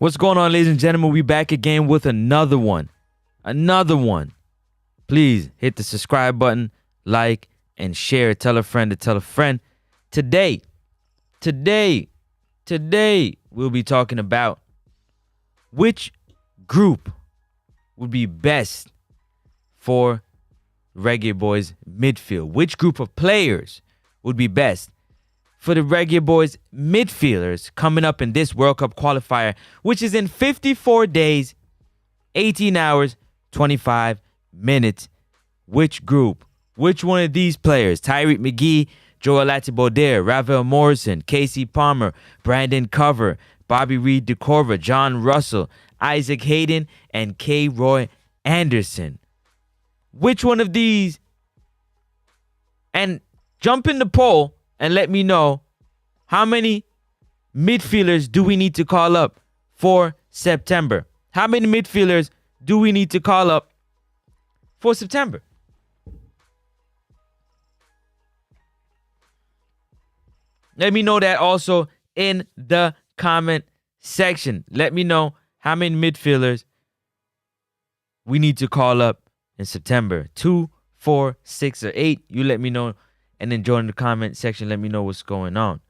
What's going on, ladies and gentlemen? We back again with another one. Please hit the subscribe button, like, and share. Tell a friend to tell a friend. Today, we'll be talking about which group would be best for Reggae Boyz Midfield. Which group of players would be best for the Reggae Boyz Midfielders coming up in this World Cup qualifier, which is in 54 days, 18 hours, 25 minutes. Which group? Which one of these players? Tyreek McGee, Joel Latibaudiere, Ravel Morrison, Casey Palmer, Brandon Cover, Bobby Reed DeCorva, John Russell, Isaac Hayden, and K. Roy Anderson. Which one of these? And jump in the poll and let me know how many midfielders do we need to call up for September? How many midfielders do we need to call up for September? Let me know that also in the comment section. Let me know how many midfielders we need to call up in September. 2, 4, 6, or 8. You let me know. And then join the comment section. Let me know what's going on.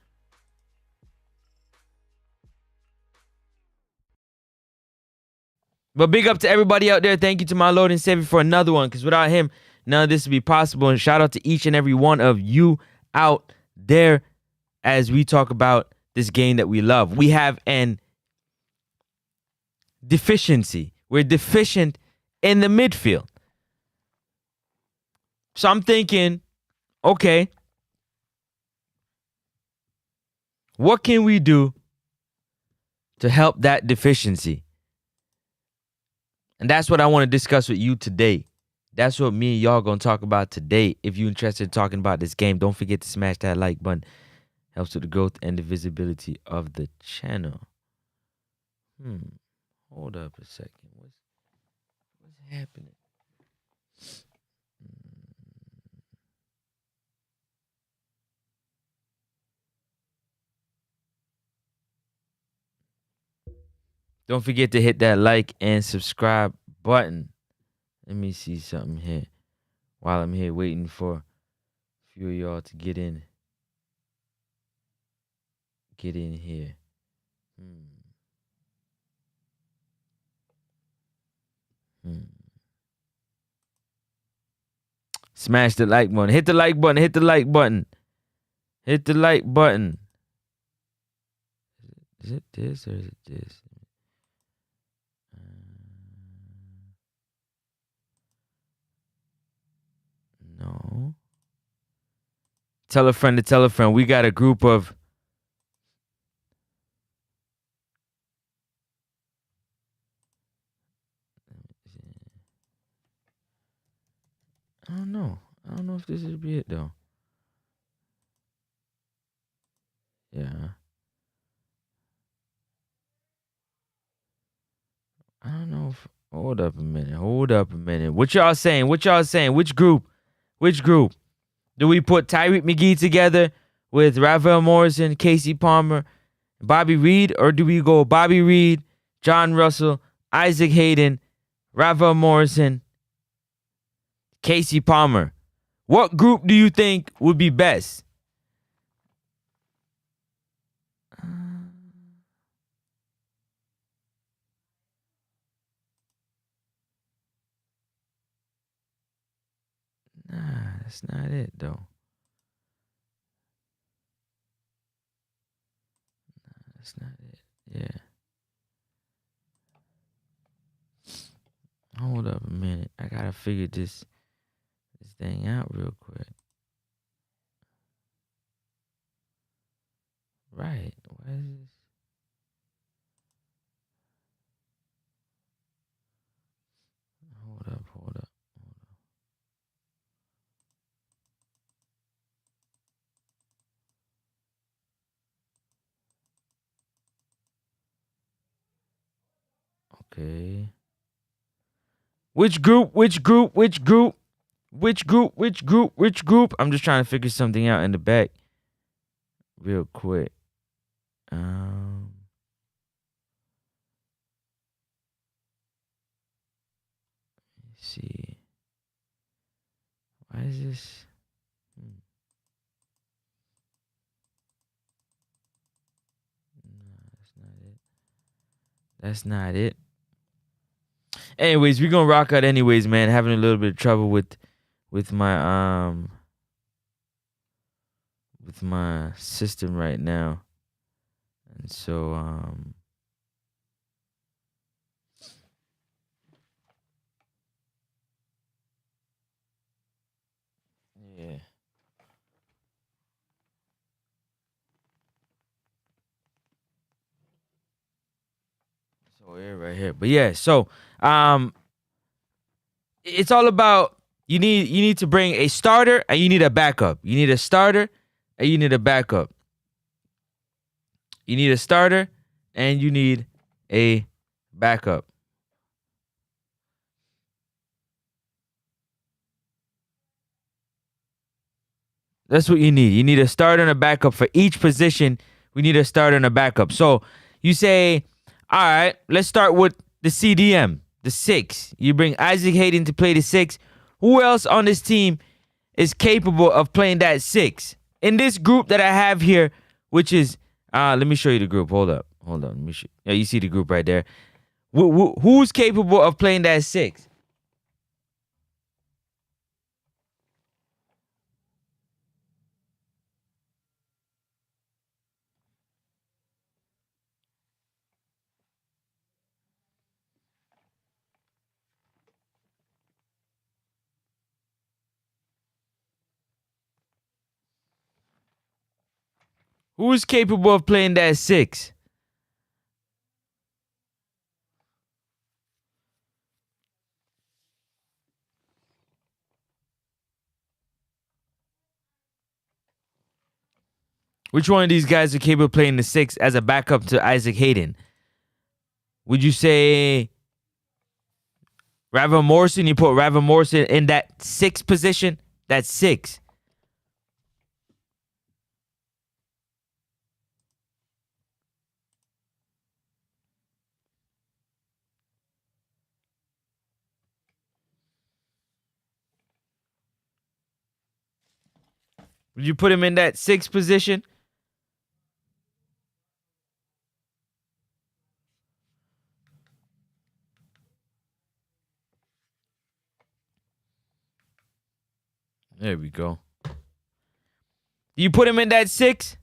But big up to everybody out there. Thank you to my Lord and Savior for another one. Because without him, none of this would be possible. And shout out to each and every one of you out there as we talk about this game that we love. We have an deficiency. We're deficient in the midfield. So I'm thinking, okay, what can we do to help that deficiency? And that's what I want to discuss with you today. That's what me and y'all going to talk about today. If you're interested in talking about this game, don't forget to smash that like button. Helps with the growth and the visibility of the channel. Hold up a second. What's happening? Don't forget to hit that like and subscribe button. Let me see something here. While I'm here waiting for a few of y'all to get in. Get in here. Smash the like button. Hit the like button. Hit the like button. Hit the like button. Is it this or is it this? No. Tell a friend to tell a friend. We got a group of I don't know. I don't know if this would be it though. Yeah. I don't know if hold up a minute. What y'all saying? Which group? Do we put Tyreek McGee together with Ravel Morrison, Casey Palmer, Bobby Reed? Or do we go Bobby Reed, John Russell, Isaac Hayden, Ravel Morrison, Casey Palmer? What group do you think would be best? Nah, that's not it though. That's not it. Yeah. Hold up a minute. I gotta figure this thing out real quick. Right. What is this? Hold up. Okay. Which group? I'm just trying to figure something out in the back real quick. see. Why is this? No, that's not it. That's not it. Anyways, we're gonna rock out anyways, man. Having a little bit of trouble with my system right now. And so yeah. So yeah, right here. But yeah, so it's all about you need to bring a starter and you need a backup. You need a starter and you need a backup. You need a starter and you need a backup. That's what you need. You need a starter and a backup for each position. We need a starter and a backup. So you say, all right, let's start with the CDM, the 6. You bring Isaac Hayden to play the 6. Who else on this team is capable of playing that 6? In this group that I have here, which is, let me show you the group. Hold up. Let me show. Yeah, you see the group right there. Who's capable of playing that 6? Who's capable of playing that 6? Which one of these guys are capable of playing the 6 as a backup to Isaac Hayden? Would you say Raven Morrison? You put Raven Morrison in that 6 position? That's 6. Would you put him in that 6 position? There we go. You put him in that 6?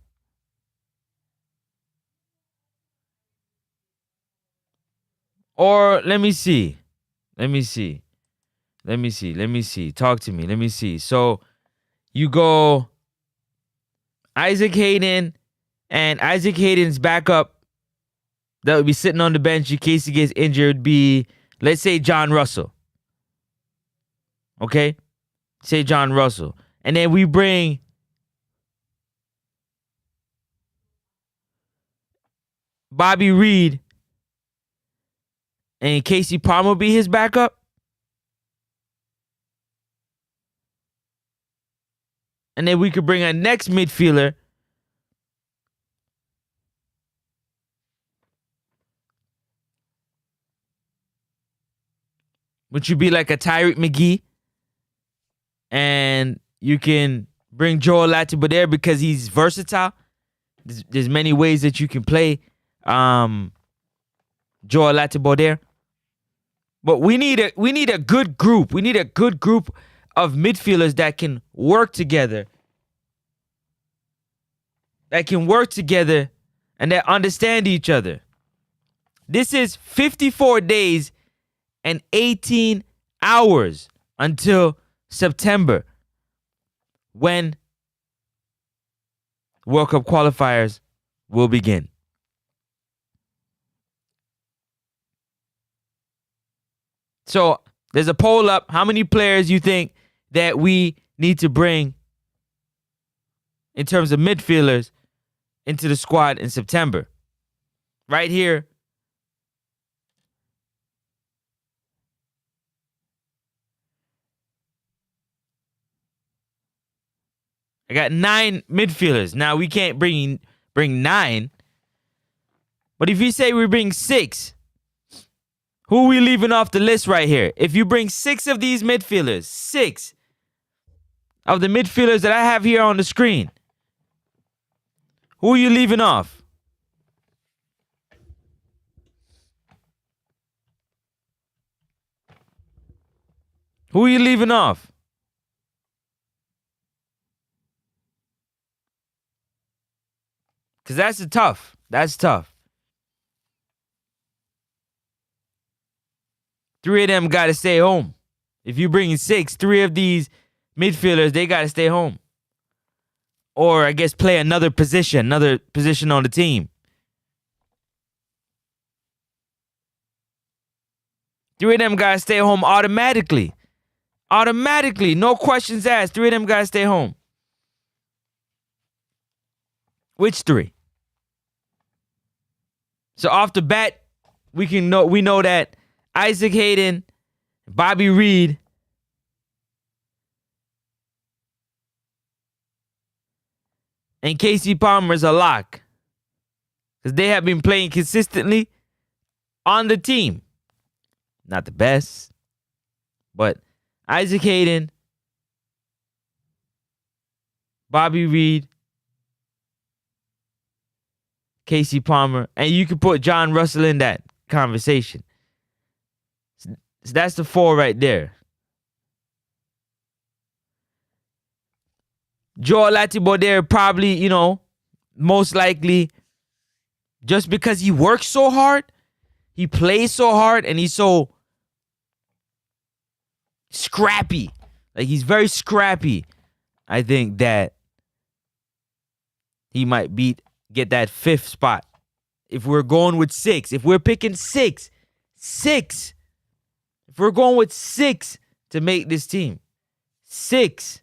Or let me see. Talk to me. Let me see. So you go Isaac Hayden and Isaac Hayden's backup that would be sitting on the bench in case he gets injured be, let's say, John Russell. Okay? Say John Russell. And then we bring Bobby Reed and Casey Palmer be his backup. And then we could bring a next midfielder. Which would be like a Tyreek McGee. And you can bring Joel Latimer there because he's versatile. There's many ways that you can play Joel Latimer there. But we need a good group. We need a good group of midfielders that can work together. And that understand each other. This is 54 days and 18 hours until September, when World Cup qualifiers will begin. So there's a poll up. How many players you think that we need to bring in terms of midfielders into the squad in September? Right here. I got 9 midfielders. Now we can't bring 9. But if you say we bring 6, Who are we leaving off the list right here? If you bring 6 of these midfielders, 6 of the midfielders that I have here on the screen, who are you leaving off? Who are you leaving off? Because that's tough. That's tough. 3 of them got to stay home. If you bring 6, 3 of these midfielders, they got to stay home. Or, I guess, play another position on the team. 3 of them got to stay home automatically. Automatically. No questions asked. 3 of them got to stay home. Which 3? So, off the bat, we know that Isaac Hayden, Bobby Reed, and Casey Palmer is a lock. Because they have been playing consistently on the team. Not the best, but Isaac Hayden, Bobby Reed, Casey Palmer, and you can put John Russell in that conversation. So that's the 4 right there. Joel Latibodere probably, most likely, just because he works so hard, he plays so hard, and he's so scrappy. Like, he's very scrappy. I think that he might get that 5th spot. If we're going with 6, if we're picking 6, if we're going with 6 to make this team, 6.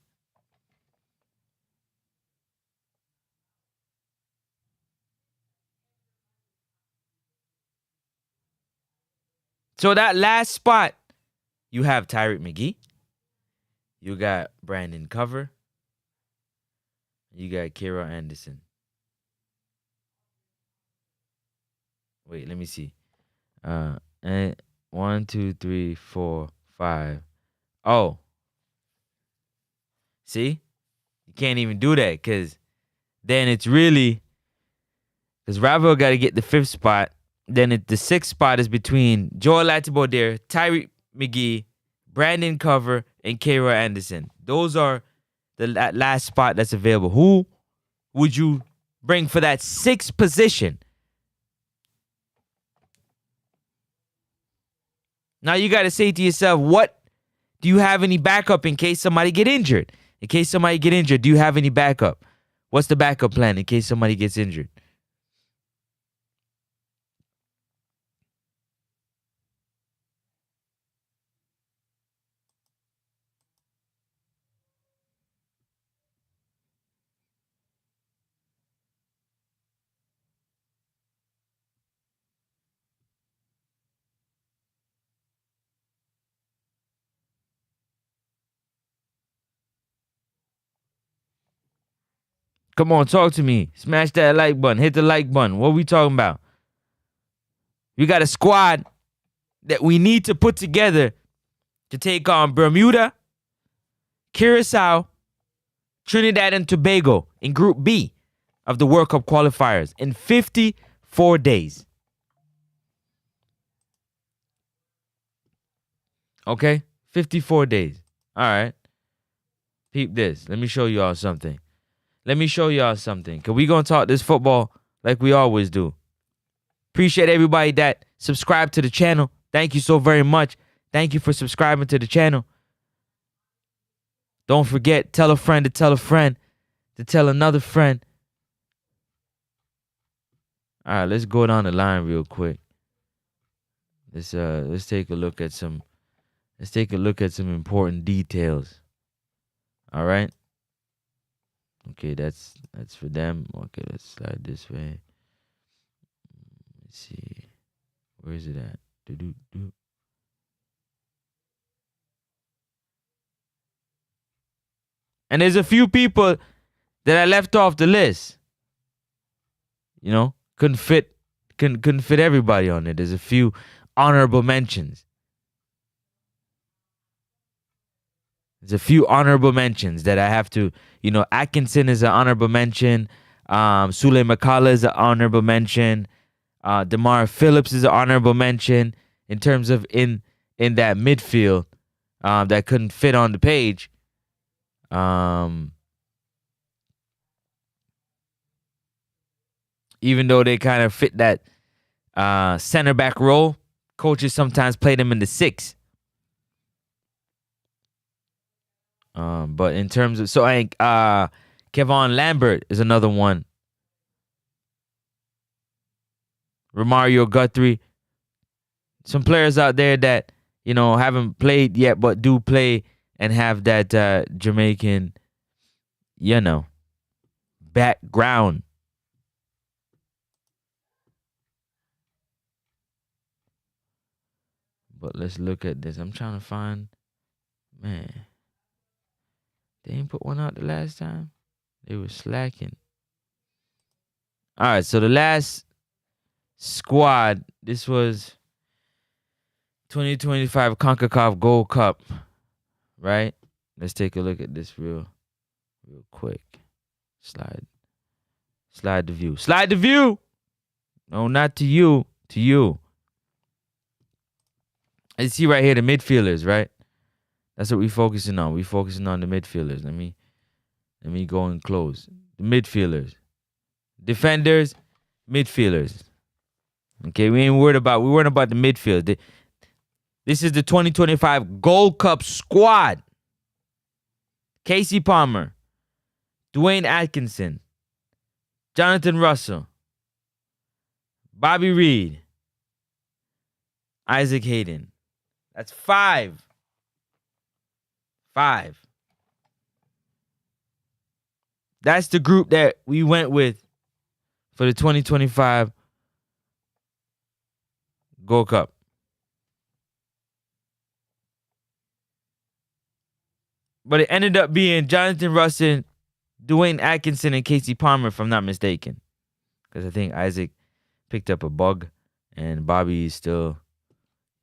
So that last spot, you have Tyreek McGee. You got Brandon Cover. You got Kira Anderson. Wait, let me see. And 1, 2, 3, 4, 5. Oh. See? You can't even do that because then it's really... Because Ravo got to get the 5th spot. Then the 6th spot is between Joel Latibodere, Tyreek McGee, Brandon Cover, and Kira Anderson. Those are the last spot that's available. Who would you bring for that 6th position? Now you got to say to yourself, do you have any backup in case somebody get injured? In case somebody get injured, do you have any backup? What's the backup plan in case somebody gets injured? Come on, talk to me. Smash that like button. Hit the like button. What are we talking about? We got a squad that we need to put together to take on Bermuda, Curacao, Trinidad and Tobago in Group B of the World Cup qualifiers in 54 days. Okay? 54 days. All right. Peep this. Let me show you all something. Because we going to talk this football like we always do. Appreciate everybody that subscribed to the channel. Thank you so very much. Thank you for subscribing to the channel. Don't forget, tell a friend to tell a friend to tell another friend. All right, let's go down the line real quick. Let's take a look at some important details. All right. Okay, that's for them. Okay, let's slide this way. Let's see. Where is it at? And there's a few people that I left off the list. Couldn't fit everybody on it. There's a few honorable mentions. There's a few honorable mentions that I have to, Atkinson is an honorable mention. Sule Makala is an honorable mention. Damar Phillips is an honorable mention in terms of in that midfield that couldn't fit on the page. Even though they kind of fit that center back role, coaches sometimes play them in the 6. But in terms of, so I think Kevon Lambert is another one. Romario Guthrie. Some players out there that, haven't played yet but do play and have that Jamaican, background. But let's look at this. I'm trying to find, man. They ain't put one out the last time. They were slacking. All right, so the last squad, this was 2025 CONCACAF Gold Cup, right? Let's take a look at this real quick. Slide the view. Slide the view. No, not to you. To you. You see right here the midfielders, right? That's what we're focusing on. We're focusing on the midfielders. Let me go and close. The midfielders. Defenders, midfielders. Okay, we weren't about the midfield. This is the 2025 Gold Cup squad. Casey Palmer, Dwayne Atkinson, Jonathan Russell, Bobby Reed, Isaac Hayden. That's 5. 5. That's the group that we went with for the 2025 Gold Cup. But it ended up being Jonathan Russell, Dwayne Atkinson, and Casey Palmer, if I'm not mistaken. Because I think Isaac picked up a bug and Bobby is still,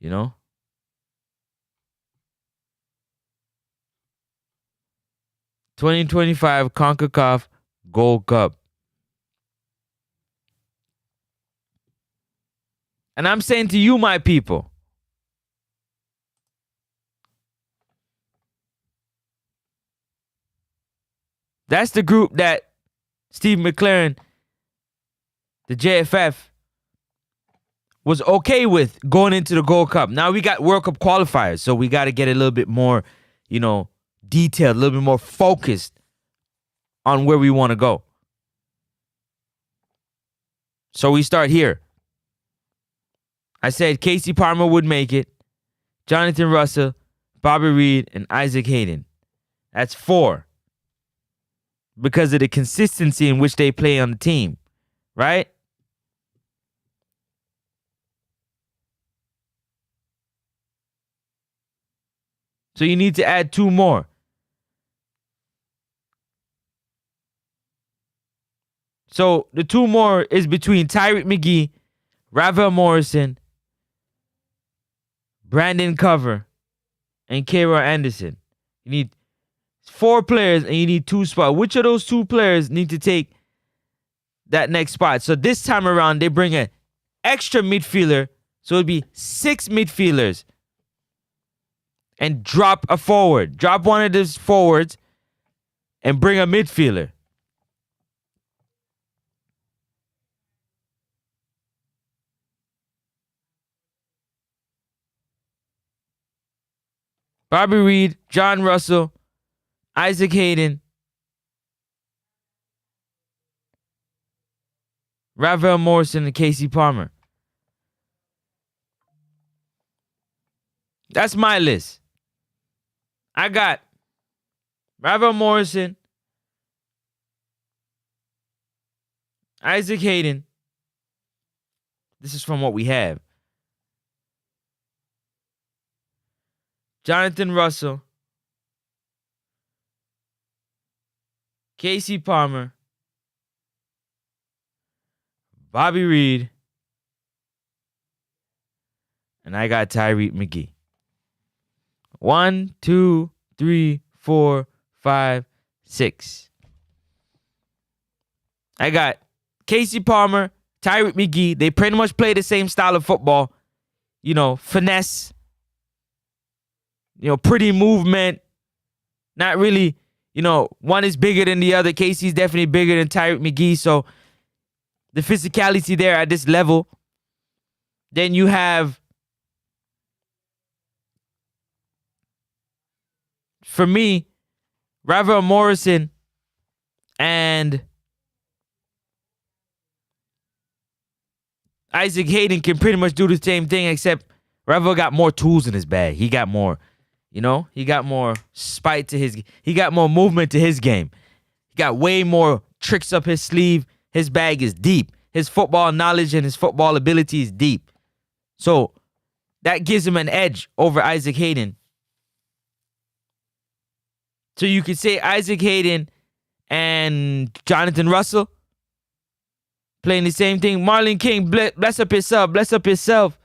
2025 CONCACAF Gold Cup. And I'm saying to you, my people, that's the group that Steve McLaren, the JFF, was okay with going into the Gold Cup. Now we got World Cup qualifiers, so we got to get a little bit more, detailed, a little bit more focused on where we want to go. So we start here. I said Casey Palmer would make it, Jonathan Russell, Bobby Reed, and Isaac Hayden. That's 4. Because of the consistency in which they play on the team, right? So you need to add 2 more. So the 2 more is between Tyreek McGee, Ravel Morrison, Brandon Cover, and Kara Anderson. You need 4 players and you need 2 spots. Which of those 2 players need to take that next spot? So this time around, they bring an extra midfielder. So it'd be 6 midfielders. And drop a forward. Drop one of those forwards and bring a midfielder. Bobby Reed, John Russell, Isaac Hayden, Ravel Morrison, and Casey Palmer. That's my list. I got Ravel Morrison, Isaac Hayden. This is from what we have. Jonathan Russell, Casey Palmer, Bobby Reed, And I got Tyreek McGee. 1, 2, 3, 4, 5, 6. I got Casey Palmer, Tyreek McGee. They pretty much play the same style of football. You know, finesse. You know, pretty movement. Not really, you know, one is bigger than the other. Casey's definitely bigger than Tyreek McGee. So the physicality there at this level. Then you have, for me, Ravel Morrison and Isaac Hayden can pretty much do the same thing, except Ravel got more tools in his bag. He got more, you know, he got more spite to he got more movement to his game. He got way more tricks up his sleeve. His bag is deep. His football knowledge and his football ability is deep. So that gives him an edge over Isaac Hayden. So you could say Isaac Hayden and Jonathan Russell playing the same thing. Marlon King, bless up yourself. Bless up yourself.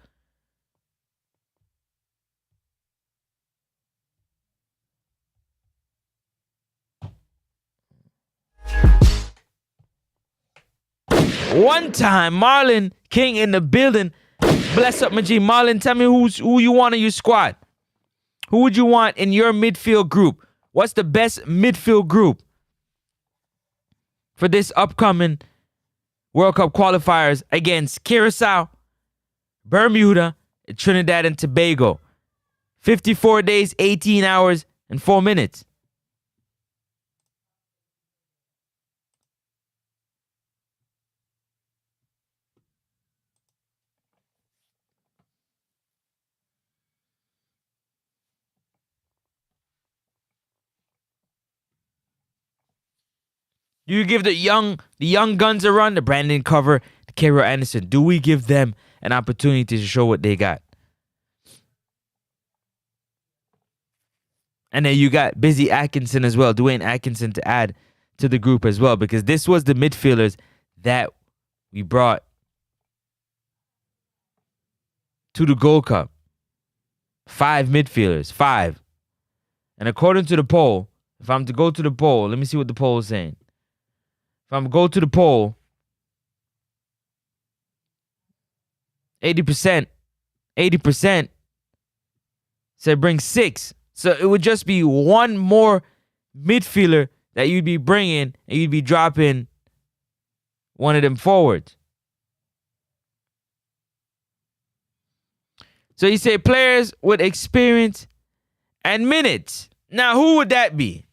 One time, Marlon King in the building. Bless up, my G. Marlon, tell me who you want in your squad. Who would you want in your midfield group? What's the best midfield group for this upcoming World Cup qualifiers against Curacao, Bermuda, and Trinidad and Tobago? 54 days, 18 hours, and 4 minutes. Do you give the young guns a run? The Brandon Cover, the Cairo Anderson. Do we give them an opportunity to show what they got? And then you got Busy Atkinson as well, Dwayne Atkinson, to add to the group as well, because this was the midfielders that we brought to the Gold Cup. 5 midfielders, 5. And according to the poll, if I'm to go to the poll, let me see what the poll is saying. If I'm to go to the poll, 80% said bring 6. So it would just be one more midfielder that you'd be bringing, and you'd be dropping one of them forwards. So you say players with experience and minutes. Now, who would that be?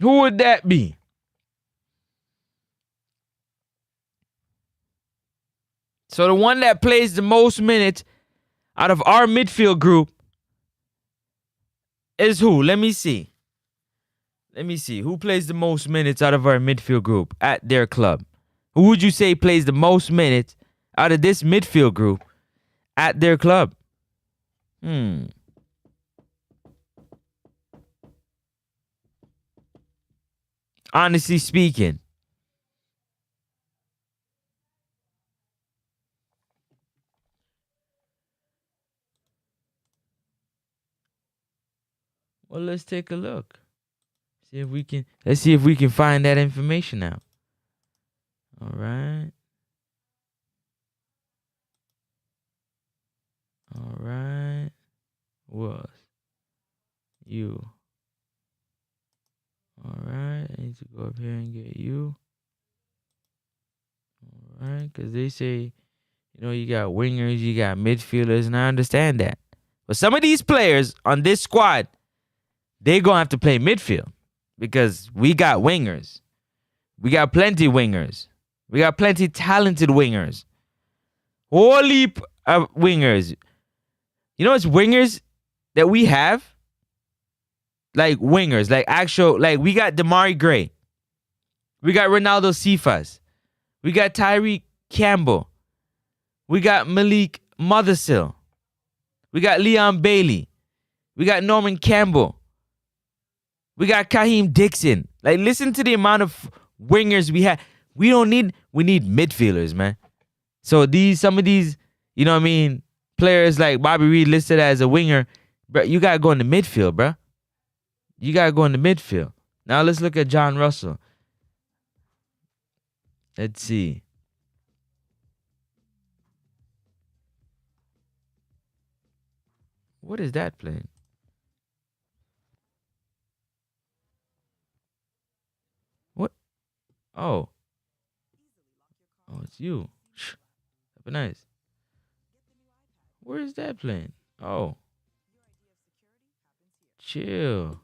Who would that be? So the one that plays the most minutes out of our midfield group is who? Let me see. Who plays the most minutes out of our midfield group at their club? Who would you say plays the most minutes out of this midfield group at their club? Honestly speaking. Well, let's take a look. Let's see if we can find that information out. All right. Was you. All right. I need to go up here and get you. All right. Because they say, you got wingers, you got midfielders, and I understand that. But some of these players on this squad, they're going to have to play midfield because we got wingers. We got plenty wingers. We got plenty talented wingers. Whole heap of wingers. You know, it's wingers that we have. Like wingers, like actual, like we got Damari Gray. We got Ronaldo Cephas. We got Tyreek Campbell. We got Malik Mothersill. We got Leon Bailey. We got Norman Campbell. We got Kaheem Dixon. Like, listen to the amount of wingers we have. We need midfielders, man. So some of these, you know what I mean, players like Bobby Reed listed as a winger, bro, you gotta go in the midfield, bro. You gotta go in the midfield. Now let's look at John Russell. Let's see. What is that playing? What? Oh. Oh, it's you. Be nice. Where is that playing? Oh. Chill.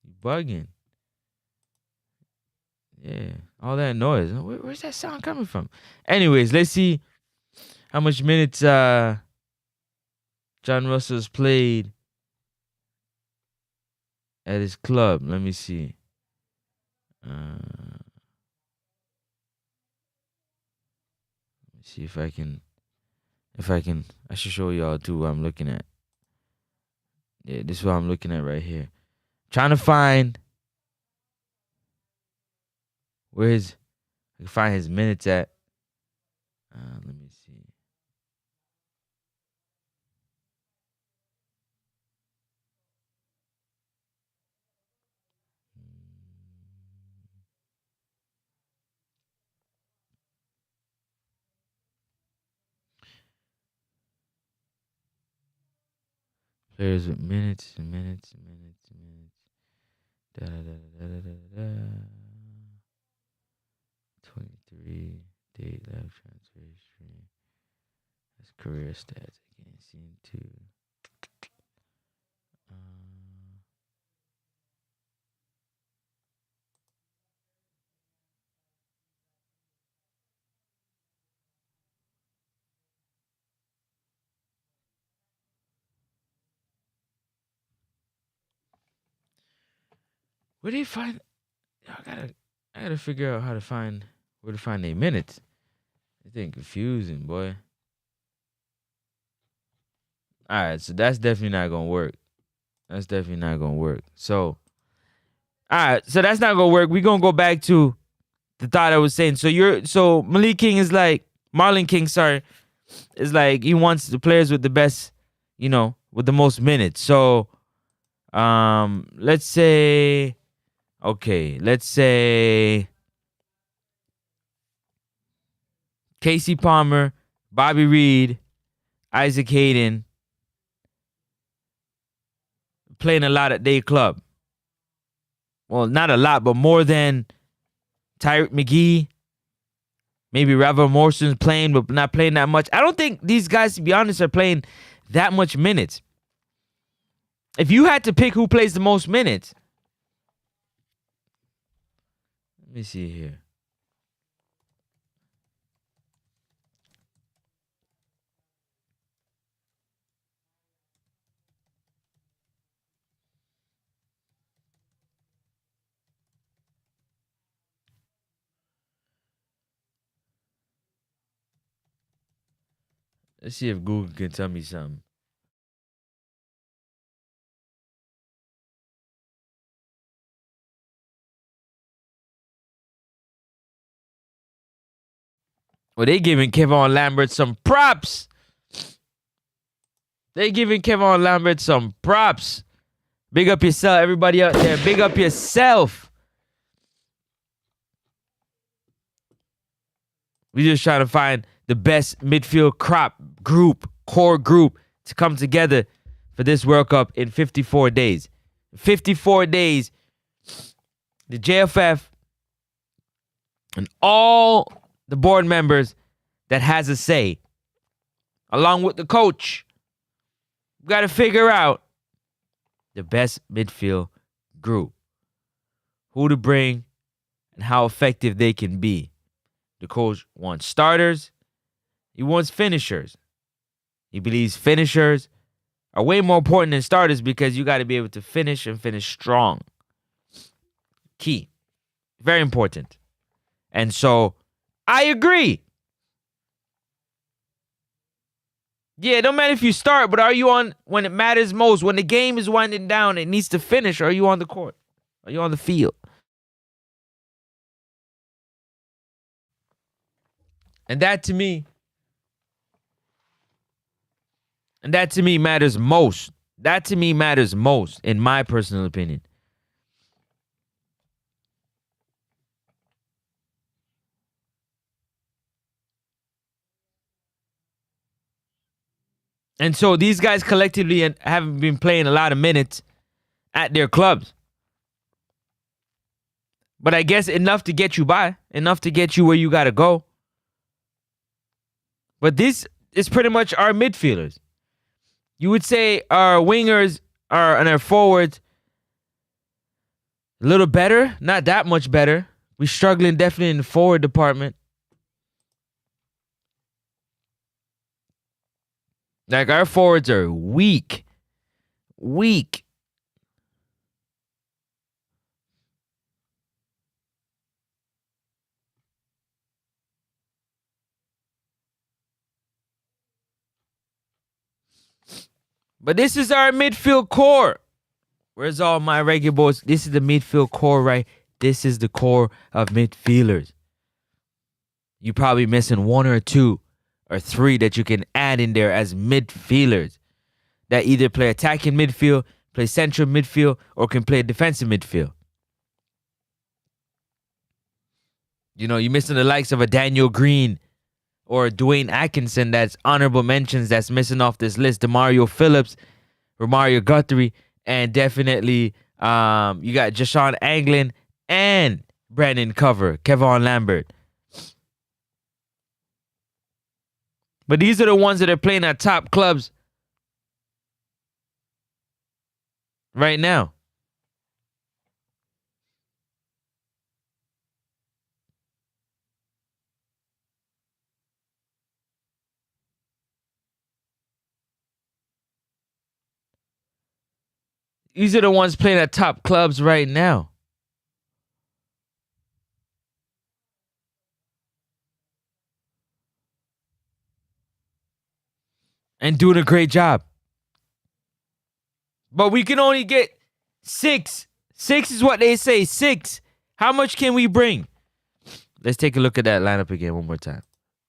You bugging. Yeah. All that noise. Where's that sound coming from? Anyways, let's see how much minutes John Russell's played at his club. Let me see. Let me see if I can. I should show y'all too what I'm looking at. Yeah, this is what I'm looking at right here. Trying to find where I can find his minutes at. Let me see. Players with minutes and minutes and minutes and minutes. Da, da, da, da, da, da, da. 23. Date, left, transfer history. That's career stats. I can't seem to. Where do you find? I gotta figure out how to find where to find their minutes. It's getting confusing, boy. All right, so that's definitely not gonna work. That's definitely not gonna work. So, all right, so that's not gonna work. We're gonna go back to the thought I was saying. So Malik King is like Marlon King. Sorry, is like he wants the players with the best, with the most minutes. So, let's say. Okay, let's say Casey Palmer, Bobby Reed, Isaac Hayden playing a lot at their club. Well, not a lot, but more than Tyreek McGee. Maybe Ravel Morrison's playing, but not playing that much. I don't think these guys, to be honest, are playing that much minutes. If you had to pick who plays the most minutes, let me see here. Let's see if Google can tell me something. Well, they giving Kevon Lambert some props. They giving Kevon Lambert some props. Big up yourself, everybody out there. Big up yourself. We just trying to find the best midfield core group to come together for this World Cup in 54 days. 54 days, the JFF and all the board members that has a say, along with the coach, got to figure out the best midfield group, who to bring, and how effective they can be. The coach wants starters. He wants finishers. He believes finishers are way more important than starters because you got to be able to finish and finish strong. Key. Very important. And so I agree. Yeah, no matter if you start, but are you on when it matters most? When the game is winding down, it needs to finish. Are you on the court? Are you on the field? And that to me matters most. That to me matters most, in my personal opinion. And so these guys collectively haven't been playing a lot of minutes at their clubs. But I guess enough to get you by, enough to get you where you got to go. But this is pretty much our midfielders. You would say our wingers and our forwards a little better, not that much better. We're struggling definitely in the forward department. Like our forwards are weak. Weak. But this is our midfield core. Where's all my Reggae Boys? This is the midfield core, right? This is the core of midfielders. You're probably missing one or two or three that you can add in there as midfielders that either play attacking midfield, play central midfield, or can play defensive midfield. You know, you're missing the likes of a Daniel Green or Dwayne Atkinson that's honorable mentions that's missing off this list. DeMario Phillips, Romario Guthrie, and definitely you got Jashawn Anglin and Brandon Cover, Kevon Lambert. But these are the ones that are playing at top clubs right now. These are the ones playing at top clubs right now. And doing a great job. But we can only get 6. 6 is what they say. 6. How much can we bring? Let's take a look at that lineup again one more time.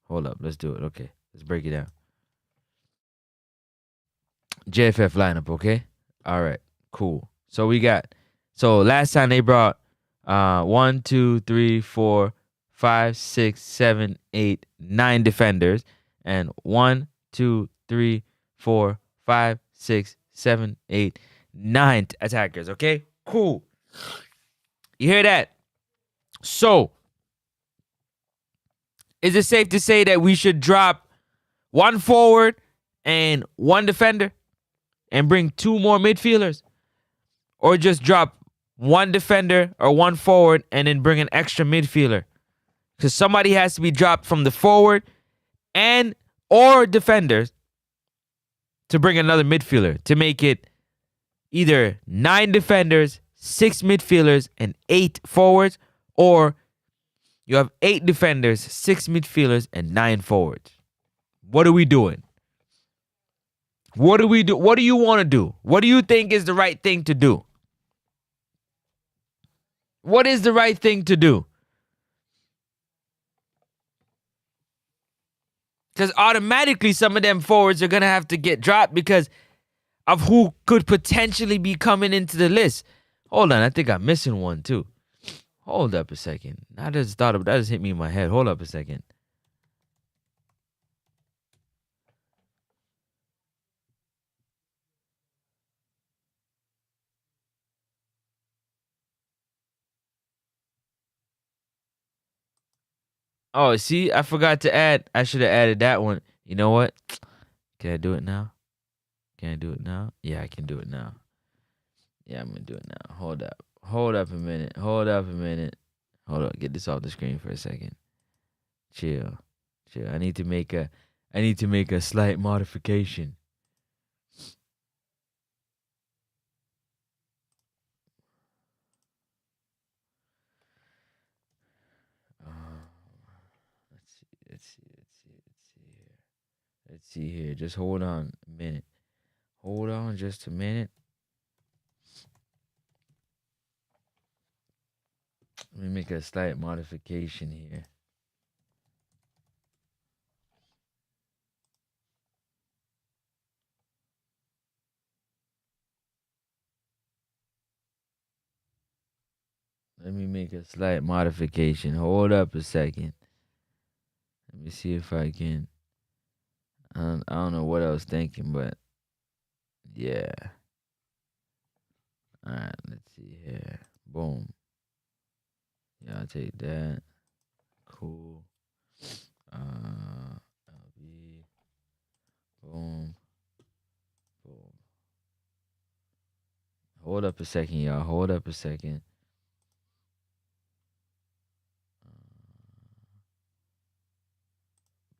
Hold up. Let's do it. Okay. Let's break it down. JFF lineup, okay? All right. Cool. So we got, so last time they brought 1, 2, 3, 4, 5, 6, 7, 8, 9 defenders. And 1, 2, 3, 4, 5, 6, 7, 8, 9 attackers, okay? Cool. You hear that? So, is it safe to say that we should drop 1 forward and 1 defender and bring 2 more midfielders? Or just drop 1 defender or 1 forward and then bring an extra midfielder? Because somebody has to be dropped from the forward and or defenders to bring another midfielder to make it either 9 defenders, 6 midfielders, and 8 forwards, or you have 8 defenders, 6 midfielders, and 9 forwards. What are we doing? What do we do? What do you want to do? What do you think is the right thing to do? What is the right thing to do? Because automatically some of them forwards are going to have to get dropped because of who could potentially be coming into the list. Hold on, I think I'm missing one too. Hold up a second. I just thought of that, just hit me in my head. Hold up a second. Oh, see, I forgot to add. I should have added that one. You know what? Can I do it now? Can I do it now? Yeah, I can do it now. Yeah, I'm gonna do it now. Hold up. Hold up a minute. Hold up a minute. Hold up. Get this off the screen for a second. Chill. Chill. I need to make a slight modification. Let's see here. Just hold on a minute. Hold on just a minute. Let me make a slight modification here. Let me make a slight modification. Hold up a second. Let me see if I can. I don't know what I was thinking, but yeah. All right, let's see here. Boom. Yeah, I'll take that. Cool. LB. Boom. Boom. Hold up a second, y'all. Hold up a second.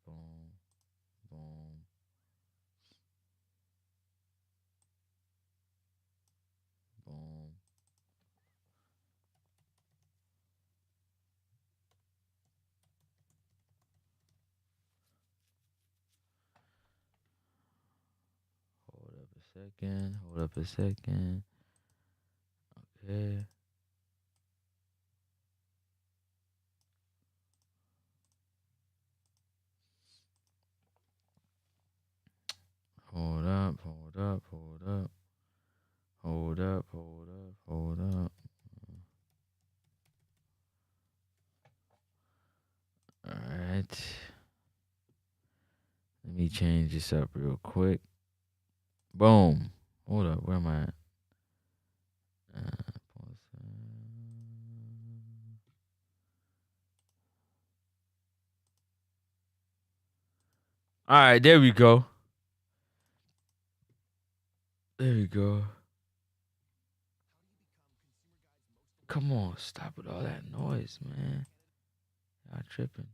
Boom. Boom. Boom. Hold up a second. Hold up a second. Okay. Hold up, hold up, hold up. Hold up, hold up, hold up. All right. Let me change this up real quick. Boom. Hold up, where am I at? All right, there we go. There we go. Come on, stop with all that noise, man. Y'all tripping.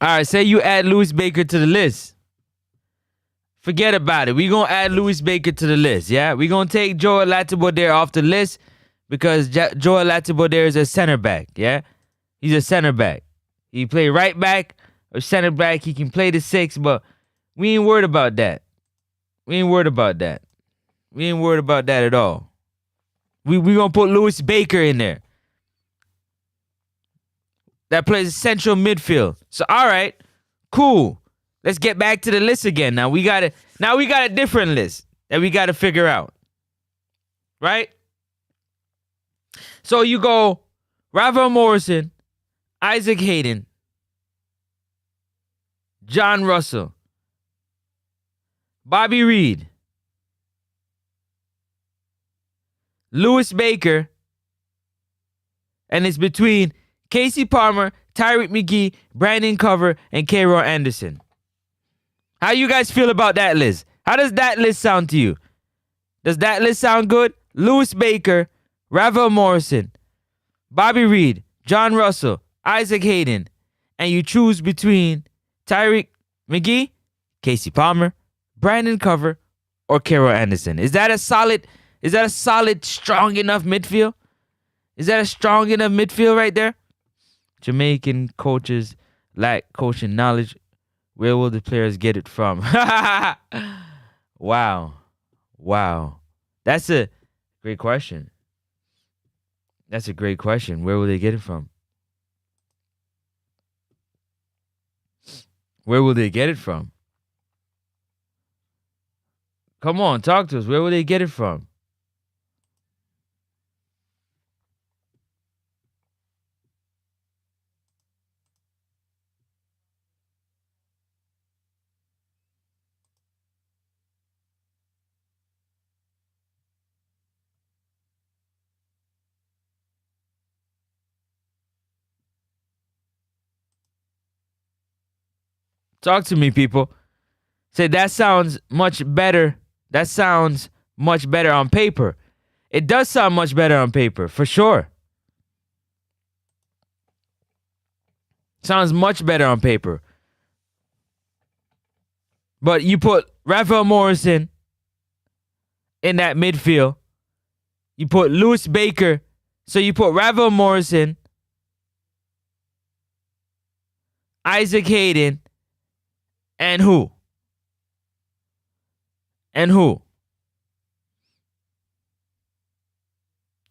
All right, say you add Louis Baker to the list. Forget about it. We're going to add Louis Baker to the list, yeah? We're going to take Joel Latibaudiere off the list because Joel Latibaudiere is a center back, yeah? He's a center back. He play right back or center back. He can play the 6, but we ain't worried about that. We ain't worried about that. We ain't worried about that at all. We going to put Louis Baker in there. That plays central midfield. So, all right, cool. Let's get back to the list again. Now we got a different list that we got to figure out. Right? So you go Ravel Morrison, Isaac Hayden, John Russell, Bobby Reed, Louis Baker, and it's between Casey Palmer, Tyreek McGee, Brandon Cover, and K-Roy Anderson. How you guys feel about that list? How does that list sound to you? Does that list sound good? Louis Baker, Ravel Morrison, Bobby Reed, John Russell, Isaac Hayden, and you choose between Tyreek McGee, Casey Palmer, Brandon Cover, or K-Roy Anderson. Is that a solid, strong enough midfield? Is that a strong enough midfield right there? Jamaican coaches lack coaching knowledge. Where will the players get it from? Wow. That's a great question. Where will they get it from? Where will they get it from? Come on, talk to us. Where will they get it from? Talk to me, people. Say that sounds much better. That sounds much better on paper. It does sound much better on paper, for sure. Sounds much better on paper. But you put Ravel Morrison in that midfield. You put Lewis Baker. So you put Ravel Morrison, Isaac Hayden, and who? And who?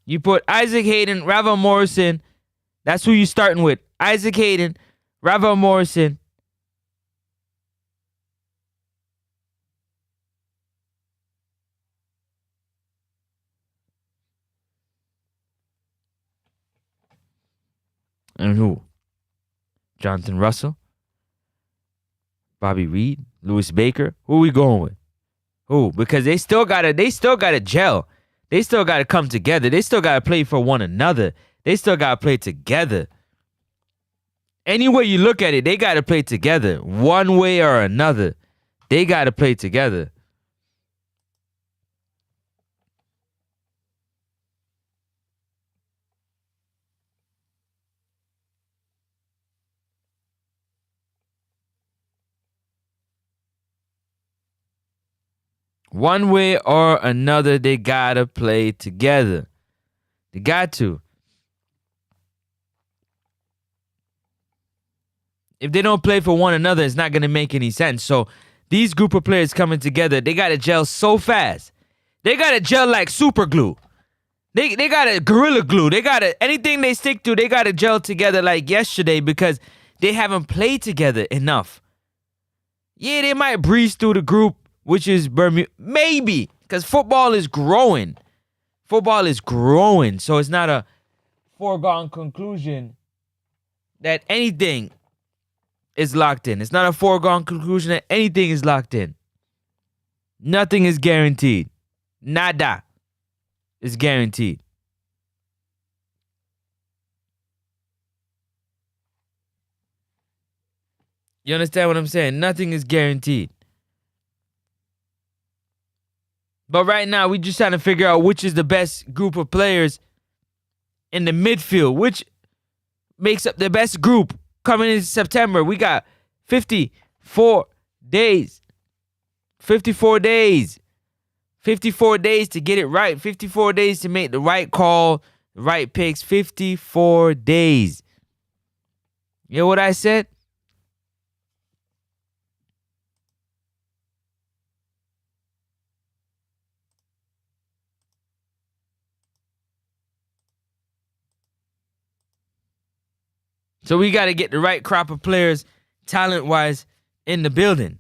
You put Isaac Hayden, Ravel Morrison. That's who you starting with. Isaac Hayden, Ravel Morrison. And who? Jonathan Russell, Bobby Reed, Lewis Baker. Who are we going with? Who? Because they still gotta gel. They still gotta come together. They still gotta play for one another. They still gotta play together. Any way you look at it, they gotta play together. One way or another. They gotta play together. One way or another, they gotta play together. They got to. If they don't play for one another, it's not gonna make any sense. So these group of players coming together, they gotta gel so fast. They gotta gel like super glue. They gotta gorilla glue. They gotta anything they stick to, they gotta gel together like yesterday because they haven't played together enough. Yeah, they might breeze through the group, which is Bermuda. Maybe. Because football is growing. Football is growing. So it's not a foregone conclusion that anything is locked in. It's not a foregone conclusion that anything is locked in. Nothing is guaranteed. Nada is guaranteed. You understand what I'm saying? Nothing is guaranteed. But right now, we just trying to figure out which is the best group of players in the midfield, which makes up the best group coming in September. We got 54 days. 54 days. 54 days to get it right. 54 days to make the right call, the right picks. 54 days. You know what I said? So we got to get the right crop of players, talent-wise, in the building.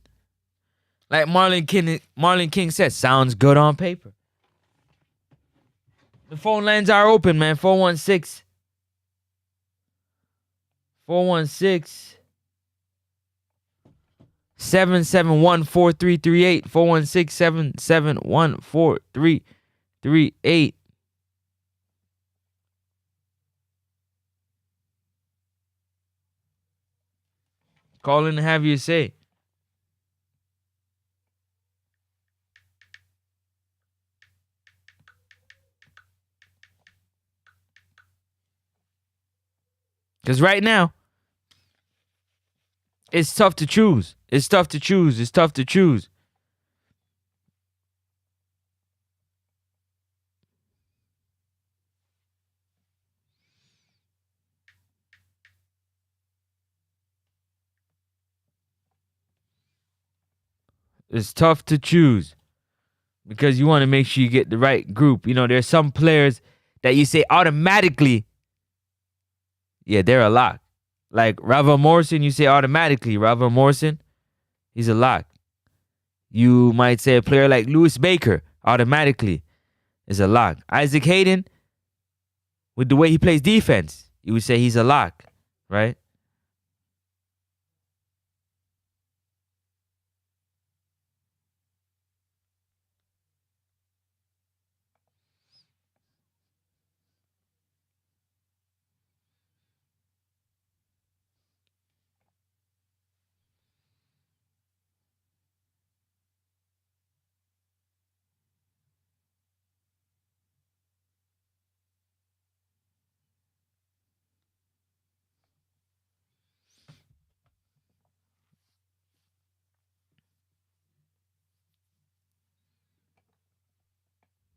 Like Marlon King said, sounds good on paper. The phone lines are open, man. 416 771 4338. 416 771 4338. Call in and have your say. Because right now, it's tough to choose. It's tough to choose. It's tough to choose. It's tough to choose because you want to make sure you get the right group. You know, there's some players that you say automatically, yeah, they're a lock. Like Ravel Morrison, you say automatically, Ravel Morrison, he's a lock. You might say a player like Lewis Baker, automatically, is a lock. Isaac Hayden, with the way he plays defense, you would say he's a lock, right?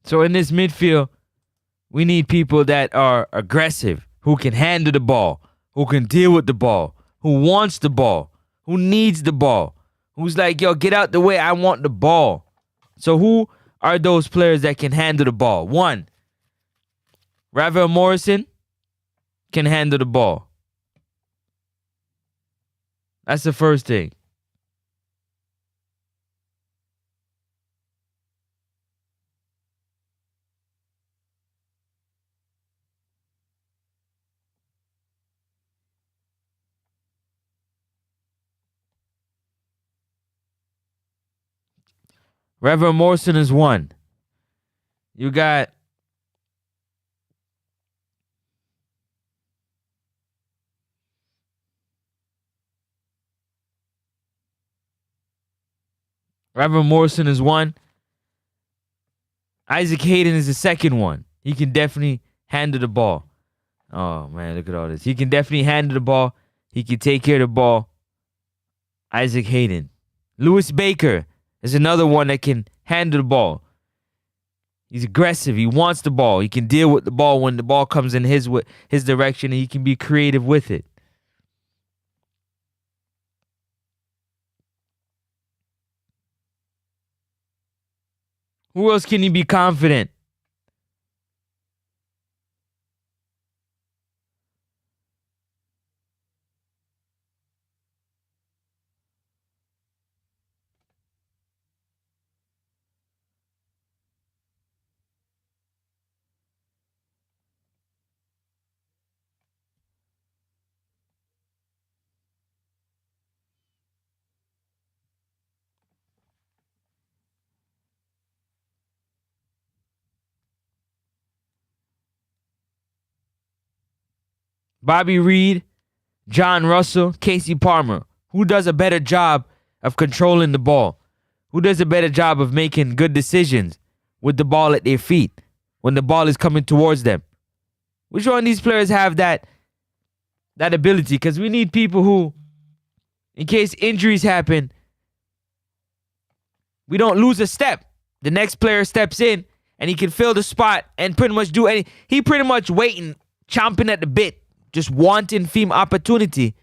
So in this midfield, We need people that are aggressive, who can handle the ball, who can deal with the ball, who wants the ball, who needs the ball, who's like, yo, get out the way, I want the ball. So who are those players that can handle the ball? One, Ravel Morrison can handle the ball. That's the first thing. Ravel Morrison is one. You got Ravel Morrison is one. Isaac Hayden is the second one. He can definitely handle the ball. Oh, man, look at all this. He can definitely handle the ball. He can take care of the ball. Isaac Hayden. Lewis Baker is another one that can handle the ball. He's aggressive. He wants the ball. He can deal with the ball when the ball comes in his direction, and he can be creative with it. Who else can you be confident? Bobby Reed, John Russell, Casey Palmer. Who does a better job of controlling the ball? Who does a better job of making good decisions with the ball at their feet when the ball is coming towards them? Which one of these players have that ability? Because we need people who, in case injuries happen, we don't lose a step. The next player steps in and he can fill the spot and pretty much do any. He pretty much waiting, chomping at the bit, just wanting fame opportunity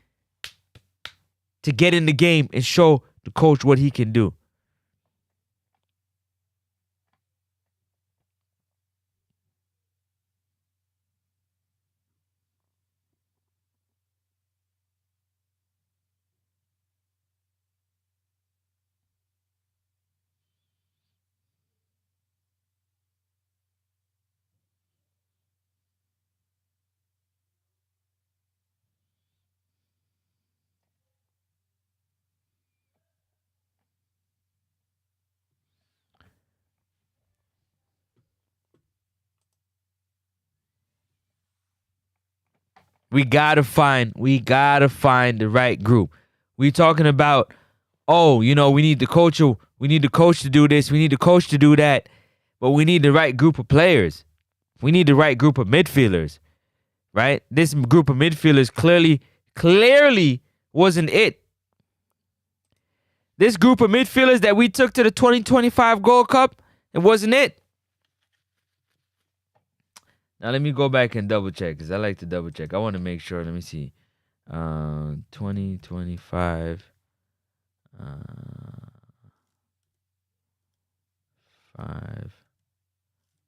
to get in the game and show the coach what he can do. We gotta find the right group. We talking about, oh, we need the coach. We need the coach to do this. We need the coach to do that. But we need the right group of players. We need the right group of midfielders, right? This group of midfielders clearly wasn't it. This group of midfielders that we took to the 2025 Gold Cup, it wasn't it. Now let me go back and double check because I like to double check. I want to make sure. Let me see. 2025. 5.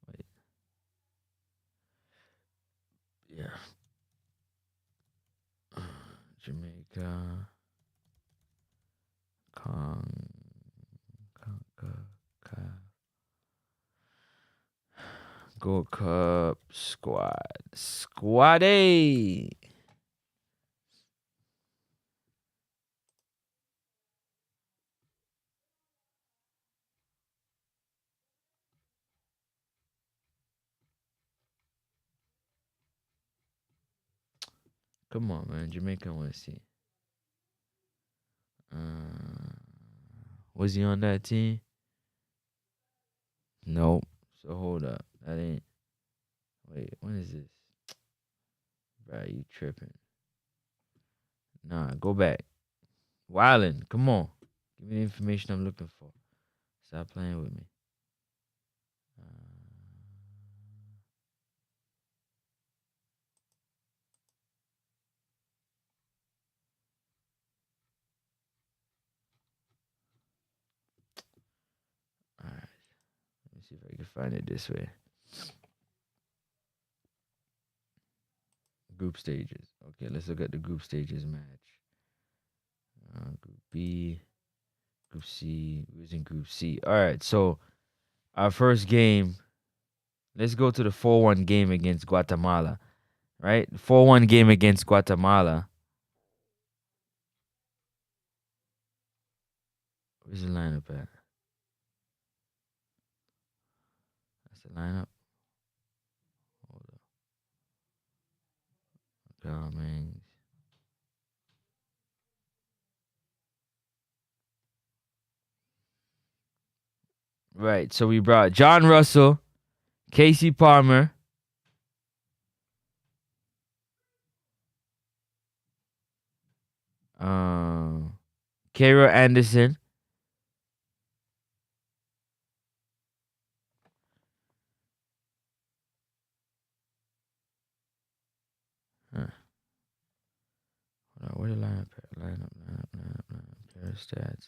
Wait. Yeah. Jamaica. Gold Cup Squad A. Come on, man. Jamaica, I want to see. Was he on that team? Nope. So hold up. That ain't. Wait, when is this? Bro, you tripping. Nah, go back. Wildin', come on. Give me the information I'm looking for. Stop playing with me. see if I can find it this way. Group stages. Okay, let's look at the group stages match. Group B, Group C. Who's in Group C? All right, so our first game. Let's go to the 4-1 game against Guatemala. Right, 4-1 game against Guatemala. Where's the lineup at? That's the lineup. Hold up. Oh, man. Right, so we brought John Russell, Casey Palmer, Cairo Anderson, where the lineup at? Lineup. Player stats.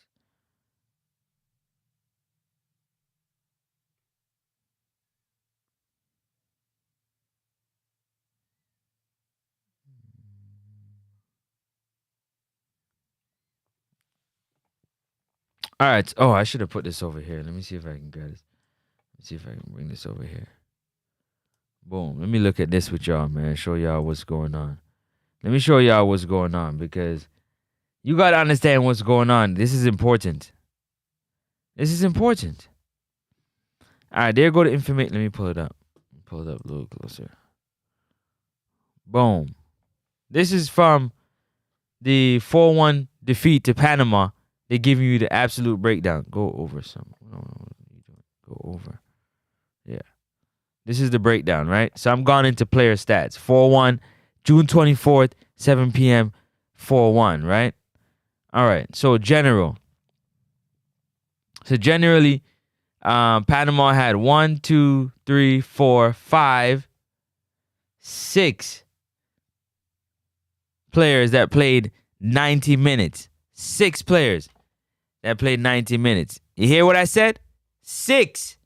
All right. Oh, I should have put this over here. Let me see if I can get this. Let's see if I can bring this over here. Boom. Let me look at this with y'all, man. Show y'all what's going on. Let me show y'all what's going on because you got to understand what's going on. This is important. This is important. All right. There go the information. Let me pull it up. Pull it up a little closer. Boom. This is from the 4-1 defeat to Panama. They're giving you the absolute breakdown. Go over some. Go over. Yeah. This is the breakdown, right? So I'm gone into player stats. 4-1, June 24th, 7 p.m., 4-1, right? All right. So general. So generally, Panama had 1, 2, 3, 4, 5, 6 players that played 90 minutes. 6 players that played 90 minutes. You hear what I said? 6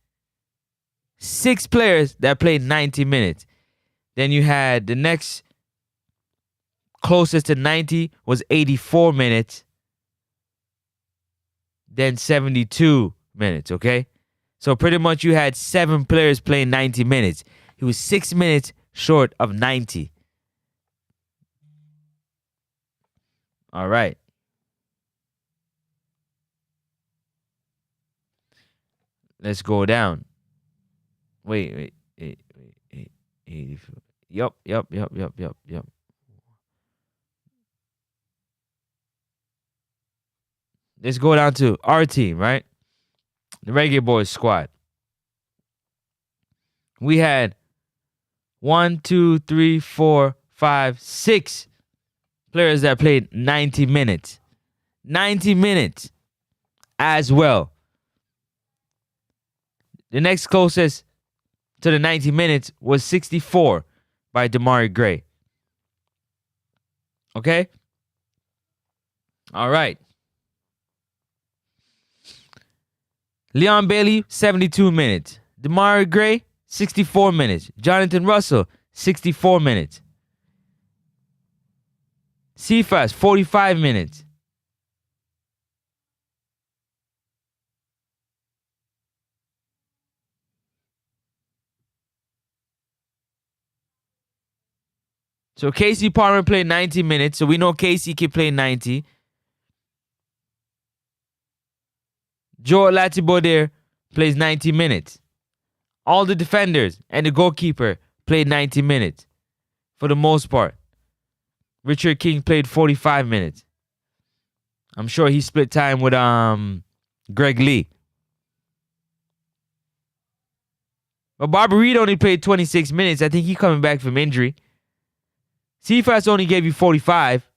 players that played 90 minutes. Then you had the next closest to 90 was 84 minutes. Then 72 minutes, okay? So pretty much you had 7 players playing 90 minutes. He was 6 minutes short of 90. All right. Let's go down. Wait. 84. Yup. Let's go down to our team, right? The Reggae Boyz squad. We had 1, 2, 3, 4, 5, 6 players that played 90 minutes. 90 minutes as well. The next closest to the 90 minutes was 64 by Damari Gray. Okay? All right. Leon Bailey, 72 minutes. Damari Gray, 64 minutes. Jonathan Russell, 64 minutes. Cephas, 45 minutes. So Casey Palmer played 90 minutes. So we know Casey can play 90. Joe Latiboder plays 90 minutes. All the defenders and the goalkeeper played 90 minutes for the most part. Richard King played 45 minutes. I'm sure he split time with Greg Lee. But Bobby Reed only played 26 minutes. I think he's coming back from injury. Cephas only gave you 45.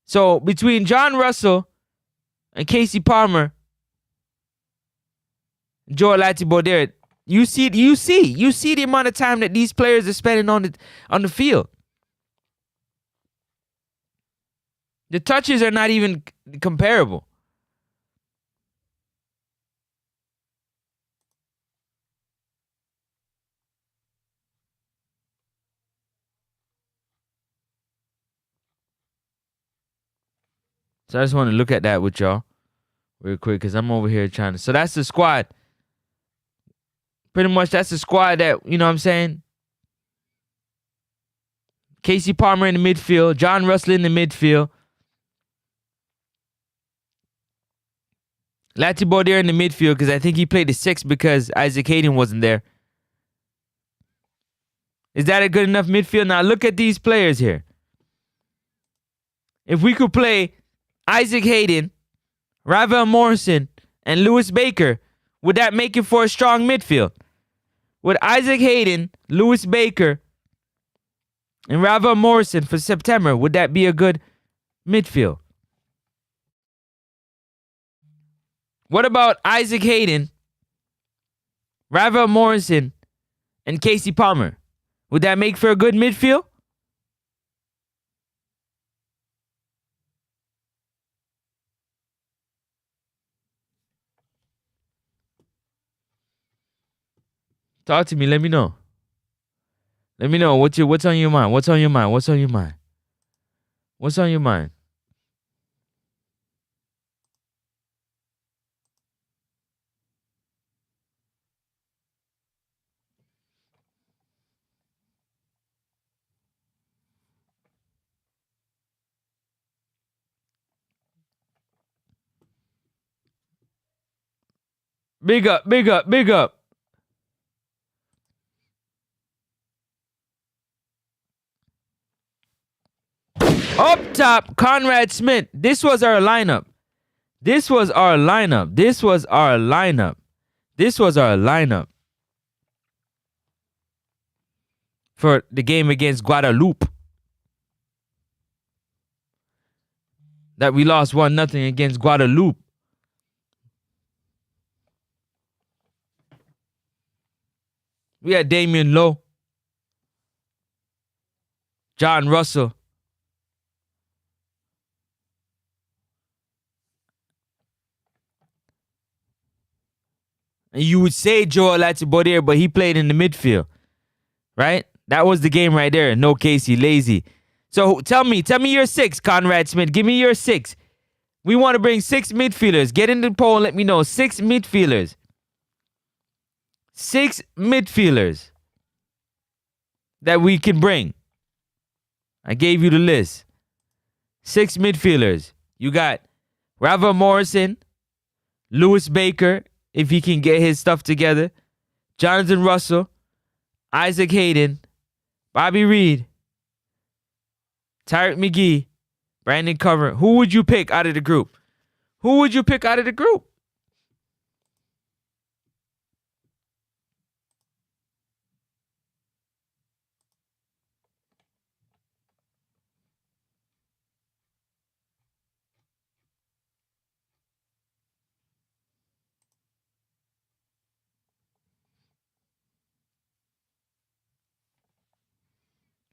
So between John Russell and Casey Palmer, Joe Latiboder, you see the amount of time that these players are spending on the field. The touches are not even comparable. So I just want to look at that with y'all real quick because I'm over here trying to. So that's the squad. Pretty much that's the squad that, you know what I'm saying? Casey Palmer in the midfield. John Russell in the midfield. Lati Baudier in the midfield because I think he played the 6 because Isaac Hayden wasn't there. Is that a good enough midfield? Now look at these players here. If we could play Isaac Hayden, Ravel Morrison, and Lewis Baker, would that make it for a strong midfield? With Isaac Hayden, Lewis Baker, and Ravel Morrison for September, would that be a good midfield? What about Isaac Hayden, Ravel Morrison, and Casey Palmer? Would that make for a good midfield? Talk to me. Let me know. Let me know what's on your mind. What's on your mind? What's on your mind? What's on your mind? Big up, big up, big up. Up top, Conrad Smith. This was our lineup. This was our lineup. This was our lineup. This was our lineup for the game against Guadeloupe that we lost 1-0 against Guadeloupe. We had Damian Lowe, John Russell, and you would say Joel Latibaudier, but he played in the midfield, right? That was the game right there. No Casey, lazy. So tell me your 6, Conrad Smith. Give me your 6. We want to bring 6 midfielders. Get in the poll and let me know. 6 midfielders. 6 midfielders that we can bring. I gave you the list. 6 midfielders. You got Ravel Morrison, Lewis Baker, if he can get his stuff together, Jonathan Russell, Isaac Hayden, Bobby Reed, Tyrick McGee, Brandon Cover. Who would you pick out of the group? Who would you pick out of the group?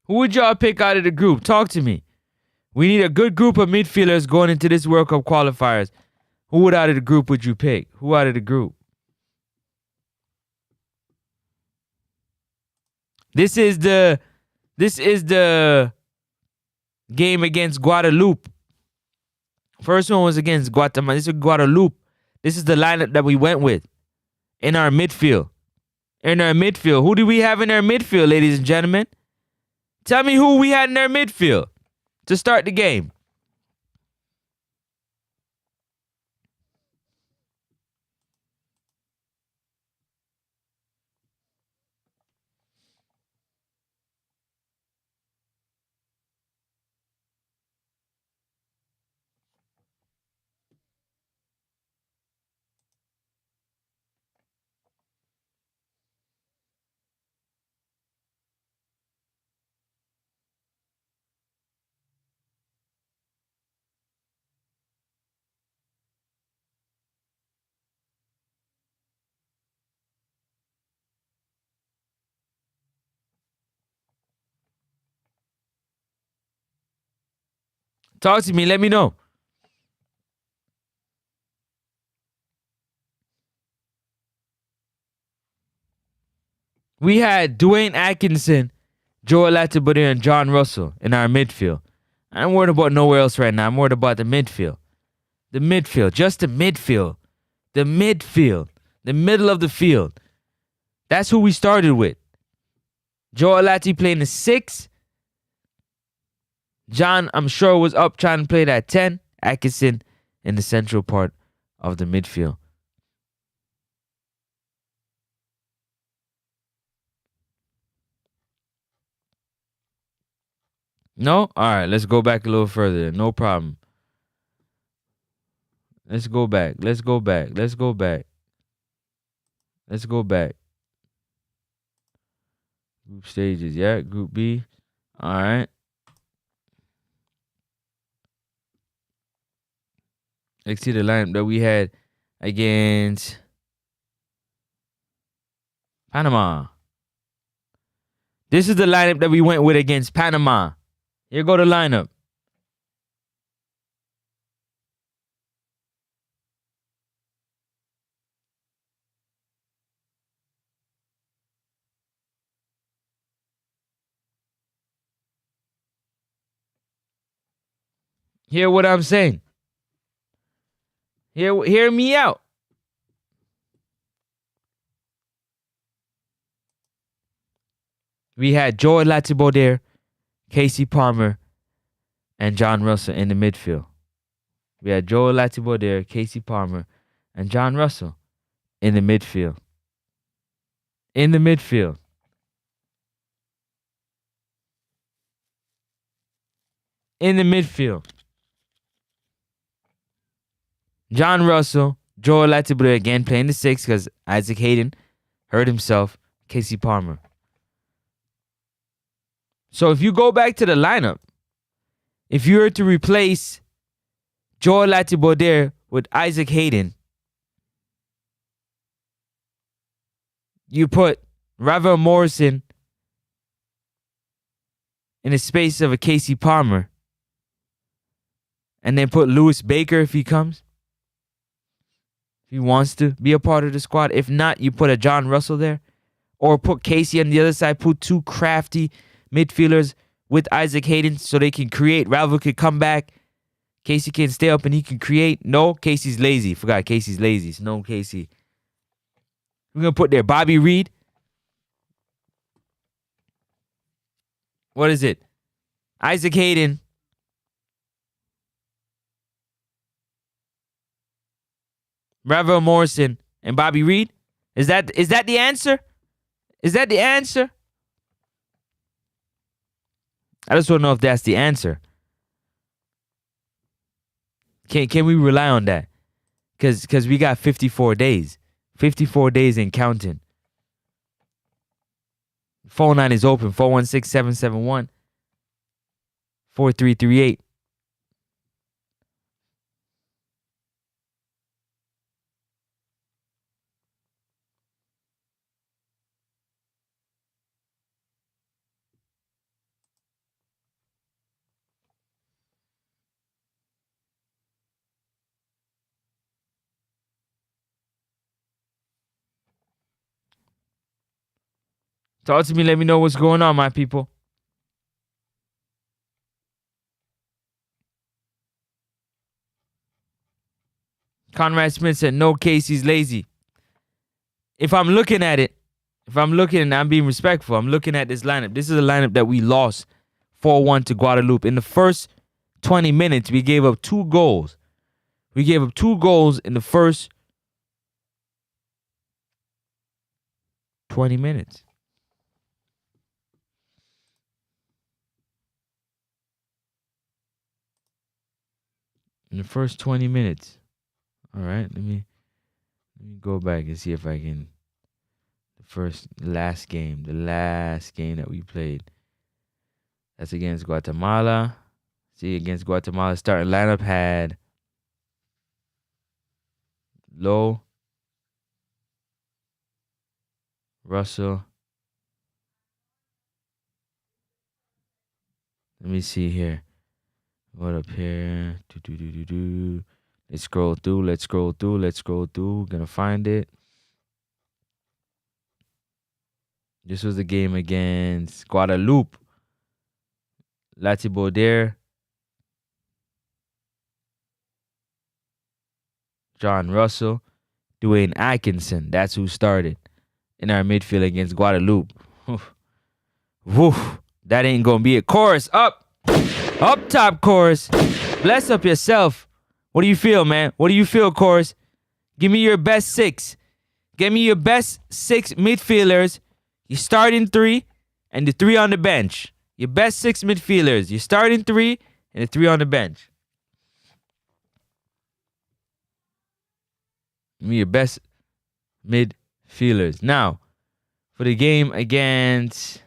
Who would y'all pick out of the group? Talk to me. We need a good group of midfielders going into this World Cup qualifiers. Who out of the group would you pick? Who out of the group? This is the game against Guadeloupe. First one was against Guatemala. This is Guadeloupe. This is the lineup that we went with in our midfield. Who do we have in our midfield, ladies and gentlemen? Tell me who we had in our midfield to start the game. Talk to me. Let me know. We had Dwayne Atkinson, Joel Latibaudier, and John Russell in our midfield. I'm worried about nowhere else right now. I'm worried about the midfield. The midfield. Just the midfield. The midfield. The middle of the field. That's who we started with. Joe Alati playing the 6. John, I'm sure, was up trying to play that 10. Atkinson in the central part of the midfield. No? All right, let's go back a little further. No problem. Let's go back. Let's go back. Let's go back. Let's go back. Group stages, yeah. Group B. All right. Let's see the lineup that we had against Panama. This is the lineup that we went with against Panama. Here go the lineup. Hear what I'm saying. Hear me out. We had Joey Latibo there, Casey Palmer, and John Russell in the midfield. We had Joey Latibo there, Casey Palmer, and John Russell in the midfield. In the midfield. In the midfield. John Russell, Joel Latibo again playing the 6 because Isaac Hayden hurt himself. Casey Palmer. So if you go back to the lineup, if you were to replace Joel Latibo there with Isaac Hayden, you put Ravel Morrison in the space of a Casey Palmer, and then put Lewis Baker if he comes. He wants to be a part of the squad. If not, you put a John Russell there. Or put Casey on the other side. Put 2 crafty midfielders with Isaac Hayden so they can create. Ravel could come back. Casey can stay up and he can create. No, Casey's lazy. Forgot Casey's lazy. It's no Casey. We're going to put there Bobby Reed. What is it? Isaac Hayden. Ravel Morrison and Bobby Reed? Is that the answer? Is that the answer? I just want to know if that's the answer. Can we rely on that? Because we got 54 days. 54 days and counting. Phone line is open. 416-771-4338. Talk to me. Let me know what's going on, my people. Conrad Smith said, no, Casey's lazy. If I'm looking at it, and I'm being respectful, I'm looking at this lineup. This is a lineup that we lost 4-1 to Guadeloupe. In the first 20 minutes, we gave up 2 goals. We gave up 2 goals in the first 20 minutes. In the first 20 minutes. All right, let me go back and see if I can. The last game that we played. That's against Guatemala. See, against Guatemala, starting lineup had Lowe, Russell. Let me see here. What up here? Let's scroll through. Gonna find it. This was the game against Guadeloupe. Latibo there. John Russell, Dwayne Atkinson. That's who started in our midfield against Guadeloupe. Woo, that ain't gonna be it. Chorus up. Up top, Chorus. Bless up yourself. What do you feel, man? What do you feel, Chorus? Give me your best six. Give me your best six midfielders. You starting three and the three on the bench. Your best six midfielders. You starting three and the three on the bench. Give me your best midfielders. Now, for the game against...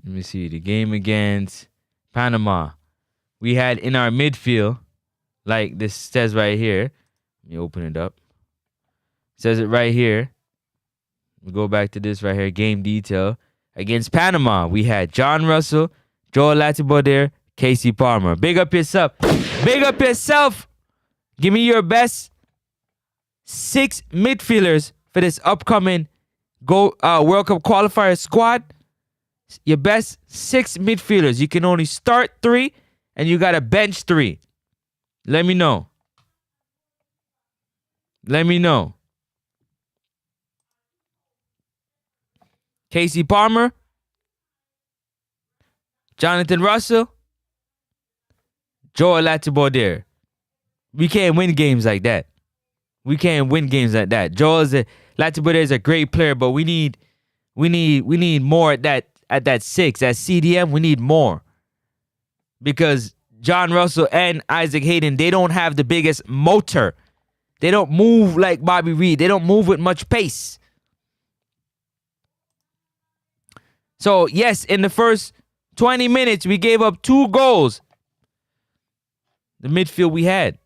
Let me see. The game against Panama. We had in our midfield, like this says right here. Let me open it up. It says it right here. We go back to this right here. Game detail. Against Panama, we had John Russell, Joel Latibaudiere, Casey Palmer. Big up yourself. Big up yourself. Give me your best six midfielders for this upcoming World Cup qualifier squad. Your best six midfielders. You can only start three and you got to bench three. Let me know. Let me know. Casey Palmer, Jonathan Russell, Joel Latibaudiere. We can't win games like that. We can't win games like that. Latibaudiere is a great player, but we need more at that six, at CDM. We need more because John Russell and Isaac Hayden, they don't have the biggest motor. They don't move like Bobby Reed. They don't move with much pace. So, yes, in the first 20 minutes, we gave up 2 goals. The midfield we had.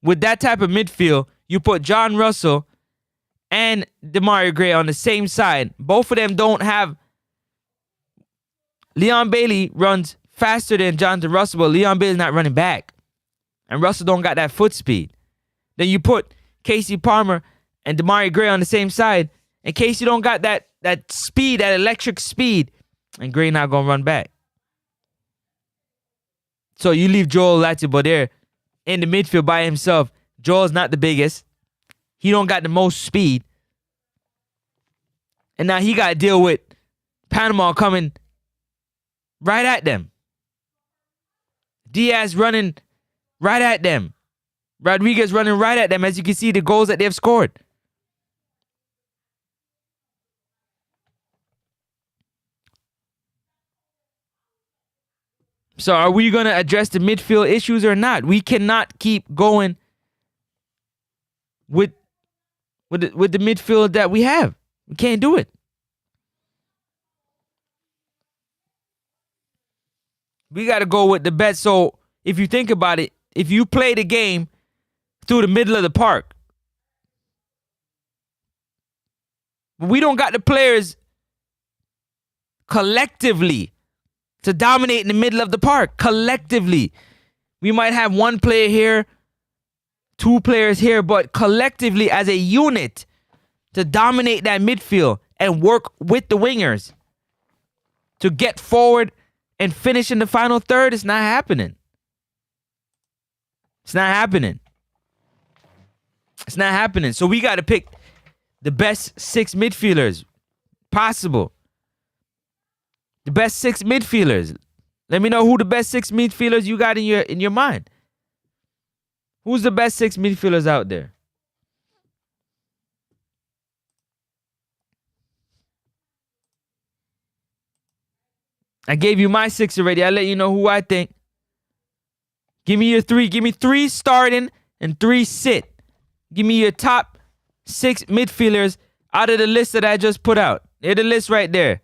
With that type of midfield, you put John Russell and Demario Gray on the same side. Both of them don't have... Leon Bailey runs faster than Jonathan Russell, but Leon Bailey's not running back. And Russell don't got that foot speed. Then you put Casey Palmer and Demario Gray on the same side, and Casey don't got that speed, that electric speed, and Gray not gonna run back. So you leave Joel Latibaudiere in the midfield by himself. Joel's not the biggest. He don't got the most speed. And now he got to deal with Panama coming right at them. Diaz running right at them. Rodriguez running right at them. As you can see, the goals that they've scored. So are we going to address the midfield issues or not? We cannot keep going with the midfield that we have. We can't do it. We got to go with the best. So if you think about it, if you play the game through the middle of the park, we don't got the players collectively to dominate in the middle of the park. Collectively. We might have one player here, 2 players here, but collectively as a unit to dominate that midfield and work with the wingers to get forward and finish in the final third, it's not happening. It's not happening. It's not happening. So we got to pick the best 6 midfielders possible. The best 6 midfielders. Let me know who the best 6 midfielders you got in your mind. Who's the best 6 midfielders out there? I gave you my 6 already. I'll let you know who I think. Give me your 3. Give me 3 starting and 3 sit. Give me your top 6 midfielders out of the list that I just put out. Here's the list right there.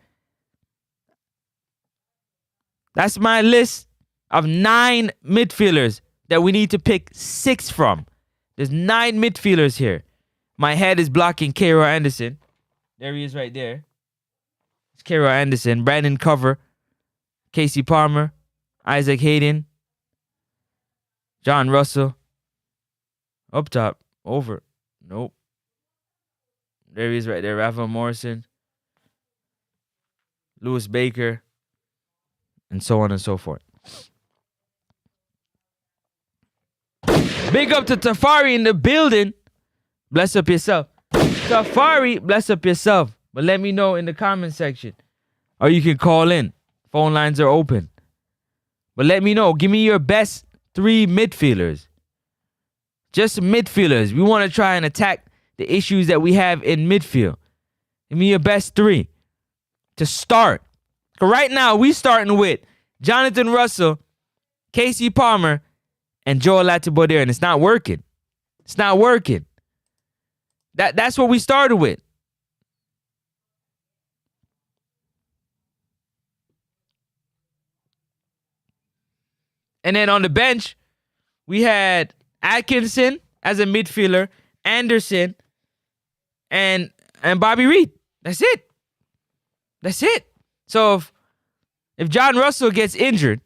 That's my list of 9 midfielders that we need to pick 6 from. There's 9 midfielders here. My head is blocking Cairo Anderson. There he is right there. It's Cairo Anderson. Brandon Cover. Casey Palmer. Isaac Hayden. John Russell. Up top. Over. Nope. There he is right there. Rafael Morrison. Lewis Baker, and so on and so forth. Big up to Tafari in the building. Bless up yourself. Tafari, bless up yourself. But let me know in the comment section. Or you can call in. Phone lines are open. But let me know. Give me your best 3 midfielders. Just midfielders. We want to try and attack the issues that we have in midfield. Give me your best 3 to start. Right now, we starting with Jonathan Russell, Casey Palmer, and Joel Latibodiere, and it's not working. It's not working. That's what we started with. And then on the bench, we had Atkinson as a midfielder, Anderson, and Bobby Reed. That's it. That's it. So if John Russell gets injured,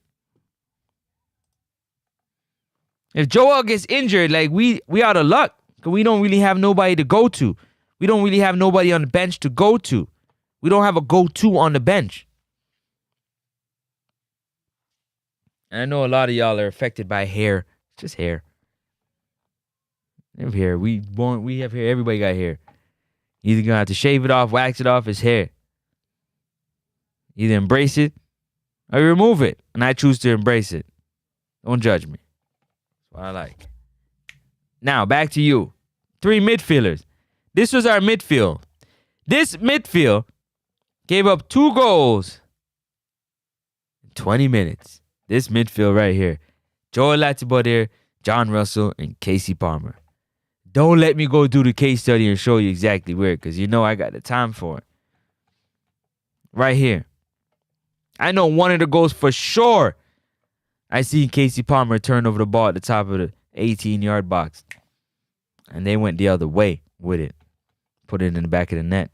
if Joel gets injured, like we out of luck. Because we don't really have nobody to go to. We don't really have nobody on the bench to go to. We don't have a go-to on the bench. And I know a lot of y'all are affected by hair. It's just hair. We have hair. We have hair. Everybody got hair. Either gonna have to shave it off, wax it off. It's hair. Either embrace it or remove it. And I choose to embrace it. Don't judge me. That's what I like. Now, back to you. 3 midfielders. This was our midfield. This midfield gave up 2 goals in 20 minutes. This midfield right here. Joel Latibodiere, John Russell, and Casey Palmer. Don't let me go do the case study and show you exactly where, because you know I got the time for it. Right here. I know one of the goals for sure. I seen Casey Palmer turn over the ball at the top of the 18-yard box. And they went the other way with it. Put it in the back of the net.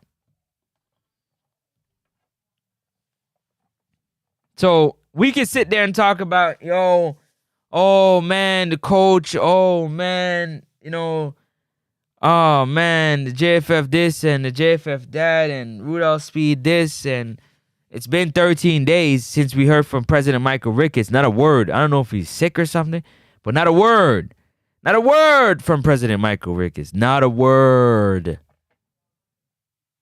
So we can sit there and talk about, oh man, the coach, oh man, oh man, the JFF this and the JFF that and Rudolph Speed this, and it's been 13 days since we heard from President Michael Ricketts. Not a word. I don't know if he's sick or something, but not a word. Not a word from President Michael Ricketts. Not a word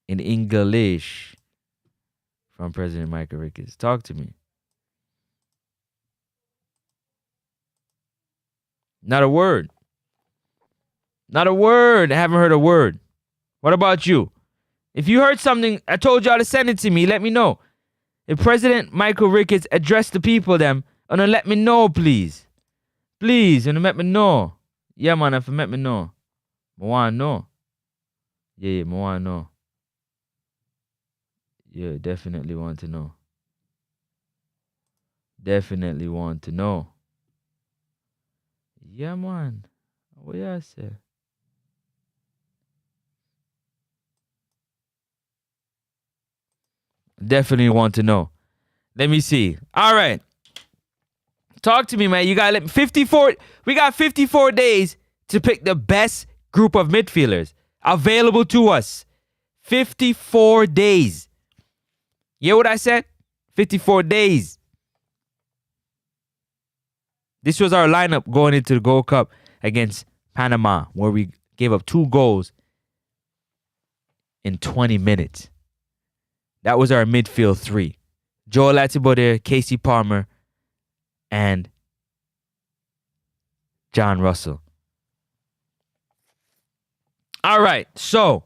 in English from President Michael Ricketts. Talk to me. Not a word. Not a word. I haven't heard a word. What about you? If you heard something, I told y'all to send it to me. Let me know. If President Michael Ricketts addressed the people, them, and then let me know, please. Please, and let me know. Yeah, man, if you let me know. I want to know. Yeah, I want to know. Yeah, definitely want to know. Definitely want to know. Yeah, man. What y'all say? Definitely want to know. Let me see. All right. Talk to me, man. You got 54. We got 54 days to pick the best group of midfielders available to us. 54 days. You hear what I said? 54 days. This was our lineup going into the Gold Cup against Panama, where we gave up 2 goals in 20 minutes. That was our midfield 3. Joel Latibodiere, Casey Palmer, and John Russell. All right, so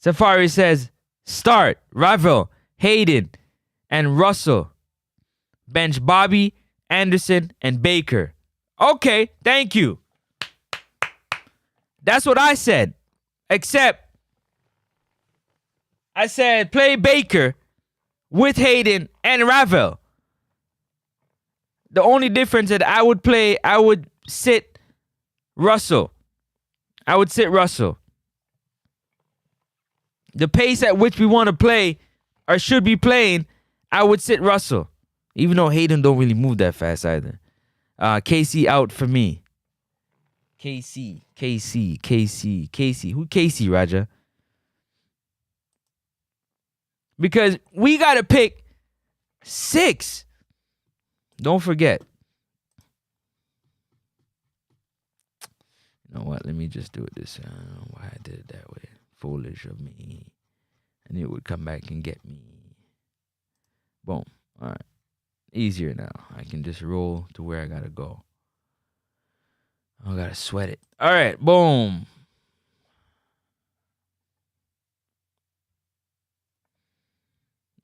Safari says start Ravel, Hayden, and Russell. Bench Bobby, Anderson, and Baker. Okay, thank you. That's what I said. Except I said play Baker with Hayden and Ravel. The only difference that I would sit Russell. I would sit Russell. The pace at which we want to play or should be playing, I would sit Russell. Even though Hayden don't really move that fast either. Casey out for me. Casey. Who Casey, Raja? because we got to pick 6. Don't forget. You know what? Let me just do it this. I don't know why I did it that way. Foolish of me. And it would come back and get me. Boom. All right. Easier now. I can just roll to where I got to go. I got to sweat it. All right. Boom.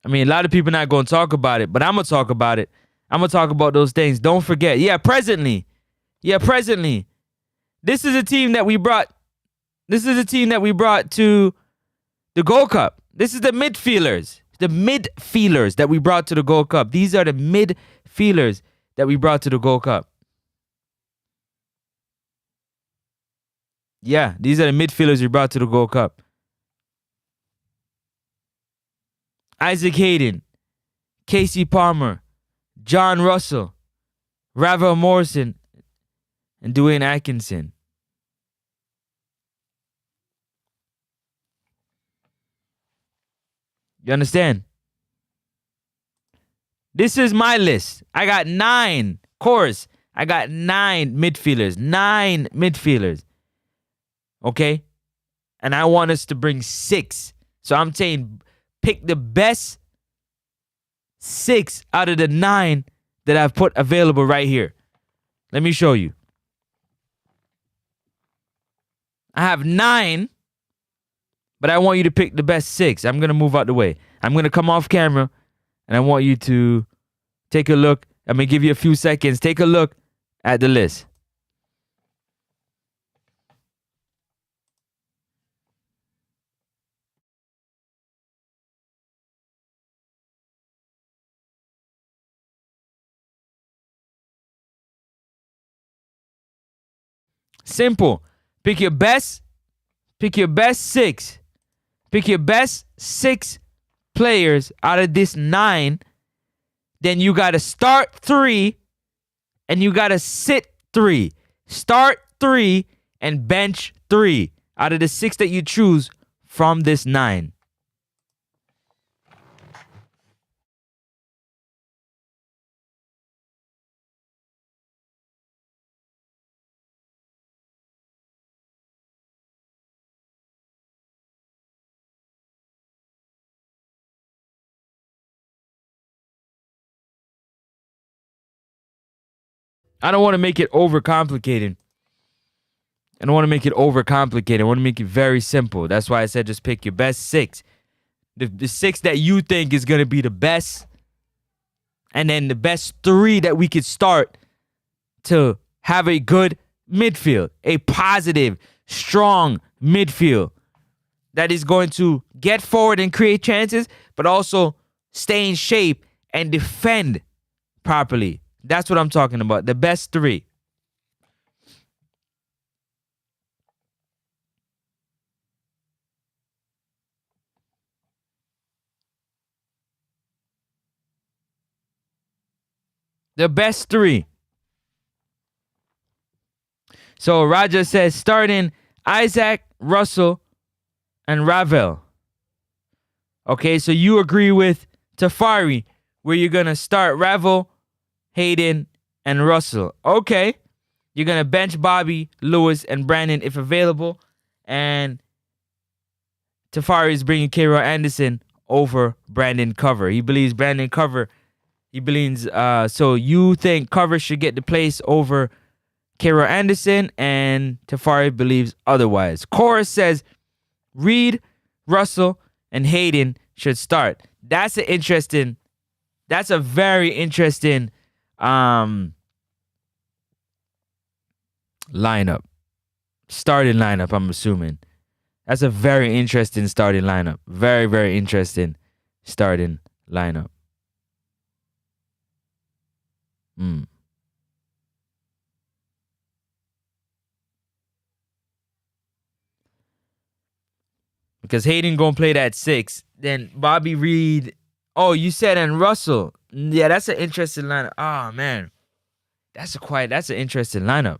I mean, a lot of people not going to talk about it, but I'm going to talk about it. I'm going to talk about those things. Don't forget. Yeah, presently. This is a team that we brought. This is a team that we brought to the Gold Cup. This is the midfielders. The midfielders that we brought to the Gold Cup. These are the midfielders that we brought to the Gold Cup. Yeah, these are the midfielders we brought to the Gold Cup. Isaac Hayden, Casey Palmer, John Russell, Ravel Morrison, and Dwayne Atkinson. You understand? This is my list. I got 9. Course, I got 9 midfielders. 9 midfielders. Okay? And I want us to bring 6. So I'm saying pick the best 6 out of the 9 that I've put available right here. Let me show you. I have 9, but I want you to pick the best 6. I'm going to move out the way. I'm going to come off camera, and I want you to take a look. I'm going to give you a few seconds. Take a look at the list. Simple. Pick your best 6. Pick your best 6 players out of this 9. Then you got to start 3 and you got to sit 3. Start 3 and bench 3 out of the 6 that you choose from this 9. I don't want to make it overcomplicated. I want to make it very simple. That's why I said just pick your best 6. The 6 that you think is going to be the best. And then the best 3 that we could start to have a good midfield. A positive, strong midfield that is going to get forward and create chances, but also stay in shape and defend properly. That's what I'm talking about. The best 3. The best 3. So Raja says starting Isaac, Russell, and Ravel. Okay, so you agree with Tafari, where you're going to start Ravel, Hayden, and Russell. Okay. You're going to bench Bobby, Lewis, and Brandon if available. And Tafari is bringing K-Roy Anderson over Brandon Cover. He believes Brandon Cover. So you think Cover should get the place over K-Roy Anderson, and Tafari believes otherwise. Chorus says Reed, Russell, and Hayden should start. That's a very interesting lineup. Starting lineup, I'm assuming. That's a very interesting starting lineup. Very, very interesting starting lineup. Because Hayden gonna play that 6. Then Bobby Reed. Oh, you said and Russell. Yeah, that's an interesting lineup. Oh man. That's an interesting lineup.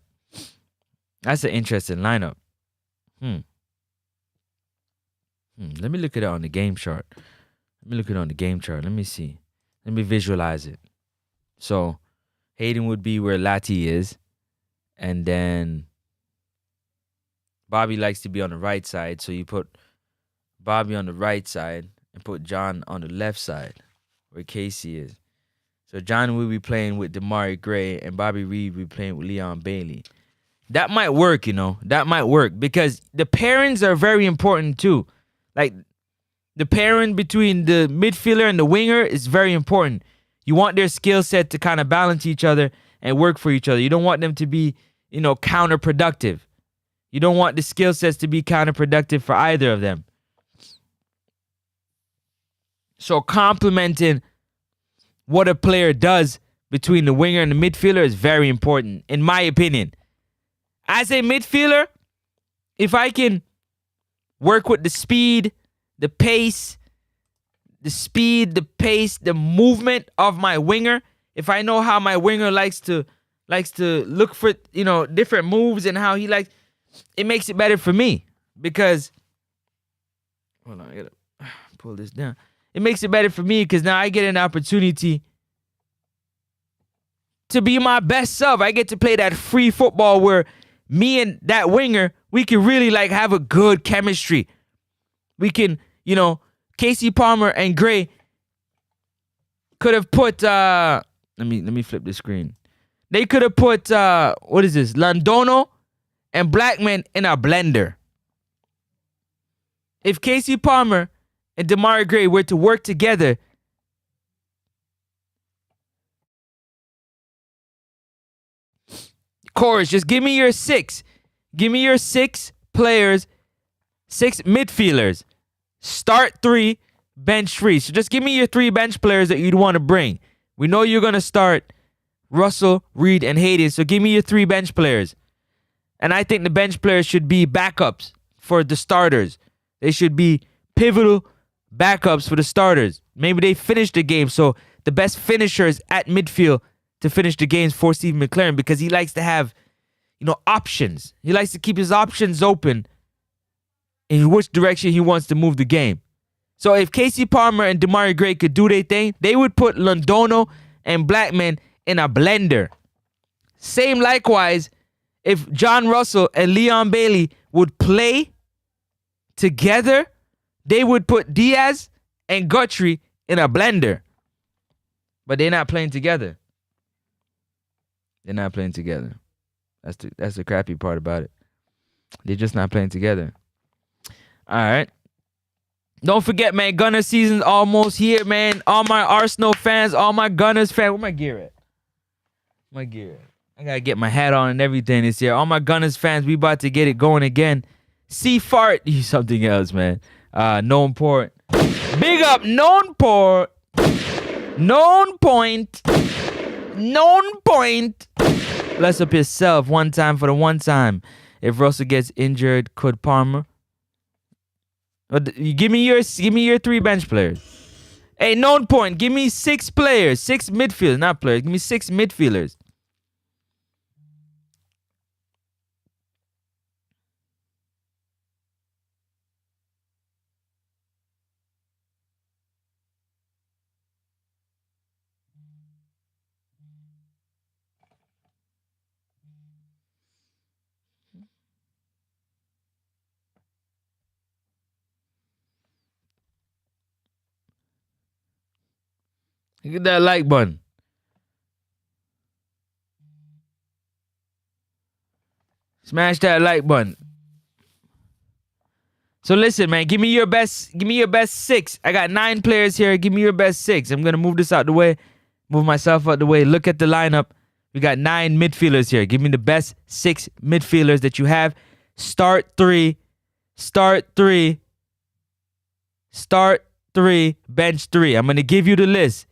Let me look at it on the game chart. Let me look it on the game chart. Let me see. Let me visualize it. So Hayden would be where Lati is. And then Bobby likes to be on the right side. So you put Bobby on the right side and put John on the left side where Casey is. So John will be playing with Damari Gray and Bobby Reed will be playing with Leon Bailey. That might work, you know. That might work because the pairings are very important too. Like the pairing between the midfielder and the winger is very important. You want their skill set to kind of balance each other and work for each other. You don't want them to be, you know, counterproductive. You don't want the skill sets to be counterproductive for either of them. So complementing what a player does between the winger and the midfielder is very important, in my opinion. As a midfielder, if I can work with the speed, the pace, the movement of my winger, if I know how my winger likes to look for, you know, different moves and how he likes, it makes it better for me because, hold on, I gotta pull this down. It makes it better for me because now I get an opportunity to be my best self. I get to play that free football where me and that winger, we can really like have a good chemistry. We can, you know, Casey Palmer and Gray could have put let me flip the screen. They could have put what is this? Londono and Blackman in a blender. If Casey Palmer and Damari Gray were to work together, chorus, just give me your six. Give me your 6 players, 6 midfielders. Start 3, bench 3. So just give me your 3 bench players that you'd want to bring. We know you're going to start Russell, Reed, and Hayden. So give me your 3 bench players. And I think the bench players should be backups for the starters. They should be pivotal backups for the starters. Maybe they finish the game. So the best finishers at midfield to finish the games for Steve McLaren, because he likes to have, you know, options. He likes to keep his options open in which direction he wants to move the game. So if Casey Palmer and Damari Gray could do their thing, they would put Londono and Blackman in a blender. Same likewise, if John Russell and Leon Bailey would play together, they would put Diaz and Guthrie in a blender. But they're not playing together. They're not playing together. That's the crappy part about it. They're just not playing together. All right. Don't forget, man, Gunner season's almost here, man. All my Arsenal fans, all my Gunners fans. Where my gear at? My gear at? I gotta get my hat on and everything this year. All my Gunners fans, we about to get it going again. C Fart, something else, man. Known Port. Big up Known Port. Known Point. Known Point. Bless up yourself one time for the one time. If Russell gets injured, could Palmer? Give me your 3 bench players. Hey, Known Point, give me 6 players, 6 midfielders, not players. Give me 6 midfielders. Hit that like button. Smash that like button. So listen, man, give me your best 6. I got 9 players here. Give me your best 6. I'm gonna move this out the way. Move myself out the way. Look at the lineup. We got 9 midfielders here. Give me the best 6 midfielders that you have. Start 3. Start 3. Start 3. Bench 3. I'm gonna give you the list.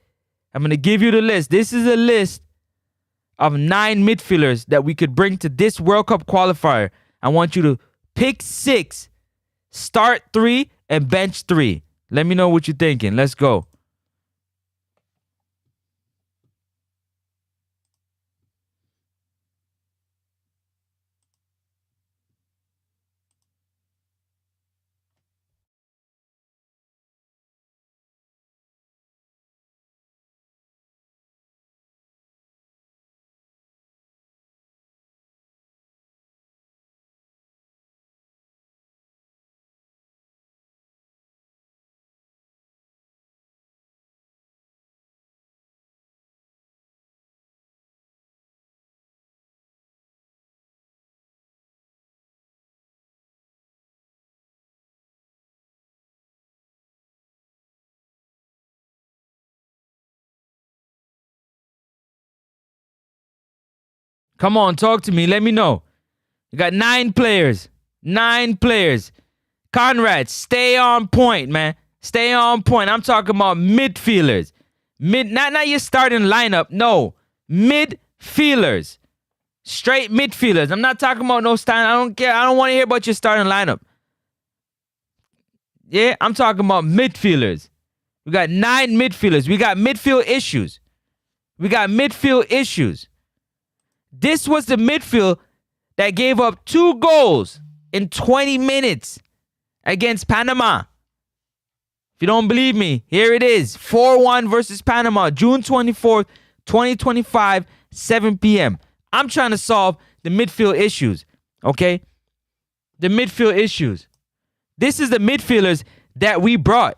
This is a list of 9 midfielders that we could bring to this World Cup qualifier. I want you to pick 6, start 3, and bench 3. Let me know what you're thinking. Let's go. Come on, talk to me. Let me know. You got 9 players. 9 players. Conrad, stay on point, man. Stay on point. I'm talking about midfielders. Not your starting lineup. No. Midfielders. Straight midfielders. I'm not talking about no starting. I don't care. I don't want to hear about your starting lineup. Yeah, I'm talking about midfielders. We got 9 midfielders. We got midfield issues. This was the midfield that gave up 2 goals in 20 minutes against Panama. If you don't believe me, here it is. 4-1 versus Panama, June 24th, 2025, 7 p.m. I'm trying to solve the midfield issues, okay? The midfield issues. This is the midfielders that we brought.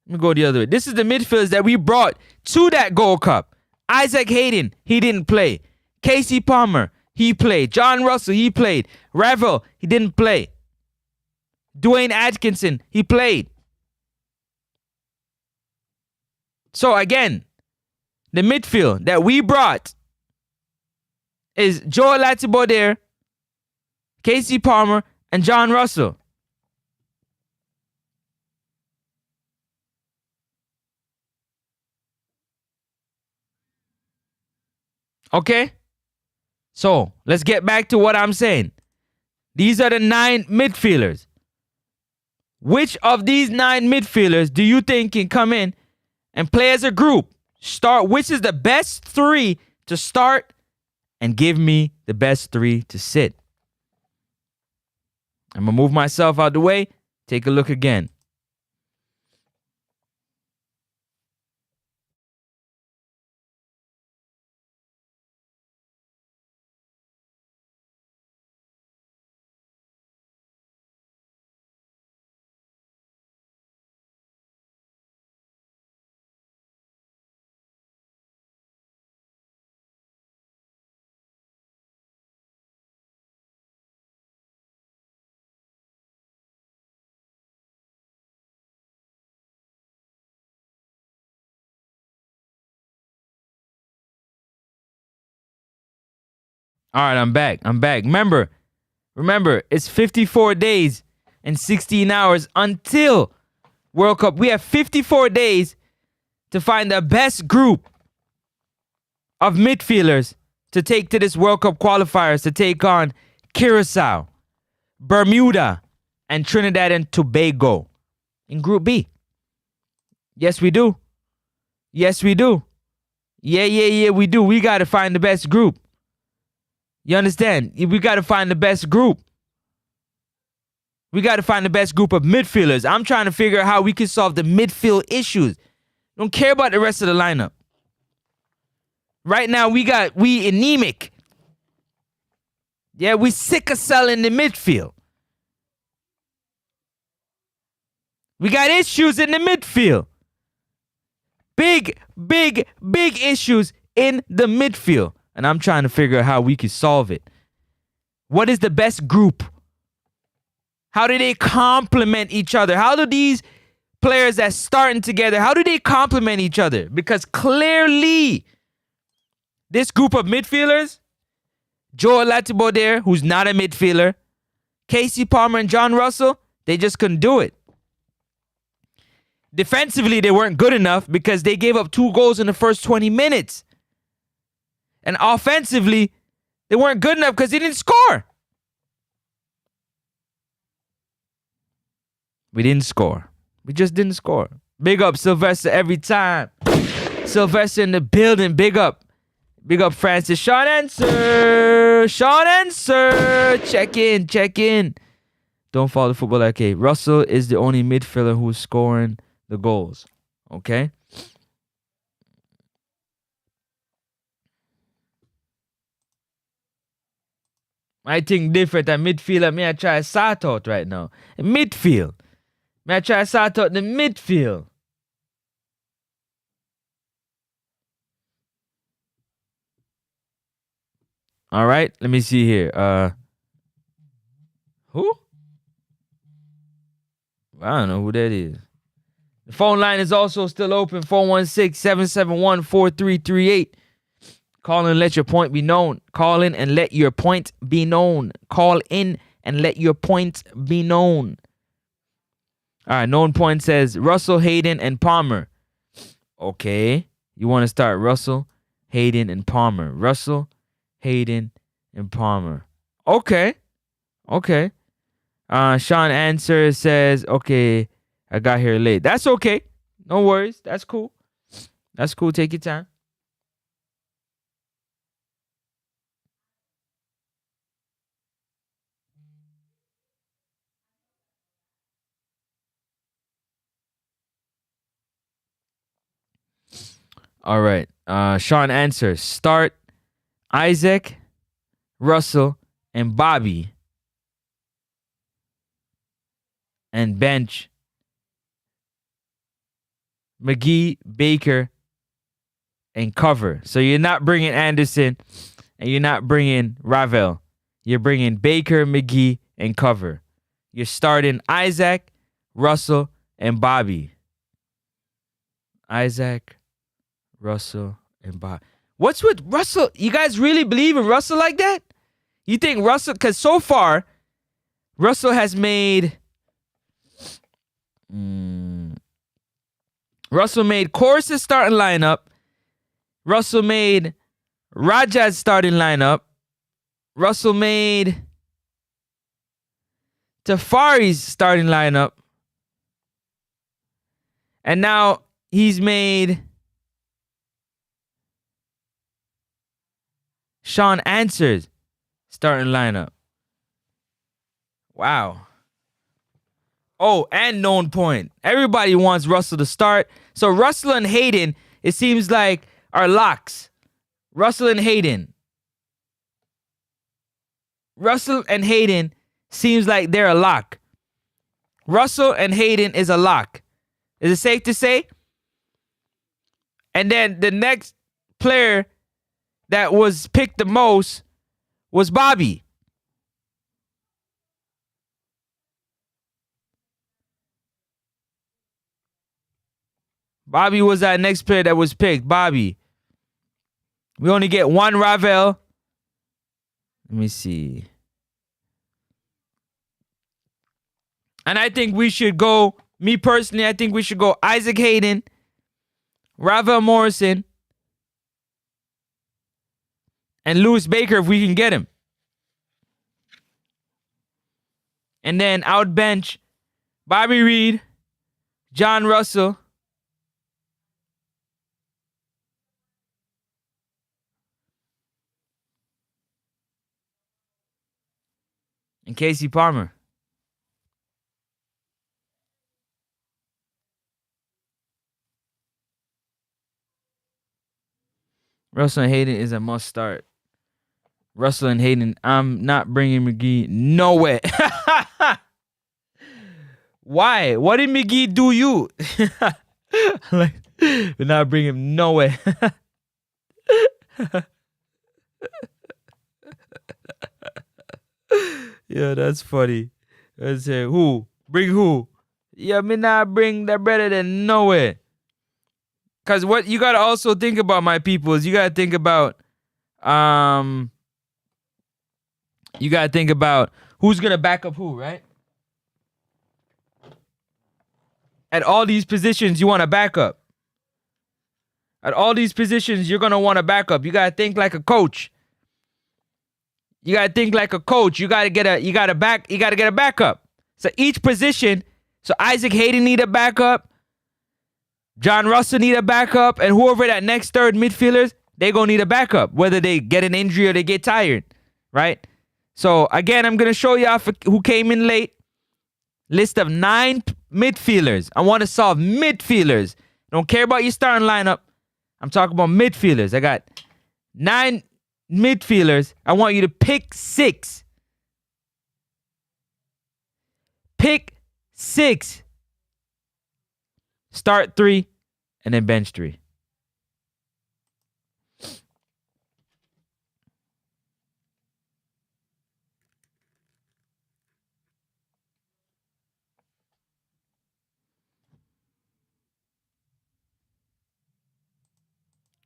Let me go the other way. This is the midfielders that we brought to that Gold Cup. Isaac Hayden, he didn't play. Casey Palmer, he played. John Russell, he played. Ravel, he didn't play. Dwayne Atkinson, he played. So again, the midfield that we brought is Joel Latibaudiere, Casey Palmer, and John Russell. Okay? So, let's get back to what I'm saying. These are the 9 midfielders. Which of these 9 midfielders do you think can come in and play as a group? Which is the best 3 to start, and give me the best 3 to sit. I'm going to move myself out the way. Take a look again. All right, I'm back. Remember, it's 54 days and 16 hours until World Cup. We have 54 days to find the best group of midfielders to take to this World Cup qualifiers to take on Curacao, Bermuda, and Trinidad and Tobago in Group B. Yes, we do. Yeah, we do. We got to find the best group. You understand? We got to find the best group. We got to find the best group of midfielders. I'm trying to figure out how we can solve the midfield issues. Don't care about the rest of the lineup. Right now, we anemic. Yeah, we sickle cell in the midfield. We got issues in the midfield. Big issues in the midfield. And I'm trying to figure out how we can solve it. What is the best group? How do they complement each other? How do these players that's starting together, how do they complement each other? Because clearly, this group of midfielders, Joel Latibaudiere, who's not a midfielder, Casey Palmer and John Russell, they just couldn't do it. Defensively, they weren't good enough because they gave up 2 goals in the first 20 minutes. And offensively, they weren't good enough because they didn't score. We didn't score. We just didn't score. Big up Sylvester every time. Sylvester in the building. Big up. Big up Francis. Sean Answer. Check in. Don't follow the football arcade. Russell is the only midfielder who's scoring the goals. Okay? I think different at midfield. Me, I try to sort out right now. Midfield. Me, I try to sort out the midfield. All right. Let me see here. Who? I don't know who that is. The phone line is also still open. 416-771-4338. Call in, let your point be known. Call in and let your point be known. Call in and let your point be known. All right, known point says Russell, Hayden, and Palmer. Okay. You want to start Russell, Hayden, and Palmer. Russell, Hayden, and Palmer. Okay. Okay. Sean Answer says, okay, I got here late. That's okay. No worries. That's cool. That's cool. Take your time. All right. Sean Answer. Start Isaac, Russell, and Bobby. And bench McGee, Baker, and cover. So you're not bringing Anderson and you're not bringing Ravel. You're bringing Baker, McGee, and cover. You're starting Isaac, Russell, and Bobby. Isaac, Russell, and Bobby. What's with Russell? You guys really believe in Russell like that? You think Russell, because so far, Russell has made... Russell made Corus's starting lineup. Russell made Rajad's starting lineup. Russell made Tafari's starting lineup. And now he's made Sean Answer's starting lineup. Wow. Oh, and known point. Everybody wants Russell to start. So Russell and Hayden, it seems like, are locks. Russell and Hayden. Russell and Hayden seems like they're a lock. Russell and Hayden is a lock. Is it safe to say? And then the next player that was picked the most was Bobby. Bobby was that next player that was picked. Bobby. We only get one Ravel. Let me see. And I think we should go, me personally, I think we should go Isaac Hayden, Ravel Morrison, and Lewis Baker if we can get him. And then out bench, Bobby Reed, John Russell, and Casey Palmer. Russell and Hayden is a must start. Russell and Hayden, I'm not bringing McGee nowhere. Why? What did McGee do you? Like, we're not bringing him nowhere. Yeah, that's funny. Let's say who? Bring who? Yeah, me not bring that brother than nowhere. Cause what you gotta also think about, my people, is you gotta think about who's gonna back up who, right? At all these positions, you want to back up. At all these positions, you're gonna want to back up. You gotta think like a coach. You gotta think like a coach. You gotta get a backup. So each position, so Isaac Hayden need a backup, John Russell need a backup, and whoever that next third midfielders, they gonna need a backup, whether they get an injury or they get tired, right? So again, I'm gonna show you off who came in late. List of 9 midfielders. I want to solve midfielders. Don't care about your starting lineup. I'm talking about midfielders. I got 9 midfielders. I want you to pick 6. Pick 6. Start 3 and then bench 3.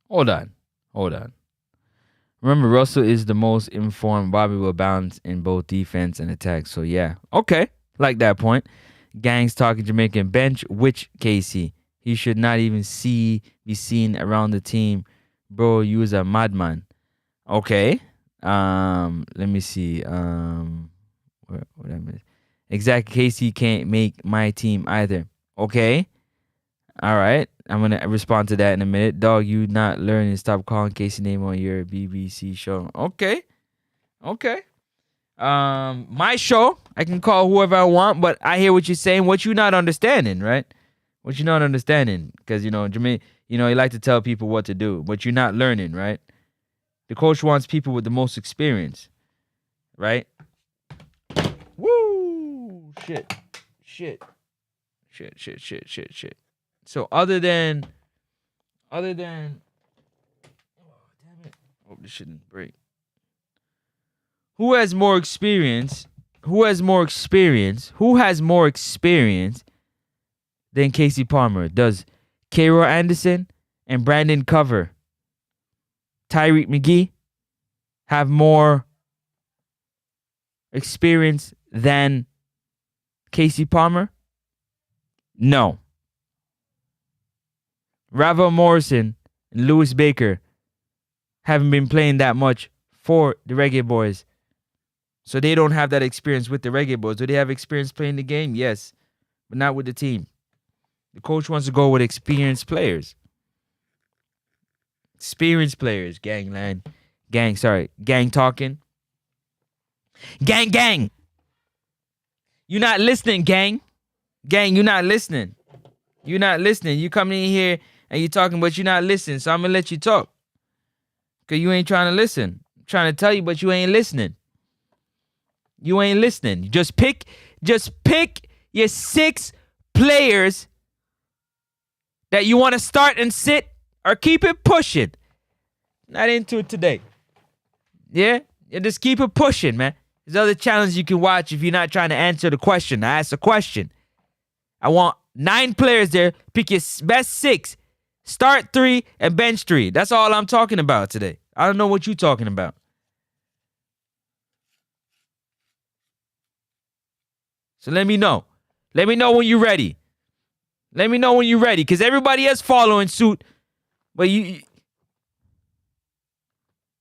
Hold on. Remember, Russell is the most informed. Bobby will balance in both defense and attack. So yeah, okay, like that point. Gangs talking Jamaican bench. Which Casey? He should not even be seen around the team, bro. You was a madman. Okay. Let me see. What I missed? Exactly. Casey can't make my team either. Okay. All right. I'm gonna respond to that in a minute. Dog, you not learning. Stop calling Casey name on your BBC show. Okay. Okay. My show, I can call whoever I want, but I hear what you're saying. What you not understanding, right? What you not understanding? Because Jermaine, you like to tell people what to do, but you're not learning, right? The coach wants people with the most experience, right? Woo! Shit. So other than, oh damn it! Hope this shouldn't break. Who has more experience? Who has more experience than Casey Palmer? Does Cairo Anderson and Brandon Cover, Tyreek McGee have more experience than Casey Palmer? No. Ravel Morrison and Lewis Baker haven't been playing that much for the Reggae Boyz. So they don't have that experience with the Reggae Boyz. Do they have experience playing the game? Yes. But not with the team. The coach wants to go with experienced players. Experienced players. Gang talking. Gang. You not listening, gang. Gang, you not listening. You coming in here and you talking, but you not listening. So I'm going to let you talk. Because you ain't trying to listen. I'm trying to tell you, but you ain't listening. Just pick your 6 players that you want to start and sit or keep it pushing. Not into it today. Yeah? Just keep it pushing, man. There's other challenges you can watch if you're not trying to answer the question. I asked a question. I want 9 players there. Pick your best 6. Start 3 and bench 3. That's all I'm talking about today. I don't know what you're talking about. So let me know. Let me know when you're ready. Because everybody else following suit. But you...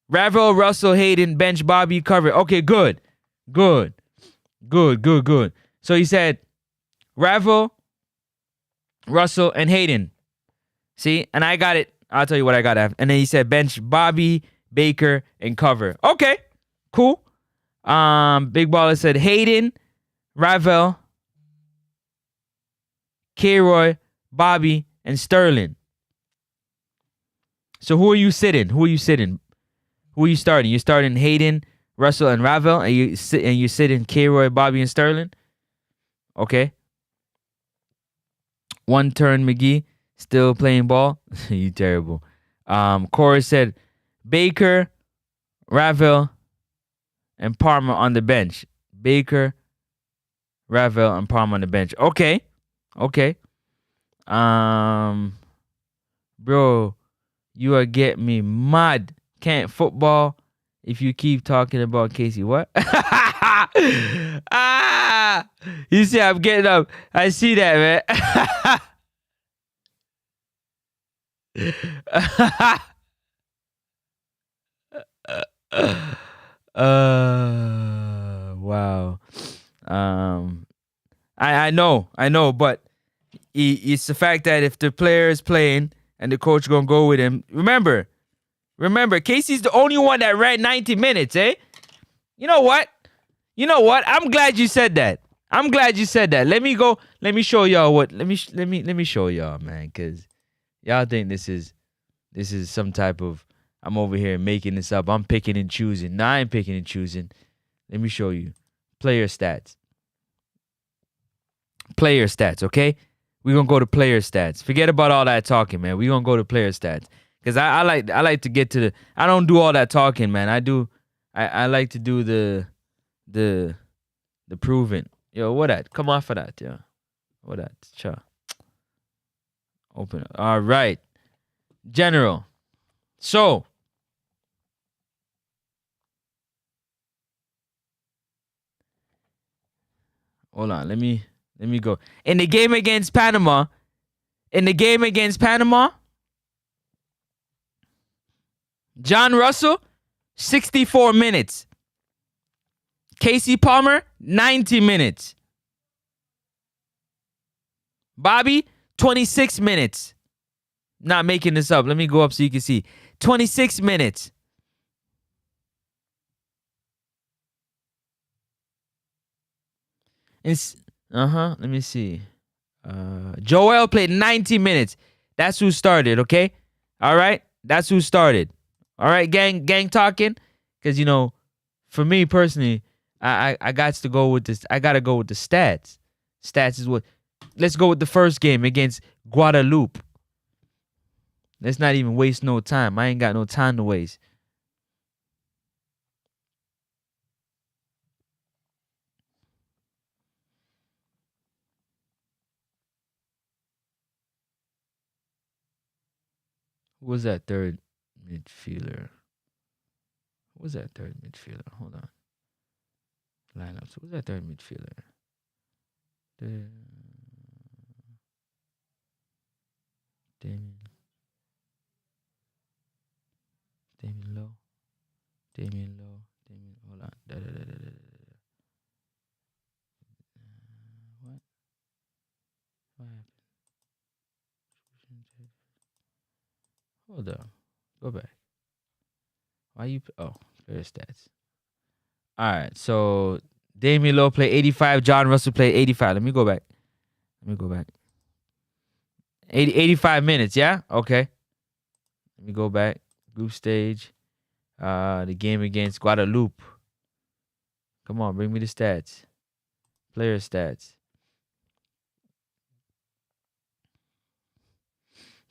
Ravel, Russell, Hayden, bench, Bobby, Cover. Okay, good. So he said Ravel, Russell, and Hayden. See? And I got it. I'll tell you what I got. And then he said bench, Bobby, Baker, and Cover. Okay, cool. Big Baller said Hayden, Ravel, K-Roy, Bobby, and Sterling. So who are you sitting? Who are you starting? You're starting Hayden, Russell, and Ravel, and you sitting K-Roy, Bobby, and Sterling. Okay. One turn McGee still playing ball. You terrible. Corey said Baker, Ravel, and Parma on the bench. Baker, Ravel, and Parma on the bench. Okay. Bro, you are getting me mad. Can't football if you keep talking about Casey. What? You see, I'm getting up. I see that, man. Wow. I know, but it's the fact that if the player is playing and the coach gonna go with him, remember, Casey's the only one that ran 90 minutes, eh? You know what? I'm glad you said that. Let me show y'all what. Let me show y'all, man, cause y'all think this is some type of, I'm over here making this up. I'm picking and choosing. Nah, I ain't picking and choosing. Let me show you. Player stats, okay? We're going to go to player stats. Forget about all that talking, man. We're going to go to player stats. Because I like to get to the... I don't do all that talking, man. I like to do the proving. Yo, what that? Come off of that, yo. What that? Cha. Open up. All right. General. So, Hold on. Let me go. In the game against Panama, John Russell, 64 minutes. Casey Palmer, 90 minutes. Bobby, 26 minutes. Not making this up. Let me go up so you can see. 26 minutes. Let me see. Joel played 90 minutes. That's who started, okay? All right? That's who started. All right, gang talking? Because, for me personally, I got to go with this. I got to go with the stats. Stats is what. Let's go with the first game against Guadeloupe. Let's not even waste no time. I ain't got no time to waste. Who was that third midfielder? Hold on. Lineups. Who was that third midfielder? Damien Lowe. Hold on. What? What happened? Hold on. Go back. Why you? Oh, player stats. All right. So Damien Lowe played 85. John Russell played 85. Let me go back. 85 minutes. Yeah. Okay. Let me go back. Group stage. The game against Guadeloupe. Come on, bring me the stats. Player stats.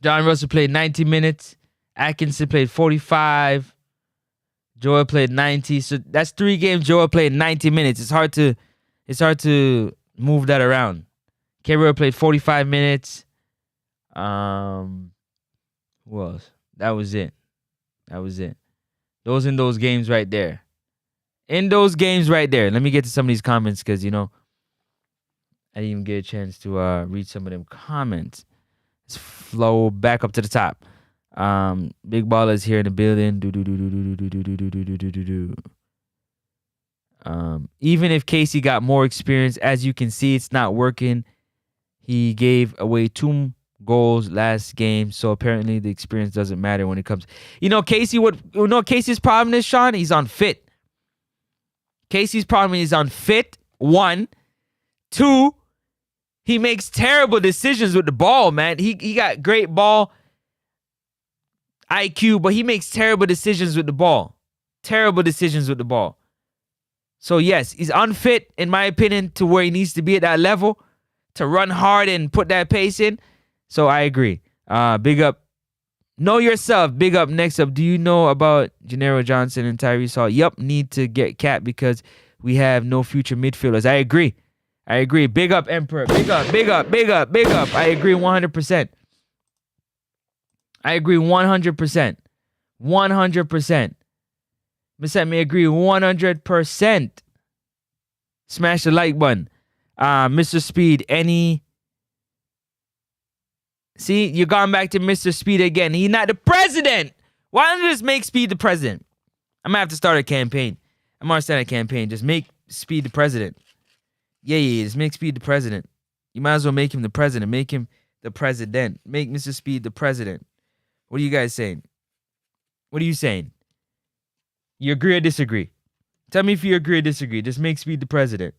John Russell played 90 minutes. Atkinson played 45. Joel played 90. So that's 3 games. Joel played 90 minutes. It's hard to move that around. Gabriel played 45 minutes. Who else? That was it. Those in those games right there. Let me get to some of these comments because, I didn't even get a chance to read some of them comments. Let's flow back up to the top. Big Ballers here in the building. Even if Casey got more experience, as you can see, it's not working. He gave away 2 goals last game, so apparently the experience doesn't matter when it comes. Casey, Casey's problem is, Sean? He's unfit. Casey's problem is unfit. 1, 2. He makes terrible decisions with the ball, man. He got great ball IQ, but he makes terrible decisions with the ball. So yes, he's unfit, in my opinion, to where he needs to be at that level to run hard and put that pace in. So I agree. Big up. Know yourself. Big up. Next up, do you know about Gennaro Johnson and Tyrese Hall? Yup, need to get capped because we have no future midfielders. I agree. Big up, Emperor. Big up. I agree 100%. 100%. Let me agree 100%. Smash the like button. Mr. Speed, any... See, you're going back to Mr. Speed again. He's not the president. Why don't you just make Speed the president? I'm going to have to start a campaign. Just make Speed the president. Yeah. Just make Speed the president. You might as well make him the president. Make him the president. Make Mr. Speed the president. What are you guys saying? What are you saying? You agree or disagree? Tell me if you agree or disagree. Just make Speed the president.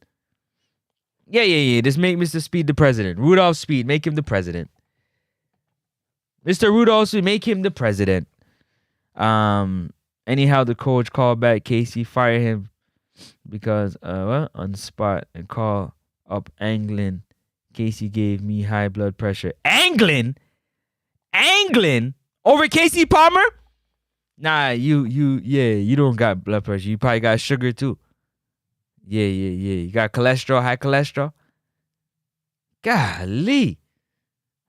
Yeah. Just make Mr. Speed the president. Rudolph Speed, make him the president. Mr. Rudolph Speed, make him the president. Anyhow, the coach called back Casey, fire him because on the spot and call up Anglin. Casey gave me high blood pressure. Anglin over Casey Palmer? Nah, you don't got blood pressure. You probably got sugar too. Yeah. You got cholesterol, high cholesterol. Golly.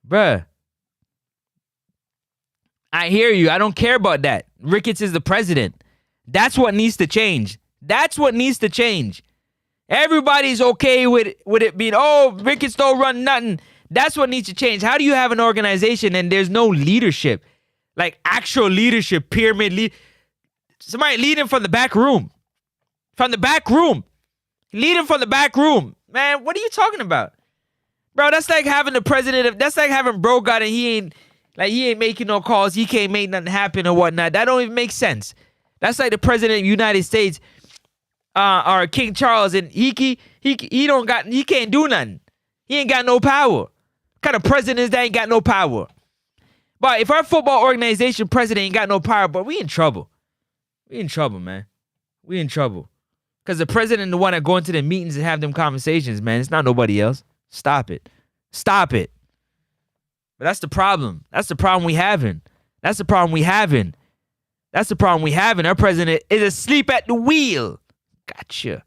Bruh. I hear you. I don't care about that. Ricketts is the president. That's what needs to change. Everybody's okay with it being, oh, Ricketts don't run nothing. That's what needs to change. How do you have an organization and there's no leadership? Like actual leadership, pyramid somebody leading from the back room. From the back room. Leading from the back room. Man, what are you talking about? Bro, that's like having the president that's like having bro got and he ain't making no calls. He can't make nothing happen or whatnot. That don't even make sense. That's like the president of the United States, or King Charles, and he can't do nothing. He ain't got no power. What kind of president is that ain't got no power? But if our football organization president ain't got no power, but we in trouble. We in trouble, man. We in trouble. Because the president the one that go into the meetings and have them conversations, man. It's not nobody else. Stop it. Stop it. But that's the problem. That's the problem we having. That's the problem we having. That's the problem we having. Our president is asleep at the wheel. Gotcha.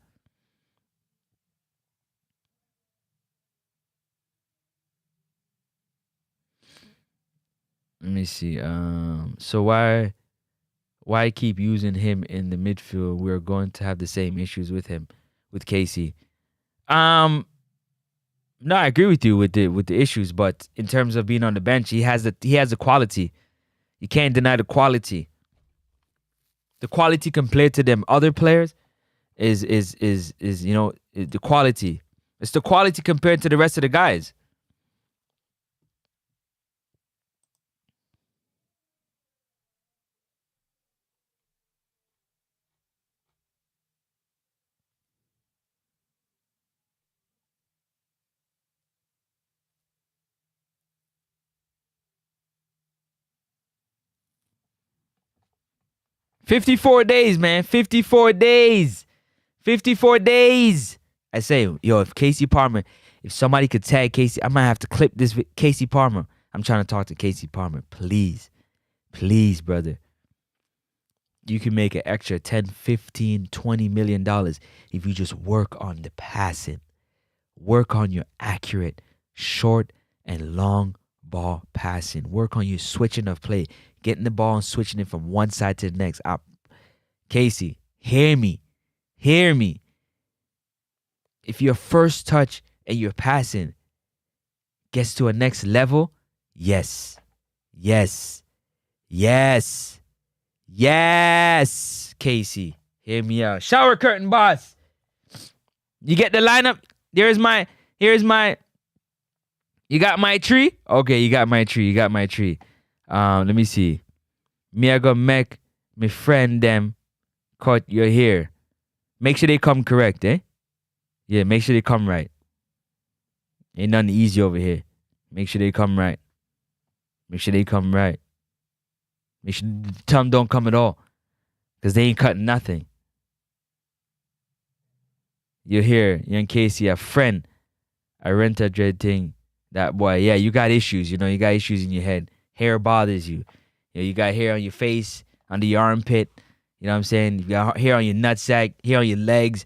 Let me see. So why keep using him in the midfield? We're going to have the same issues with him, with Casey. No, I agree with you with the issues, but in terms of being on the bench, he has the quality. You can't deny the quality. The quality compared to them other players is the quality. It's the quality compared to the rest of the guys. $54 days, man. 54 days. 54 days. I say, yo, if somebody could tag Casey, I might have to clip this with Casey Palmer. I'm trying to talk to Casey Palmer. Please. Please, brother. You can make an extra 10, 15, $20 million if you just work on the passing. Work on your accurate, short, and long ball passing. Work on your switching of play. Getting the ball and switching it from one side to the next. Casey, hear me. Hear me. If your first touch and your passing gets to a next level, yes. Yes. Yes. Yes. Casey, hear me out. Shower curtain, boss. You get the lineup? Here's my, you got my tree? Okay, you got my tree. Let me see. Me I go make my friend them cut your hair. Make sure they come correct, eh? Yeah, make sure they come right. Ain't nothing easy over here. Make sure they come right. Make sure they come right. Make sure the thumb don't come at all. Because they ain't cutting nothing. You're here. You're in Casey, a friend. I rent a dread thing. That boy, yeah, you got issues. You got issues in your head. Hair bothers you. You got hair on your face, under your armpit. You know what I'm saying? You got hair on your nutsack, hair on your legs,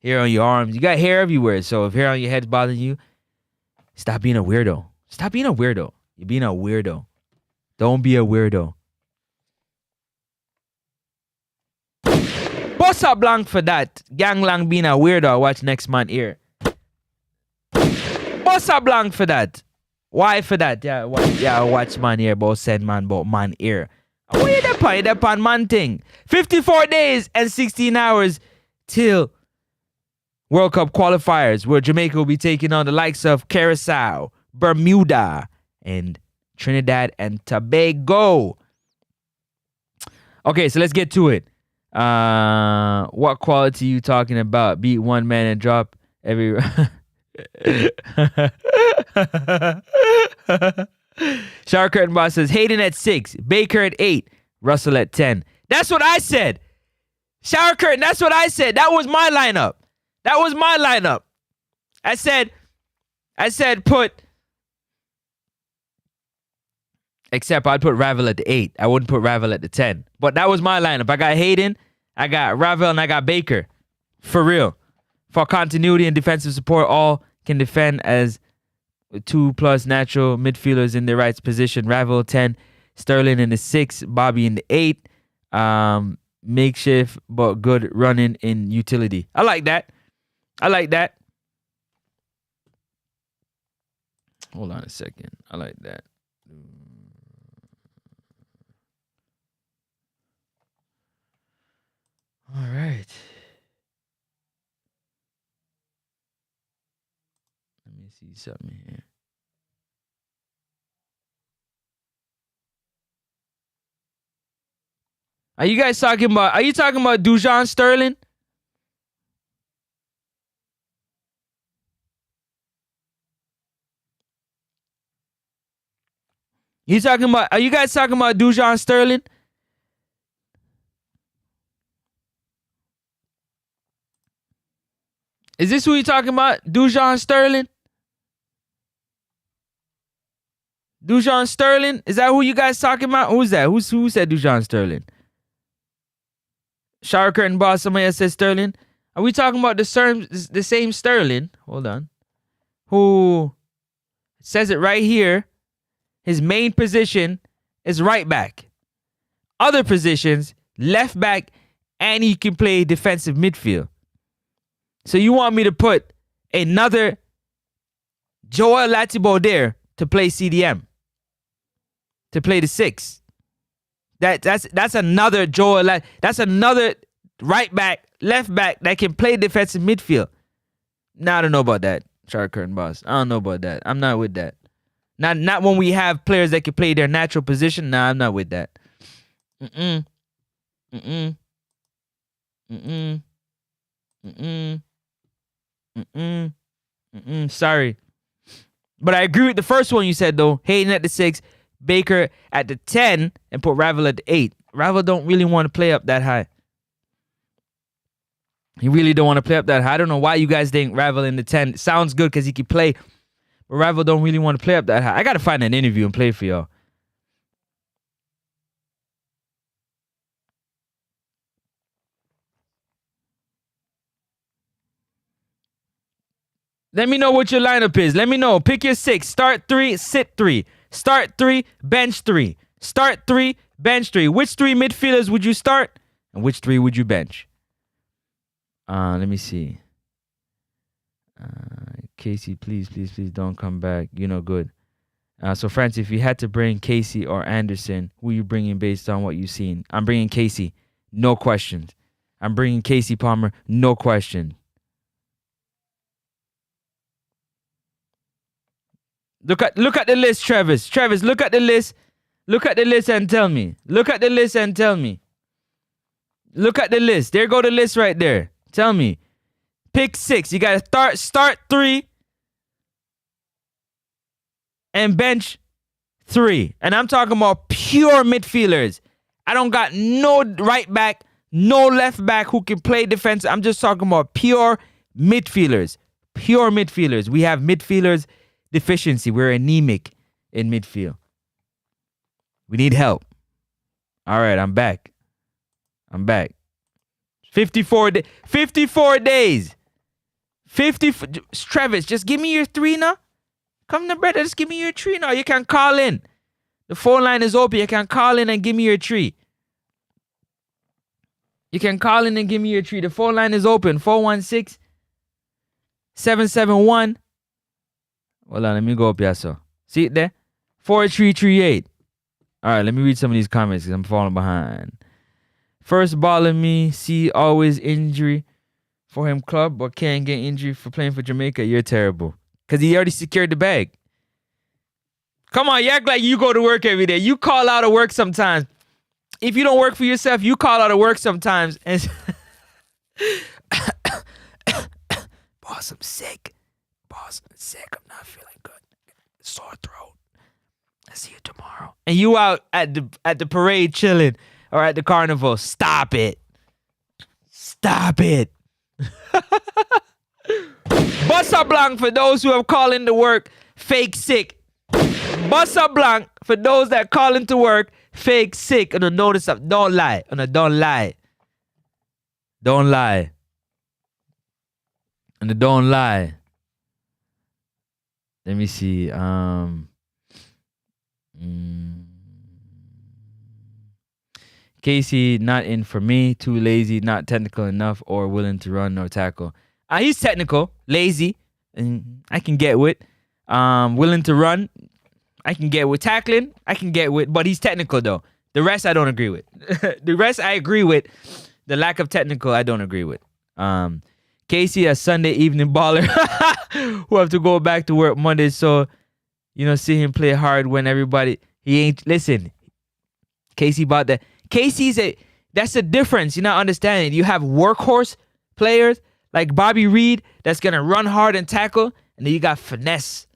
hair on your arms. You got hair everywhere. So if hair on your head's bothering you, stop being a weirdo. Stop being a weirdo. You're being a weirdo. Don't be a weirdo. Bossa Blanc for that. Gang Lang being a weirdo. Watch next man here. Bossa Blanc for that. Why for that? Watch man here, both send man, both man here. What you depend? You depend man thing. 54 days and 16 hours till World Cup qualifiers, where Jamaica will be taking on the likes of Curacao, Bermuda, and Trinidad and Tobago. Okay, so let's get to it. What quality you talking about? Beat one man and drop every... Shower Curtain Boss says Hayden at 6, Baker at 8, Russell at 10. That's what I said. Shower Curtain, that's what I said. That was my lineup. I said put, except I'd put Ravel at the 8. I wouldn't put Ravel at the 10. But that was my lineup. I got Hayden, I got Ravel, and I got Baker. For real. For continuity and defensive support, all can defend as 2+ natural midfielders in their right position. Ravel 10, Sterling in the 6, Bobby in the 8. Makeshift but good running in utility. I like that. I like that. Hold on a second. I like that. All right. Let me see something here. Are you talking about Dujon Sterling? Are you guys talking about Dujon Sterling? Is this who you talking about? Dujon Sterling? Dujon Sterling? Is that who you guys talking about? Who's that? Who said Dujon Sterling? Shower curtain boss, somebody else said Sterling. Are we talking about the same Sterling? Hold on. Who says it right here. His main position is right back. Other positions, left back, and he can play defensive midfield. So you want me to put another Joel Latibo there to play CDM? To play the 6? That's another Joel. That's another right back, left back that can play defensive midfield. Nah, I don't know about that, Shark Curtain Boss. I don't know about that. I'm not with that. Not when we have players that can play their natural position. Nah, I'm not with that. Sorry. But I agree with the first one you said, though. Hayden at the 6, Baker at the 10, and put Ravel at the 8. Ravel don't really want to play up that high. He really don't want to play up that high. I don't know why you guys think Ravel in the 10 sounds good because he can play. But Ravel don't really want to play up that high. I got to find an interview and play for y'all. Let me know what your lineup is. Let me know. Pick your 6. Start 3, sit 3. Start 3, bench 3. Start 3, bench 3. Which 3 midfielders would you start? And which 3 would you bench? Let me see. Casey, please don't come back. You know, good. So, Francis, if you had to bring Casey or Anderson, who are you bringing based on what you've seen? I'm bringing Casey. No questions. I'm bringing Casey Palmer. No question. Look at the list, Travis. Travis, look at the list. Look at the list and tell me. Look at the list and tell me. Look at the list. There go the list right there. Tell me. Pick 6. You got to start 3 and bench 3. And I'm talking about pure midfielders. I don't got no right back, no left back who can play defense. I'm just talking about pure midfielders. Pure midfielders. We have midfielders deficiency. We're anemic in midfield. We need help. All right, I'm back. 54 days. Travis, just give me your 3 now. Come to brother, just give me your 3 now. You can call in. The phone line is open. You can call in and give me your 3. You can call in and give me your 3. The phone line is open. 416-771. Hold on, let me go up here, so. See it there? 4338. All right, let me read some of these comments because I'm falling behind. First ball in me, see always injury for him club, but can't get injury for playing for Jamaica. You're terrible. Because he already secured the bag. Come on, you act like you go to work every day. You call out of work sometimes. If you don't work for yourself, you call out of work sometimes. And boss, I'm sick. Boss, I'm sick. I'm not feeling good. Sore throat. I'll see you tomorrow. And you out at the parade chilling or at the carnival. Stop it. Stop it. Bossa Blanc for those who have called into work fake sick. Bossa Blanc for those that call into work fake sick. And notice don't lie. And don't lie. Don't lie. And don't lie. Let me see. Casey, not in for me. Too lazy, not technical enough, or willing to run or tackle. He's technical, lazy, and I can get with. Willing to run, I can get with. Tackling, I can get with. But he's technical though. The rest I don't agree with. The rest I agree with. The lack of technical I don't agree with. Casey, a Sunday evening baller who have to go back to work Monday. So, see him play hard when everybody, he ain't, listen, Casey bought that. That's the difference. You're not understanding. You have workhorse players like Bobby Reed that's going to run hard and tackle. And then you got finesse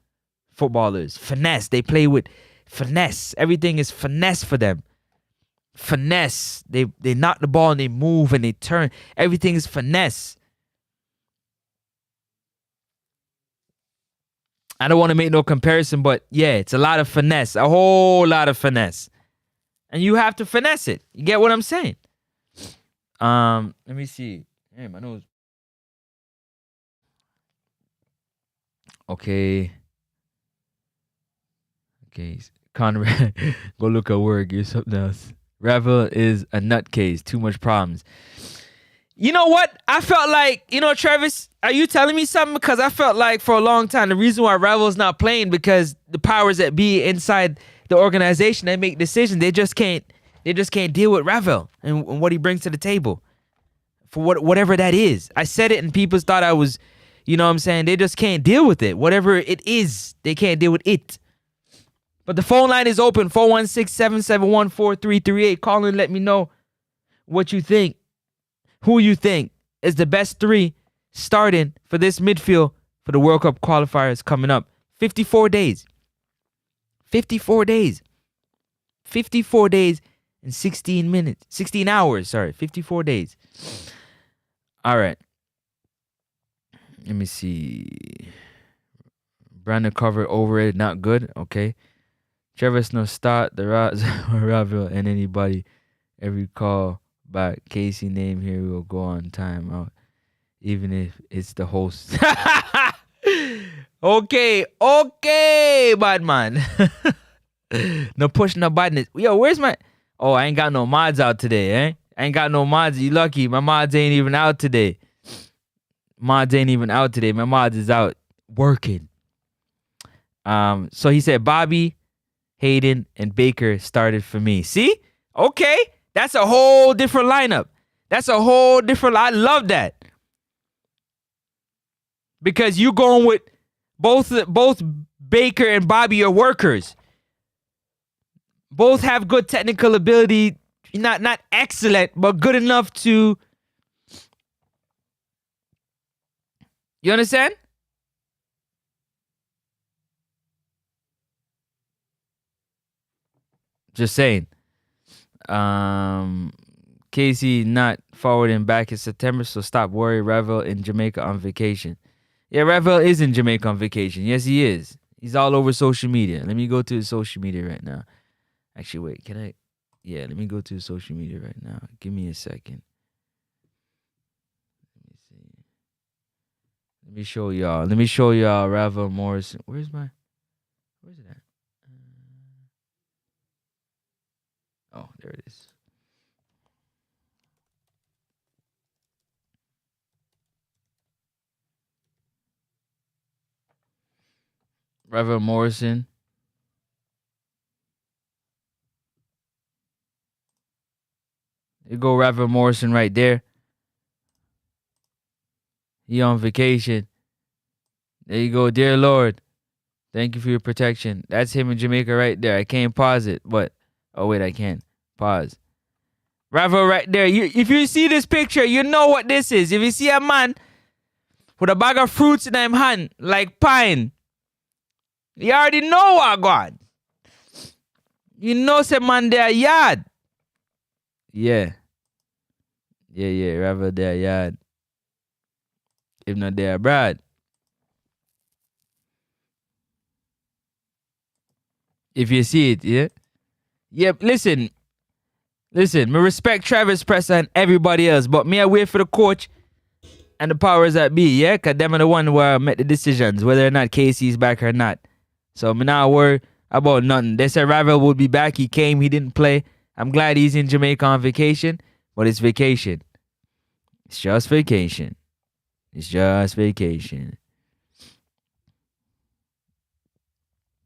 footballers. Finesse. They play with finesse. Everything is finesse for them. Finesse. They knock the ball and they move and they turn. Everything is finesse. I don't want to make no comparison, but yeah, it's a lot of finesse. A whole lot of finesse. And you have to finesse it. You get what I'm saying? Let me see. Hey, my nose. Okay. Conrad, go look at work. You're something else. Ravel is a nutcase. Too much problems. You know what? I felt like, Travis, are you telling me something? Because I felt like for a long time, the reason why Ravel's not playing because the powers that be inside the organization, they make decisions. They just can't deal with Ravel and what he brings to the table for whatever that is. I said it and people thought I was, you know what I'm saying? They just can't deal with it. Whatever it is, they can't deal with it. But the phone line is open, 416-771-4338. Call in, let me know what you think. Who you think is the best three starting for this midfield for the World Cup qualifiers coming up. 54 days. 54 days. 54 days and 16 minutes. 16 hours, sorry. 54 days. All right. Let me see. Brandon cover overrated, not good. Okay. Travis no start. The Ravel and anybody. Every call back. Casey name here will go on time out. Even if it's the host. Okay, bad man. No push, no badness. Yo, where's my... Oh, I ain't got no mods out today, eh? I ain't got no mods. You lucky. My mods ain't even out today. My mods is out working. So he said Bobby, Hayden, and Baker started for me. See? Okay. That's a whole different lineup. I love that. Because you going with both Baker and Bobby are workers. Both have good technical ability. Not excellent, but good enough to... You understand? Just saying. Casey not forwarding back in September, so stop worrying. Ravel in Jamaica on vacation. Yeah, Ravel is in Jamaica on vacation. Yes, he is. He's all over social media. Let me go to his social media right now. Actually, wait, can I? Yeah, let me go to his social media right now. Give me a second. Let me see. Let me show y'all Ravel Morrison. Where's it at? Oh, there it is. Ravel Morrison. You go Ravel Morrison right there. He on vacation. There you go. Dear Lord, thank you for your protection. That's him in Jamaica right there. I can't pause it, but... Oh, wait, I can. Pause. Ravel right there. If you see this picture, you know what this is. If you see a man with a bag of fruits in him hand, like pine, you already know what God. You know some man there yard. Yeah. Ravel there yard. If not there, Brad. If you see it, yeah. Yep, listen, me respect Travis Presser and everybody else, but me I wait for the coach and the powers that be, yeah? Because them are the one where I make the decisions, whether or not Casey's back or not. So me not worry about nothing. They said Ravel would be back. He came, he didn't play. I'm glad he's in Jamaica on vacation, but it's vacation. It's just vacation. It's just vacation.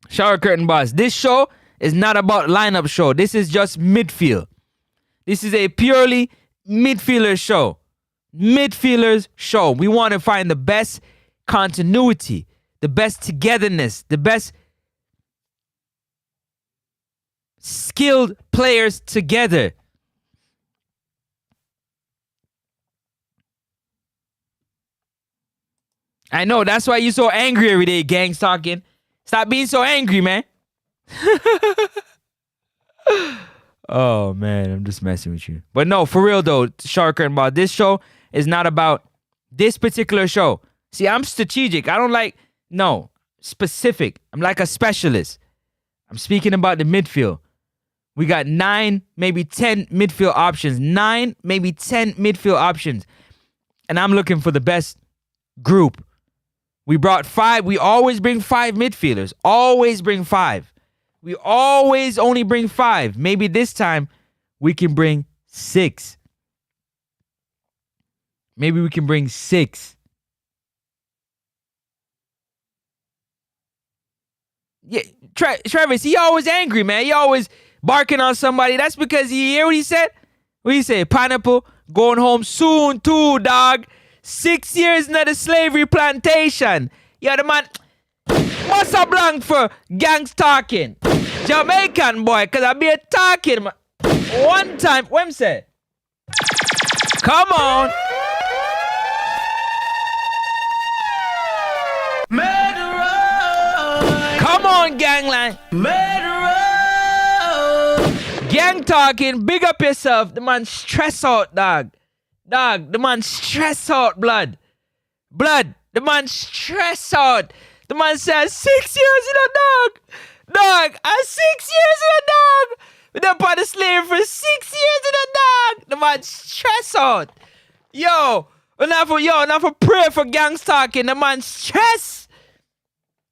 Shower curtain boss. This show is not about lineup show. This is just midfield. This is a purely midfielder show. Midfielders show. We want to find the best continuity, the best togetherness, the best skilled players together. I know, that's why you're so angry every day, gangs talking. Stop being so angry, man. Oh, man, I'm just messing with you. But no, for real, though, Shark and Ball, this show is not about this particular show. See, I'm strategic. I don't like, no, specific. I'm like a specialist. I'm speaking about the midfield. We got 9, maybe 10 midfield options. 9, maybe 10 midfield options. And I'm looking for the best group. We brought 5. We always bring 5 midfielders. Always bring 5. We always only bring 5. Maybe this time we can bring 6. Maybe we can bring 6. Yeah, Travis, he always angry, man. He always barking on somebody. That's because you hear what he said? What he say? Pineapple going home soon too, dog. 6 years in the slavery plantation. Yeah, the man. What's up, blank for gangs talking? Jamaican boy, cause I be talking, man. One time, what him say? Come on. Come on, gangland. Gang talking, big up yourself. The man stress out, dog. Dog, the man stress out, blood. Blood, the man stress out. The man says 6 years in a dog. Dog, 6 years in a dog. We done part of slave for 6 years in a dog. The man stress out. Yo, enough for prayer for gangs talking. The man stress.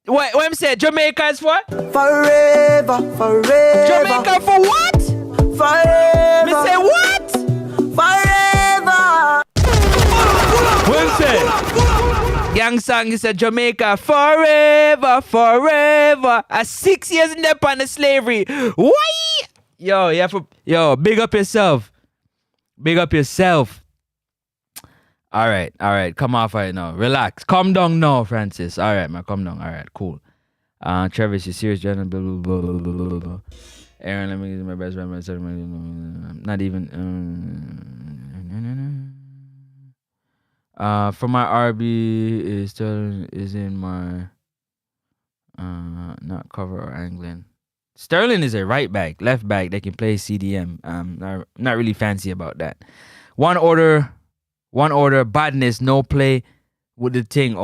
What him say? Jamaica is what? Forever. Jamaica for what? Forever. Me say what? Forever. What him say? Gang song is a Jamaica forever. 6 years in there on the slavery. Why? Yo, big up yourself. Big up yourself. All right. Come off right now. Relax. Calm down now, Francis. All right, man. Calm down. All right, cool. Travis, you serious, Jordan? Blah, blah, blah, blah, blah, blah. Aaron, let me give my best friend. Not even. For my RB is in my not cover or angling. Sterling is a right back, left back that can play CDM. Not really fancy about that. One order, badness, no play with the thing.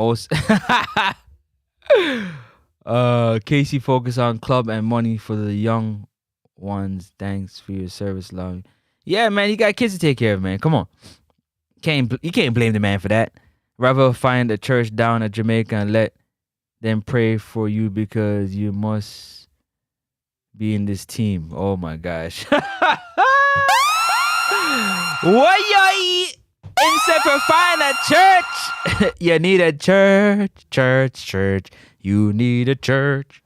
Casey focus on club and money for the young ones. Thanks for your service, long. Yeah, man, you got kids to take care of, man. Come on. You can't blame the man for that. Rather find a church down at Jamaica and let them pray for you because you must be in this team. Oh my gosh. What you eat? Instead of find a church. You need a church. You need a church.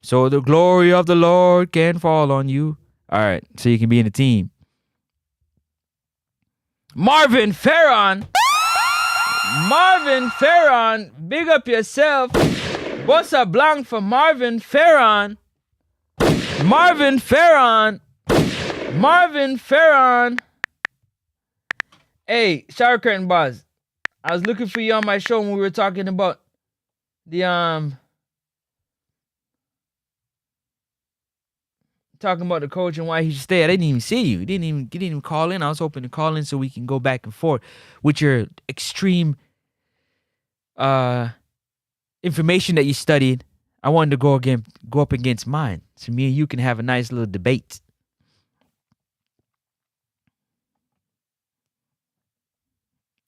So the glory of the Lord can fall on you. All right, so you can be in the team. Marvin Farron, big up yourself. What's a blank for Marvin Farron? Hey, shower curtain boss. I was looking for you on my show when we were talking about the talking about the coach and why he should stay. I didn't even see you. You didn't even call in. I was hoping to call in so we can go back and forth with your extreme information that you studied. I wanted to go up against mine. So me and you can have a nice little debate.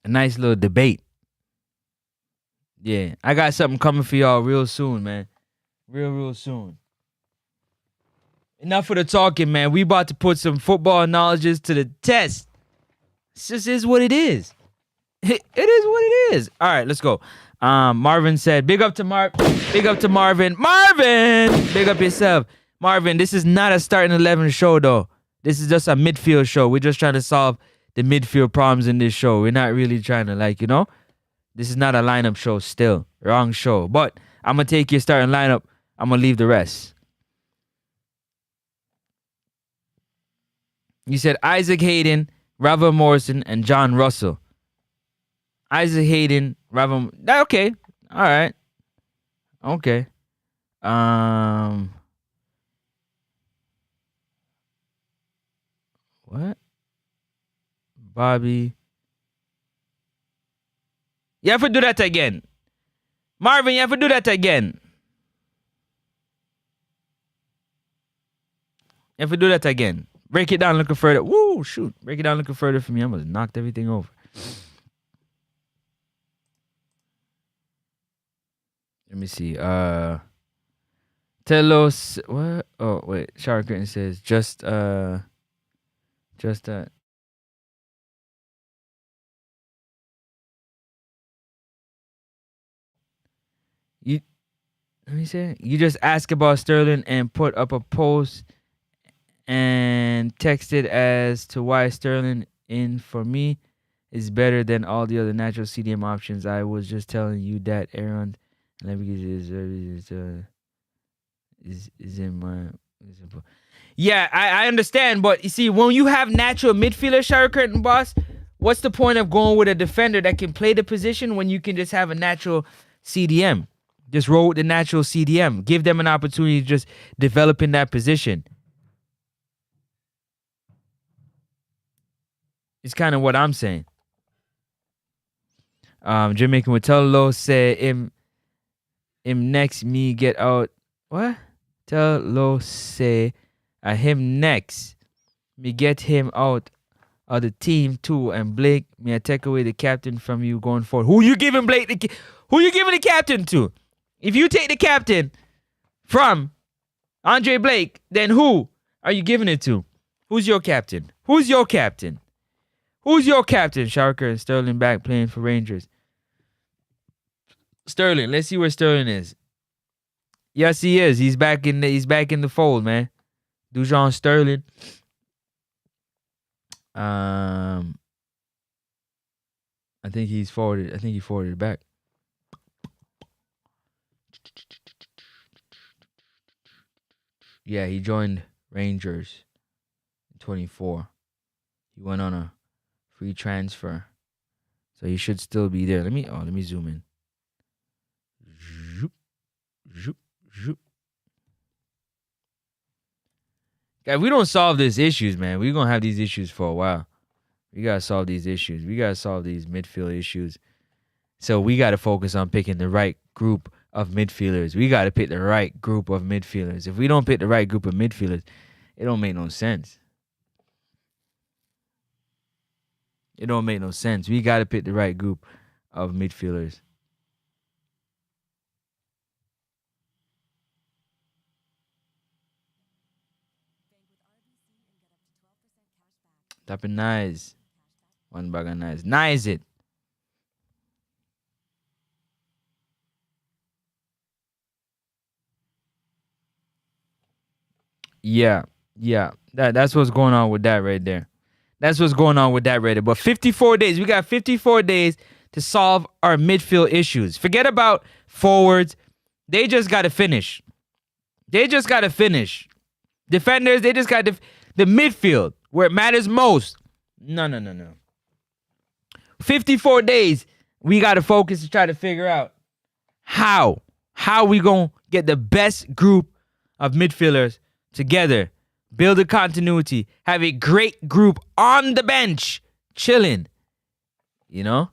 A nice little debate. Yeah, I got something coming for y'all real soon, man. Real soon. Enough of the talking, man. We about to put some football knowledges to the test. This just is what it is. It is what it is. All right, let's go. Marvin said, big up to Big up to Marvin. Marvin! Big up yourself. Marvin, this is not a starting 11 show, though. This is just a midfield show. We're just trying to solve the midfield problems in this show. We're not really trying to, this is not a lineup show still. Wrong show. But I'm going to take your starting lineup. I'm going to leave the rest. You said Isaac Hayden, Ravel Morrison, and John Russell. Isaac Hayden, Ravel... Okay. All right. Okay. What? Bobby. You have to do that again. Marvin, you have to do that again. You have to do that again. Break it down, looking further. Woo, shoot. Break it down, looking further for me. I almost knocked everything over. Let me see. Telos. What? Oh, wait. Shower curtain says just that. Let me say. You just ask about Sterling and put up a post and texted as to why Sterling in for me is better than all the other natural CDM options. I was just telling you that Aaron is in my. Yeah, I understand, but you see, when you have natural midfielder, shower curtain boss, what's the point of going with a defender that can play the position when you can just have a natural CDM? Just roll with the natural CDM. Give them an opportunity to just develop in that position. It's kind of what I'm saying. Jamaican would tell Lo say him next me get out. What? Tell Lo say him next me get him out of the team too. And Blake, me I take away the captain from you going forward. Who you giving Blake? Who you giving the captain to? If you take the captain from Andre Blake, then who are you giving it to? Who's your captain? Who's your captain? Who's your captain? Sharker and Sterling back playing for Rangers. Sterling, let's see where Sterling is. Yes, he is. He's back in the fold, man. Dujon Sterling. I think he forwarded it back. Yeah, he joined Rangers in 24. He went on a free transfer. So he should still be there. Let me zoom in. Zoop, zoop, zoop. Guys, we don't solve these issues, man. We're going to have these issues for a while. We got to solve these issues. We got to solve these midfield issues. So we got to focus on picking the right group of midfielders. We got to pick the right group of midfielders. If we don't pick the right group of midfielders, it don't make no sense. It don't make no sense. We got to pick the right group of midfielders. Tapping nice. One bag of nice. Nice it. Yeah. That's what's going on with that right there. That's what's going on with that right there. But 54 days. We got 54 days to solve our midfield issues. Forget about forwards. They just got to finish. Defenders, they just got the midfield where it matters most. No. 54 days. We got to focus to try to figure out how we going to get the best group of midfielders together. Build a continuity. Have a great group on the bench. Chilling. You know?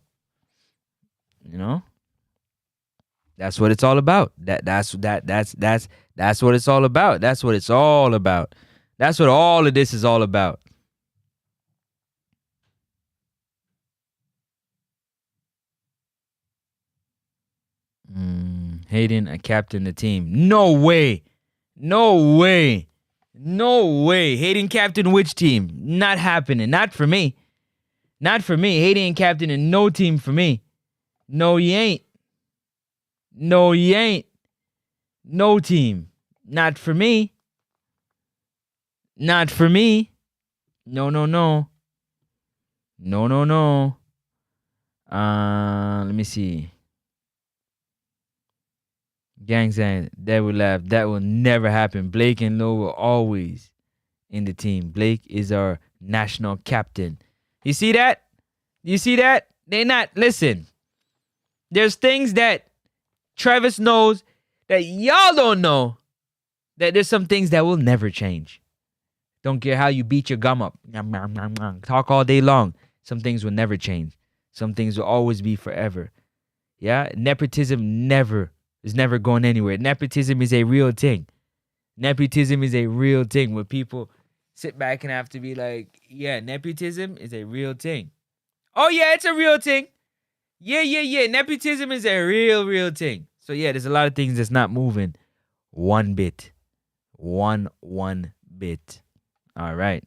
That's what it's all about. That's what it's all about. That's what it's all about. That's what all of this is all about. Hayden, a captain the team. No way. Hayden captain which team? Not happening. Not for me. Not for me. Haiti ain't captain in no team for me. No, he ain't. No, he ain't. No team. Not for me. Not for me. No, no, no. No, no, no. Let me see. Gang saying that will laugh. That will never happen. Blake and Lowe will always in the team. Blake is our national captain. You see that? You see that? They not listen. There's things that Travis knows that y'all don't know. That there's some things that will never change. Don't care how you beat your gum up. Talk all day long. Some things will never change. Some things will always be forever. Yeah? Nepotism is never going anywhere. Nepotism is a real thing. Nepotism is a real thing where people sit back and have to be like, yeah, nepotism is a real thing. Oh, yeah, it's a real thing. Yeah. Nepotism is a real thing. So, yeah, there's a lot of things that's not moving one bit. One bit. All right.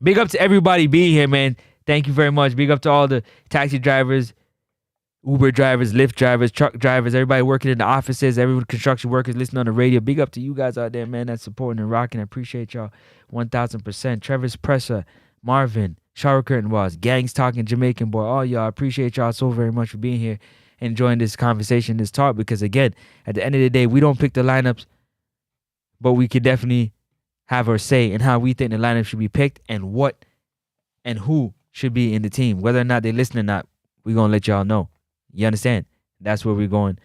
Big up to everybody being here, man. Thank you very much. Big up to all the taxi drivers, Uber drivers, Lyft drivers, truck drivers, everybody working in the offices, every construction workers listening on the radio. Big up to you guys out there, man, that's supporting and rocking. I appreciate y'all 1,000%. Trevor's Presser, Marvin, Shower Curtain Walls, Gangs Talking Jamaican Boy, all y'all. I appreciate y'all so very much for being here and enjoying this conversation, this talk, because, again, at the end of the day, we don't pick the lineups, but we could definitely have our say in how we think the lineup should be picked and what and who should be in the team. Whether or not they listen or not, we're going to let y'all know. You understand? That's where we're going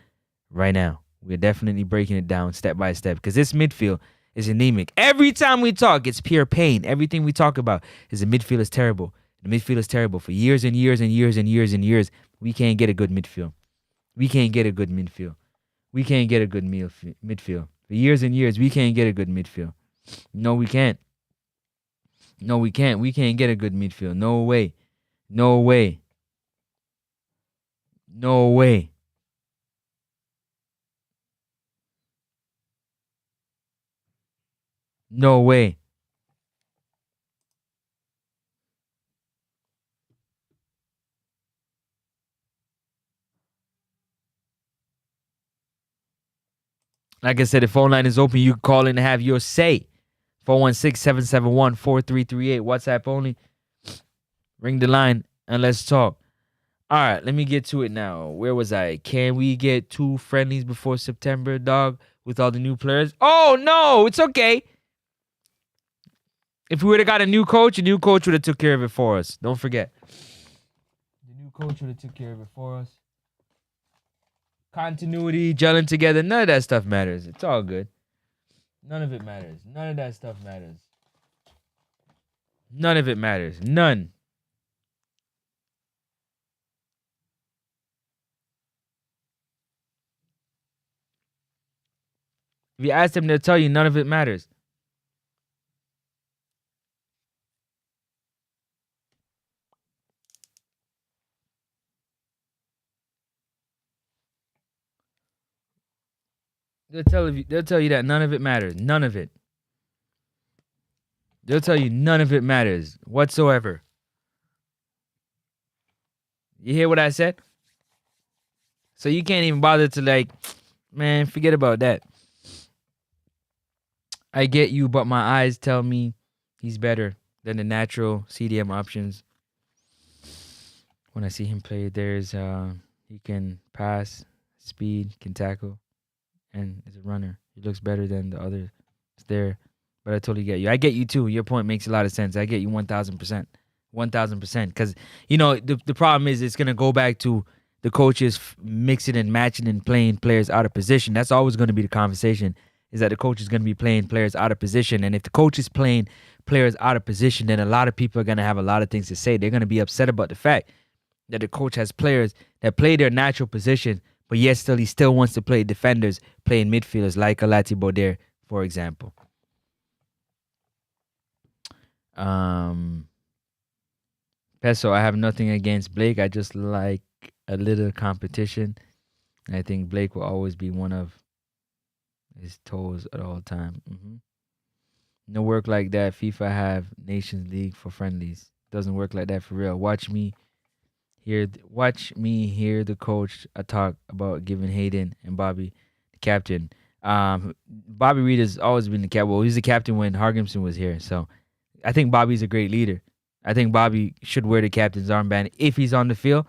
right now. We're definitely breaking it down step by step because this midfield is anemic. Every time we talk, it's pure pain. Everything we talk about is the midfield is terrible. The midfield is terrible for years and years and years and years and years. We can't get a good midfield. We can't get a good midfield. We can't get a good midfield. For years and years, we can't get a good midfield. No, we can't. No, we can't. We can't get a good midfield. No way. No way. No way. No way. Like I said, the phone line is open. You can call in and have your say. 416-771-4338. WhatsApp only. Ring the line and let's talk. All right, let me get to it now. Where was I? Can we get 2 friendlies before September, dog, with all the new players? Oh, no, it's okay. If we would have got a new coach would have took care of it for us. Don't forget. The new coach would have took care of it for us. Continuity, gelling together, none of that stuff matters. It's all good. None of it matters. None of that stuff matters. None of it matters. None. If you ask them, they'll tell you none of it matters. They'll tell you that none of it matters. None of it. They'll tell you none of it matters whatsoever. You hear what I said? So you can't even bother to man, forget about that. I get you, but my eyes tell me he's better than the natural CDM options. When I see him play, there's he can pass, speed, can tackle, and is a runner. He looks better than the others there. But I totally get you. I get you too. Your point makes a lot of sense. I get you 1,000%. 1,000%. Because, the problem is it's going to go back to the coaches mixing and matching and playing players out of position. That's always going to be the conversation, is that the coach is going to be playing players out of position. And if the coach is playing players out of position, then a lot of people are going to have a lot of things to say. They're going to be upset about the fact that the coach has players that play their natural position, but yet he still wants to play defenders, playing midfielders like Alati Boder, for example. Peso, I have nothing against Blake. I just like a little competition. And I think Blake will always be one of his toes at all time. No work like that. FIFA have Nations League for friendlies. Doesn't work like that for real. Watch me hear the coach talk about giving Hayden and Bobby the captain. Bobby Reed has always been the captain. Well, he was the captain when Hargimson was here. So I think Bobby's a great leader. I think Bobby should wear the captain's armband if he's on the field.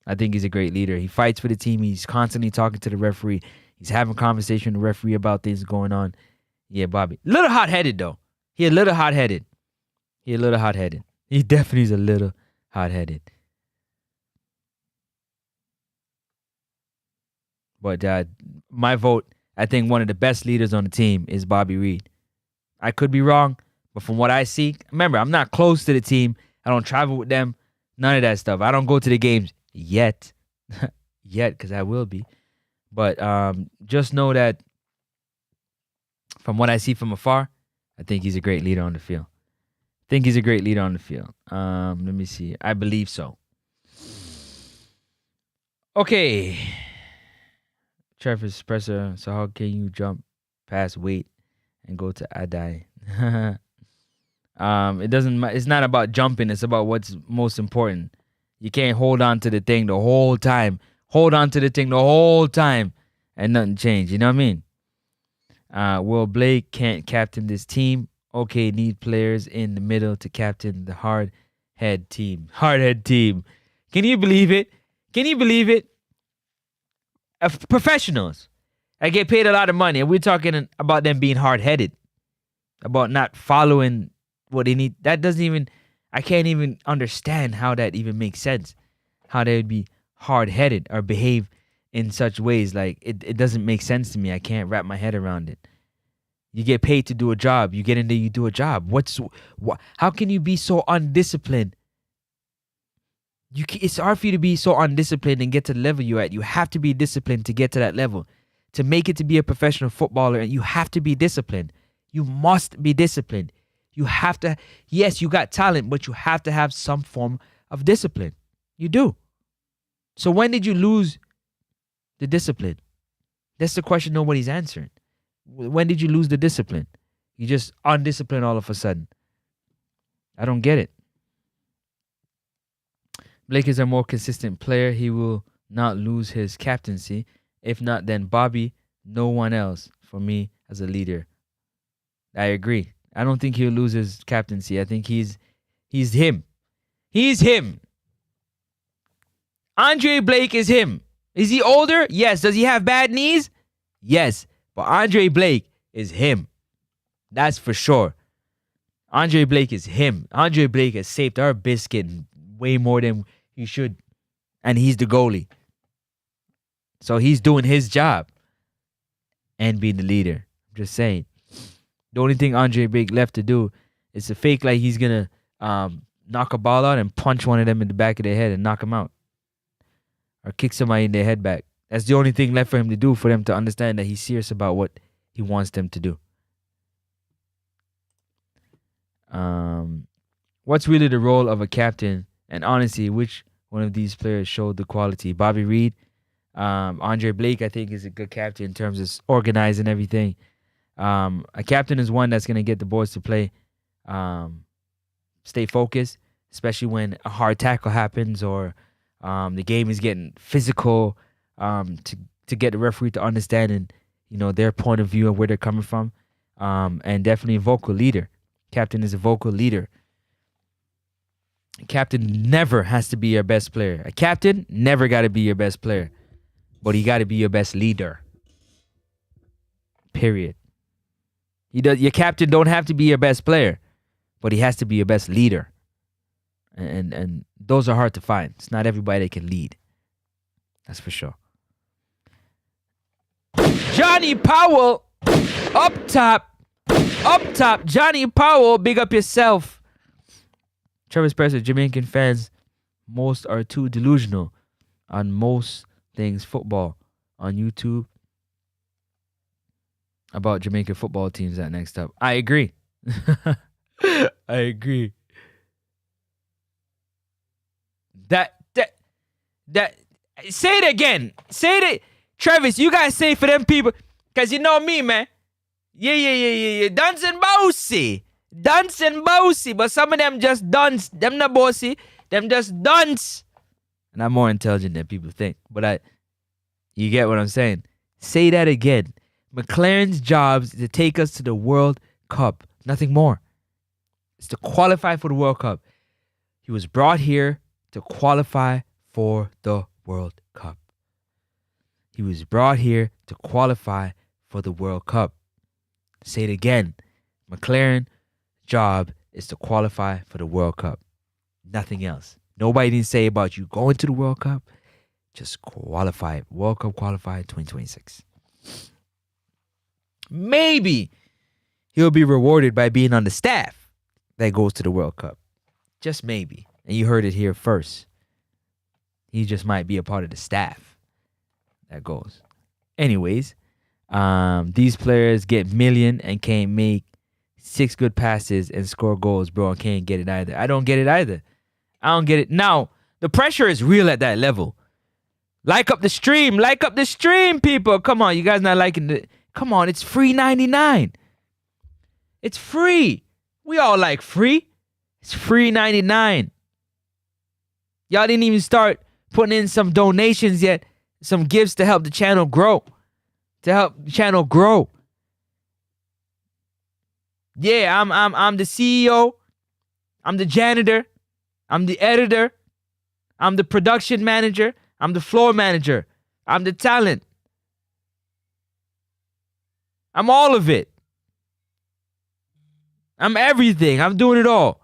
I think he's a great leader. He fights for the team. He's constantly talking to the referee. He's having conversation with the referee about things going on. Yeah, Bobby. A little hot-headed, though. He a little hot-headed. He definitely is a little hot-headed. But my vote, I think one of the best leaders on the team is Bobby Reed. I could be wrong, but from what I see, remember, I'm not close to the team. I don't travel with them. None of that stuff. I don't go to the games yet. Because I will be. But just know that from what I see from afar, I think he's a great leader on the field. Let me see. I believe so. Okay. Travis Presser. So how can you jump past weight and go to Adai? It's not about jumping. It's about what's most important. You can't hold on to the thing the whole time. And nothing changed. You know what I mean? Will Blake can't captain this team. Okay, need players in the middle to captain the hard head team. Can you believe it? Professionals. I get paid a lot of money, and we're talking about them being hard-headed, about not following what they need. That doesn't even, I can't even understand how that even makes sense. How they would be hard-headed or behave in such ways. Like, it doesn't make sense to me. I can't wrap my head around it. You get paid to do a job. You get in there, you do a job. How can you be so undisciplined? It's hard for you to be so undisciplined and get to the level you're at. You have to be disciplined to get to that level. To make it to be a professional footballer, you have to be disciplined. You must be disciplined. You have to, yes, you got talent, but you have to have some form of discipline. You do. So when did you lose the discipline? That's the question nobody's answering. When did you lose the discipline? You just undisciplined all of a sudden. I don't get it. Blake is a more consistent player. He will not lose his captaincy. If not, then Bobby, no one else for me as a leader. I agree. I don't think he'll lose his captaincy. I think he's him. He's him. Andre Blake is him. Is he older? Yes. Does he have bad knees? Yes. But Andre Blake is him. That's for sure. Andre Blake is him. Andre Blake has saved our biscuit way more than he should. And he's the goalie. So he's doing his job and being the leader. I'm just saying. The only thing Andre Blake left to do is to fake like he's going to knock a ball out and punch one of them in the back of their head and knock them out. Or kick somebody in their head back. That's the only thing left for him to do, for them to understand that he's serious about what he wants them to do. What's really the role of a captain? And honestly, which one of these players showed the quality? Bobby Reed, Andre Blake, I think, is a good captain in terms of organizing everything. A captain is one that's going to get the boys to play, stay focused, especially when a hard tackle happens or the game is getting physical. To get the referee to understand and their point of view and where they're coming from, and definitely a vocal leader. Captain is a vocal leader. A captain never has to be your best player. A captain never got to be your best player, but he got to be your best leader. Period. Your captain don't have to be your best player, but he has to be your best leader. And those are hard to find. It's not everybody that can lead. That's for sure. Johnny Powell, up top. Johnny Powell, big up yourself. Travis Presser, Jamaican fans, most are too delusional on most things football on YouTube. About Jamaican football teams, that next up. I agree. I agree. That say it again. Say it. Travis, you guys say it for them people. Because you know me, man. Yeah. Dancing Bousy. Dunce and bossy, but some of them just dunce. Them not bossy. Them just dunce. And I'm more intelligent than people think. But you get what I'm saying. Say that again. McLaren's job is to take us to the World Cup. Nothing more. It's to qualify for the World Cup. He was brought here to qualify for the World Cup. He was brought here to qualify for the World Cup. Say it again. McLaren's job is to qualify for the World Cup. Nothing else. Nobody didn't say about you going to the World Cup. Just qualify. World Cup qualify 2026. Maybe he'll be rewarded by being on the staff that goes to the World Cup. Just maybe. And you heard it here first. He just might be a part of the staff that goes. Anyways, these players get million and can't make 6 good passes and score goals, bro, and can't get it either. I don't get it either. I don't get it. Now, the pressure is real at that level. Like up the stream. Like up the stream, people. Come on, you guys not liking it. Come on, it's free 99. It's free. We all like free. It's free 99. Y'all didn't even start putting in some donations yet. Some gifts to help the channel grow. To help the channel grow. Yeah, I'm the CEO. I'm the janitor. I'm the editor. I'm the production manager. I'm the floor manager. I'm the talent. I'm all of it. I'm everything. I'm doing it all.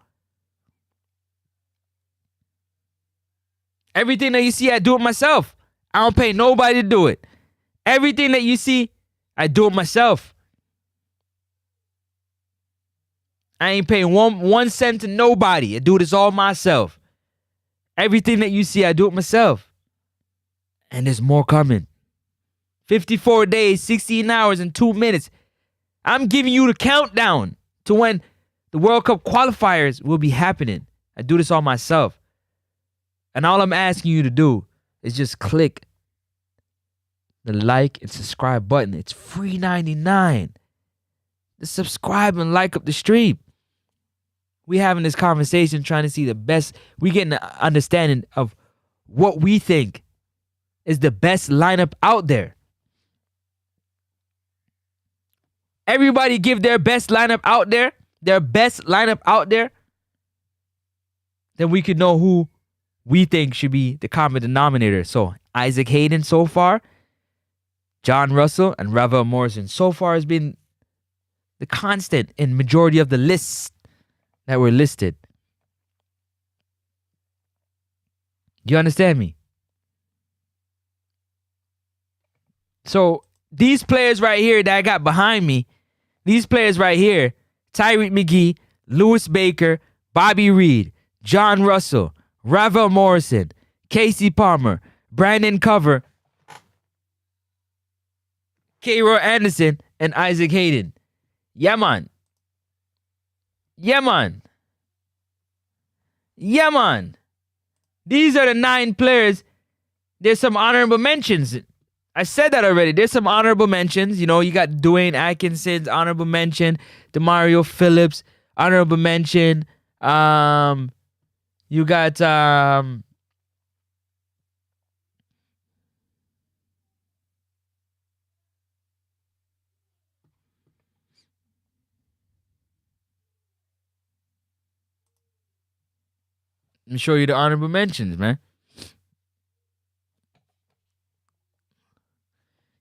Everything that you see, I do it myself. I don't pay nobody to do it. Everything that you see, I do it myself. I ain't paying one cent to nobody. I do this all myself. Everything that you see, I do it myself. And there's more coming. 54 days, 16 hours, and 2 minutes. I'm giving you the countdown to when the World Cup qualifiers will be happening. I do this all myself. And all I'm asking you to do is just click the like and subscribe button. It's free 99. Just subscribe and like up the stream. We having this conversation trying to see the best. We getting an understanding of what we think is the best lineup out there. Everybody give their best lineup out there. Their best lineup out there. Then we could know who we think should be the common denominator. So Isaac Hayden so far, John Russell, and Ravel Morrison so far has been the constant in majority of the lists that were listed. You understand me? So these players right here that I got behind me, these players right here, Tyreek McGee, Lewis Baker, Bobby Reed, John Russell, Ravel Morrison, Casey Palmer, Brandon Cover, K-Roy Anderson, and Isaac Hayden. Yeah, man. Yeah, man. Yeah, man. These are the 9 players. There's some honorable mentions. I said that already. There's some honorable mentions. You know, you got Dwayne Atkinson's honorable mention, DeMario Phillips, honorable mention. You got let me show you the honorable mentions, man.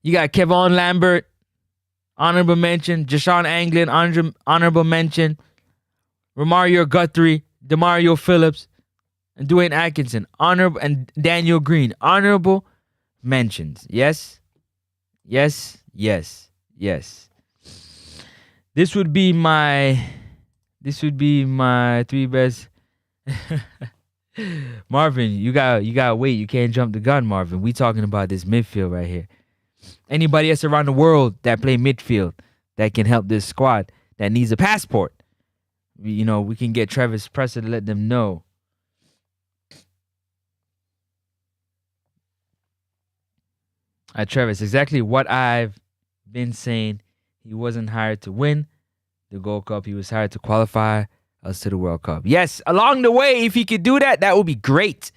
You got Kevon Lambert, honorable mention. Jashawn Anglin, honorable mention. Romario Guthrie, DeMario Phillips, and Dwayne Atkinson, honorable, and Daniel Green, honorable mentions. Yes, yes, yes, yes. This would be my 3 best. Marvin, you got wait. You can't jump the gun, Marvin. We talking about this midfield right here. Anybody else around the world that play midfield that can help this squad that needs a passport, you know, we can get Travis Presser to let them know. Travis, exactly what I've been saying. He wasn't hired to win. the Gold Cup. He was hired to qualify us to the World Cup. Yes, along the way, if he could do that, that would be great.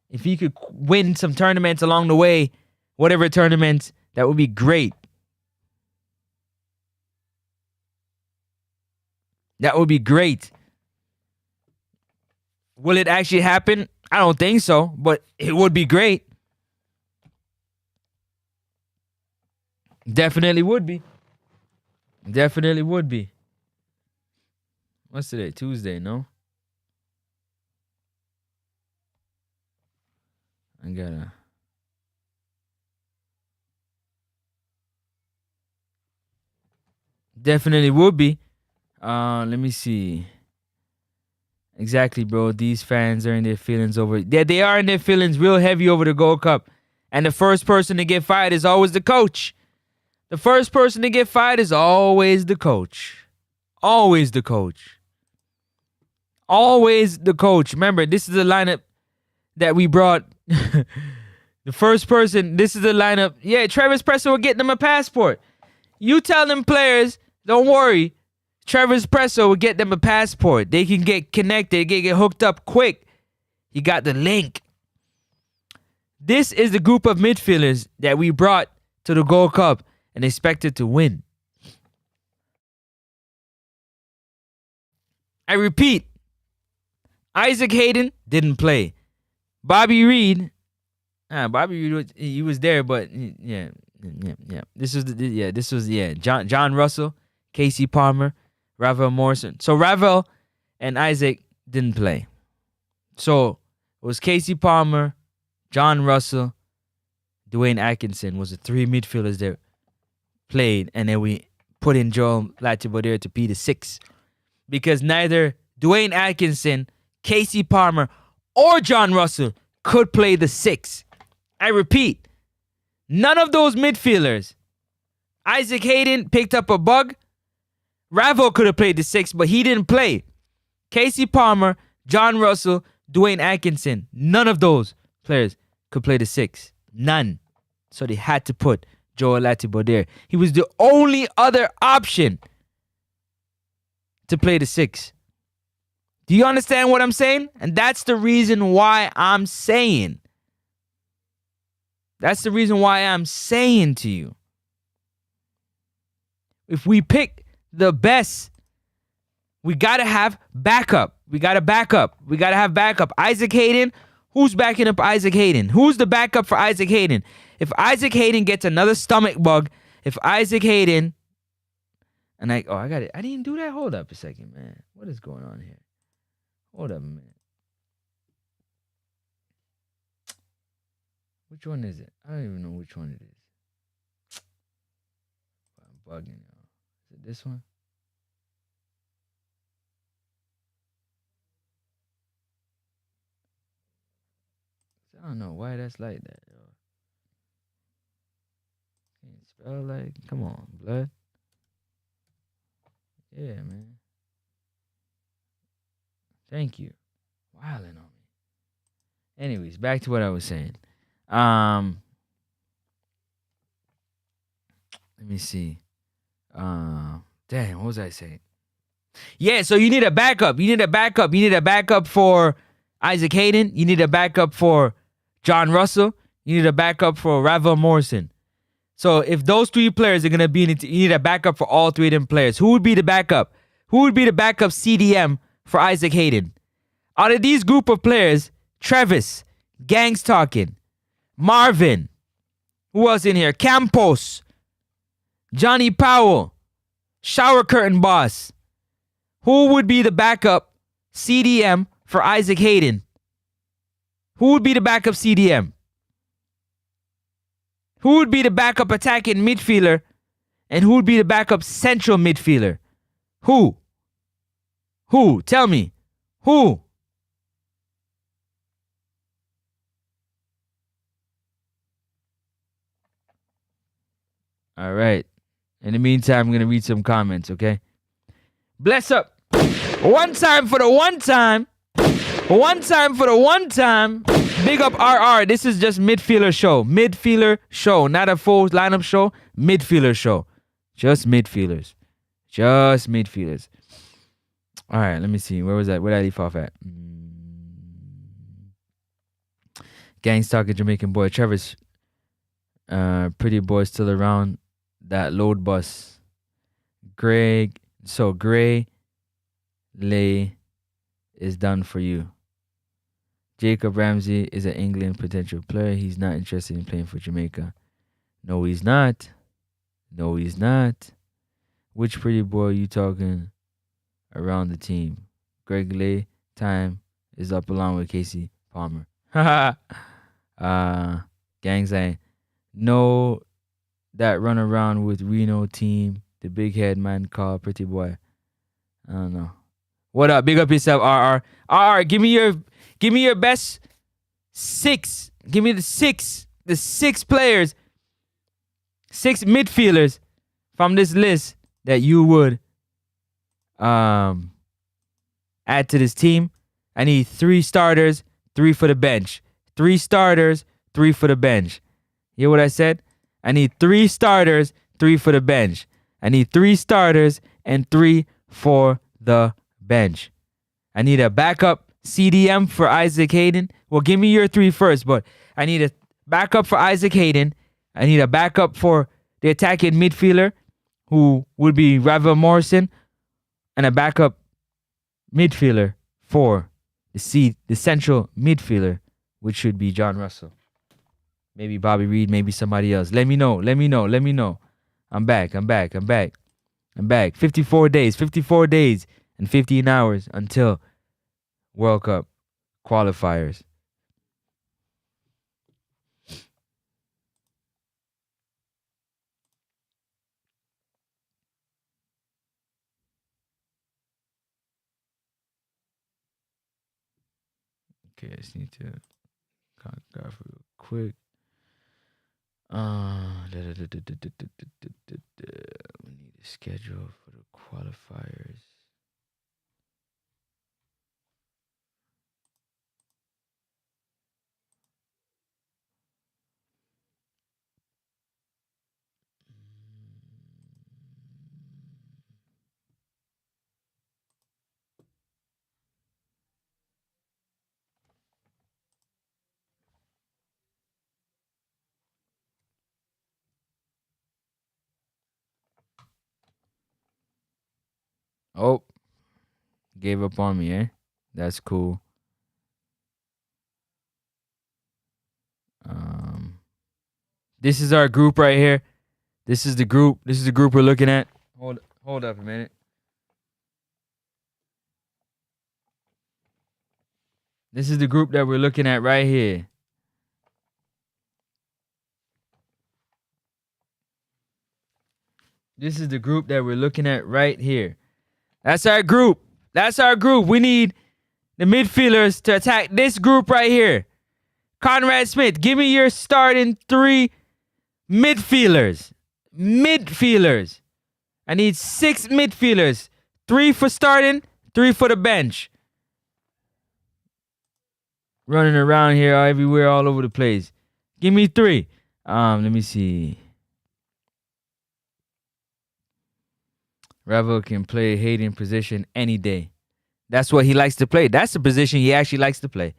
If he could win some tournaments along the way, whatever tournaments, that would be great. That would be great. Will it actually happen? I don't think so, but it would be great. Definitely would be. Definitely would be. What's today? Tuesday, no? I gotta... Definitely would be. Let me see. Exactly, bro. These fans are in their feelings over... They are in their feelings real heavy over the Gold Cup. And the first person to get fired is always the coach. The first person to get fired is always the coach. Always the coach. Always the coach. Remember, this is the lineup that we brought. The first person, this is the lineup. Yeah, Travis Presser will get them a passport. You tell them players, don't worry. Travis Presser will get them a passport. They can get connected. They can get hooked up quick. He got the link. This is the group of midfielders that we brought to the Gold Cup and expected to win. I repeat, Isaac Hayden didn't play. Bobby Reed, he was there, but yeah. This was John Russell, Casey Palmer, Ravel Morrison. So Ravel and Isaac didn't play. So it was Casey Palmer, John Russell, Dwayne Atkinson was the three midfielders that played, and then we put in Joel Latibodere to be the six. Because neither Dwayne Atkinson, Casey Palmer, or John Russell could play the six. I repeat, none of those midfielders. Isaac Hayden picked up a bug. Ravel could have played the six, but he didn't play. Casey Palmer, John Russell, Dwayne Atkinson, none of those players could play the six. None. So they had to put Joel Latibodere. He was the only other option to play the six. Do you understand what I'm saying? And that's the reason why I'm saying. That's the reason why I'm saying to you. If we pick the best, we got to have backup. We got to back up. We got to have backup. Isaac Hayden, who's backing up Isaac Hayden? Who's the backup for Isaac Hayden? If Isaac Hayden gets another stomach bug, if Isaac Hayden, and I got it. I didn't do that. Hold up a second, man. What is going on here? Hold up, man. Which one is it? I don't even know which one it is. I'm bugging y'all. Is it this one? I don't know why that's like that, yo. Can't spell like, come on, blood. Yeah, man. Thank you. Wilding on me. Anyways, back to what I was saying. Let me see. Damn, what was I saying? Yeah, so you need a backup. You need a backup for Isaac Hayden. You need a backup for John Russell. You need a backup for Ravel Morrison. So if those three players are going to be in it, you need a backup for all three of them players. Who would be the backup? Who would be the backup CDM for Isaac Hayden? Out of these group of players, Travis, Gangs Talking, Marvin, who else in here? Campos, Johnny Powell, Shower Curtain Boss. Who would be the backup CDM for Isaac Hayden? Who would be the backup CDM? Who would be the backup attacking midfielder? And who would be the backup central midfielder? Who? Who? Tell me. Who? All right. In the meantime, I'm going to read some comments, okay? Bless up. One time for the one time. One time for the one time. Big up RR. This is just midfielder show. Midfielder show. Not a full lineup show. Midfielder show. Just midfielders. Just midfielders. All right, let me see. Where was that? Where did I leave off at? Gangs talking Jamaican boy. Trevor's pretty boy still around that load bus. Gray Lay is done for you. Jacob Ramsey is an England potential player. He's not interested in playing for Jamaica. No, he's not. No, he's not. Which pretty boy are you talking around the team? Greg Lay time is up along with Casey Palmer. Gang saying, no, that run around with Reno team, the big head man called pretty boy. I don't know. What up? Big up yourself, RR. RR, give me your best 6. Give me the 6 players, 6 midfielders from this list that you would add to this team. I need 3 starters, 3 for the bench. 3 starters, 3 for the bench. You hear what I said? I need 3 starters, 3 for the bench. I need 3 starters and 3 for the bench. I need a backup CDM for Isaac Hayden. Well, give me your 3 first, but I need a backup for Isaac Hayden. I need a backup for the attacking midfielder, who would be Ravel Morrison, and a backup midfielder for the central midfielder, which should be John Russell. Maybe Bobby Reed, maybe somebody else. Let me know. I'm back. 54 days and 15 hours until World Cup qualifiers. Okay, I just need to choreograph real quick. We need a schedule for the qualifiers. Oh, gave up on me, eh? That's cool. This is our group right here. This is the group we're looking at. Hold up a minute. This is the group that we're looking at right here. This is the group that we're looking at right here. That's our group. We need the midfielders to attack this group right here. Conrad Smith, give me your starting 3 midfielders. I need 6 midfielders. 3 for starting, 3 for the bench. Running around here everywhere, all over the place. Give me 3. Let me see. Revel can play Hayden position any day. That's what he likes to play. That's the position he actually likes to play.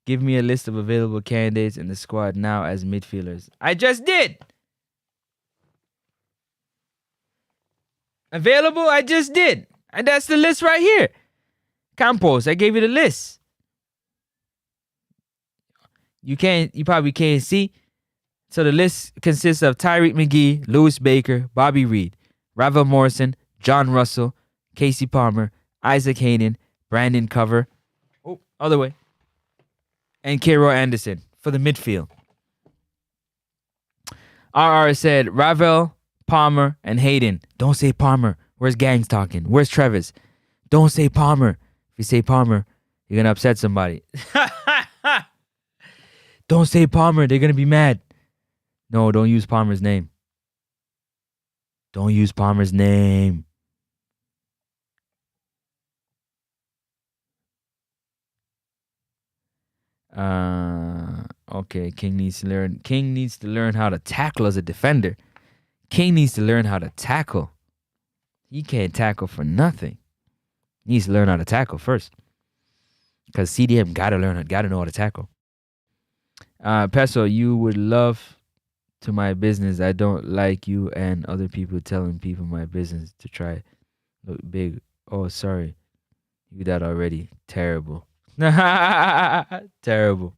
Give me a list of available candidates in the squad now as midfielders. I just did. Available? I just did. And that's the list right here. Campos, I gave you the list. You probably can't see. So the list consists of Tyreek McGee, Lewis Baker, Bobby Reed, Ravel Morrison, John Russell, Casey Palmer, Isaac Hayden, Brandon Cover, other way, and Cairo Anderson for the midfield. RR said Ravel, Palmer, and Hayden. Don't say Palmer. Where's Gangs talking? Where's Travis? Don't say Palmer. If you say Palmer, you're going to upset somebody. Don't say Palmer. They're going to be mad. No, don't use Palmer's name. Don't use Palmer's name. Okay, King needs to learn how to tackle as a defender. King needs to learn how to tackle. He can't tackle for nothing. He needs to learn how to tackle first. Because CDM gotta know how to tackle. Peso, you would love to my business. I don't like you and other people telling people my business to try look big. Oh, sorry. You that already. Terrible. Terrible.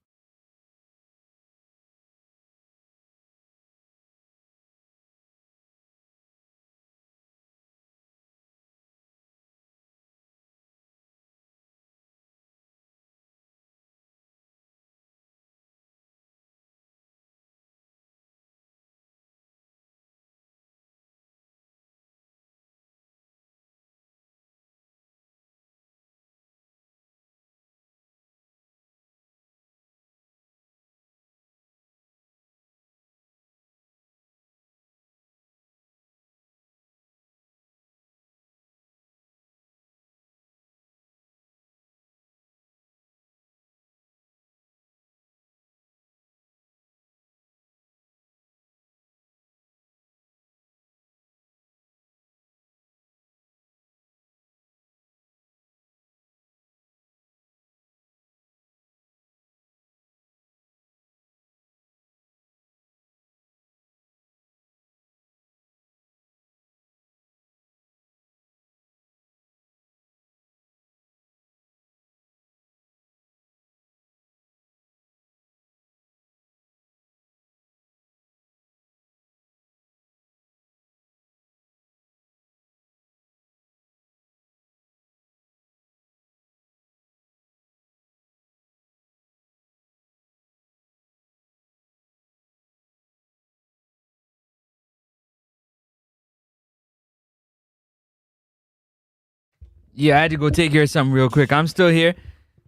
Yeah, I had to go take care of something real quick. I'm still here.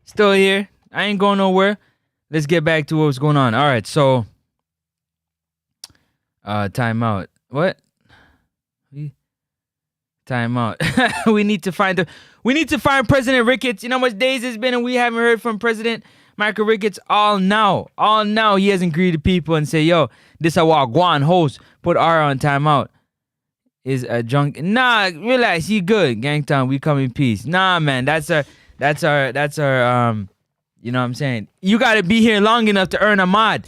Still here. I ain't going nowhere. Let's get back to what was going on. All right, so timeout. What? Timeout. we need to find President Ricketts. You know how much days it's been and we haven't heard from President Michael Ricketts all now. He hasn't greeted people and say, yo, this a Guan host. Put R on timeout. Is a junk. Nah, relax. You good. Gangtown, we come in peace. Nah, man. That's our you know what I'm saying? You gotta be here long enough to earn a mod.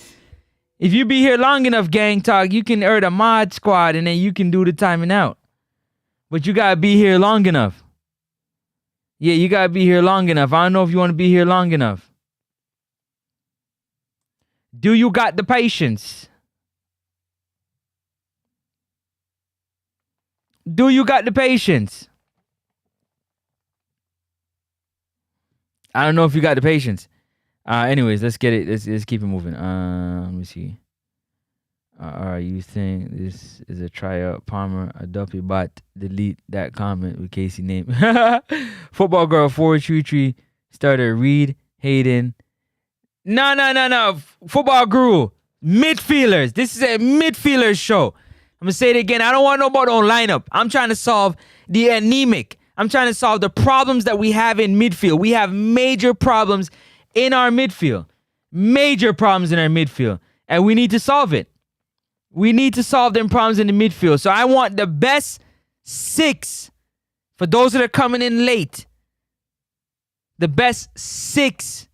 If you be here long enough, Gang Talk, you can earn a mod squad and then you can do the timing out. But you gotta be here long enough. Yeah, you gotta be here long enough. I don't know if you want to be here long enough. Do you got the patience? Do you got the patience? I don't know if you got the patience. Anyways, let's get it. Let's keep it moving. Let me see. You think this is a tryout? Palmer, a duppy bot. Delete that comment with Casey name. Football girl 433 starter Reed Hayden. No. Football guru. Midfielders. This is a midfielders show. I'm going to say it again. I don't want nobody on lineup. I'm trying to solve the anemic. I'm trying to solve the problems that we have in midfield. We have major problems in our midfield. Major problems in our midfield. And we need to solve it. We need to solve them problems in the midfield. So I want the best 6 for those that are coming in late. The best 6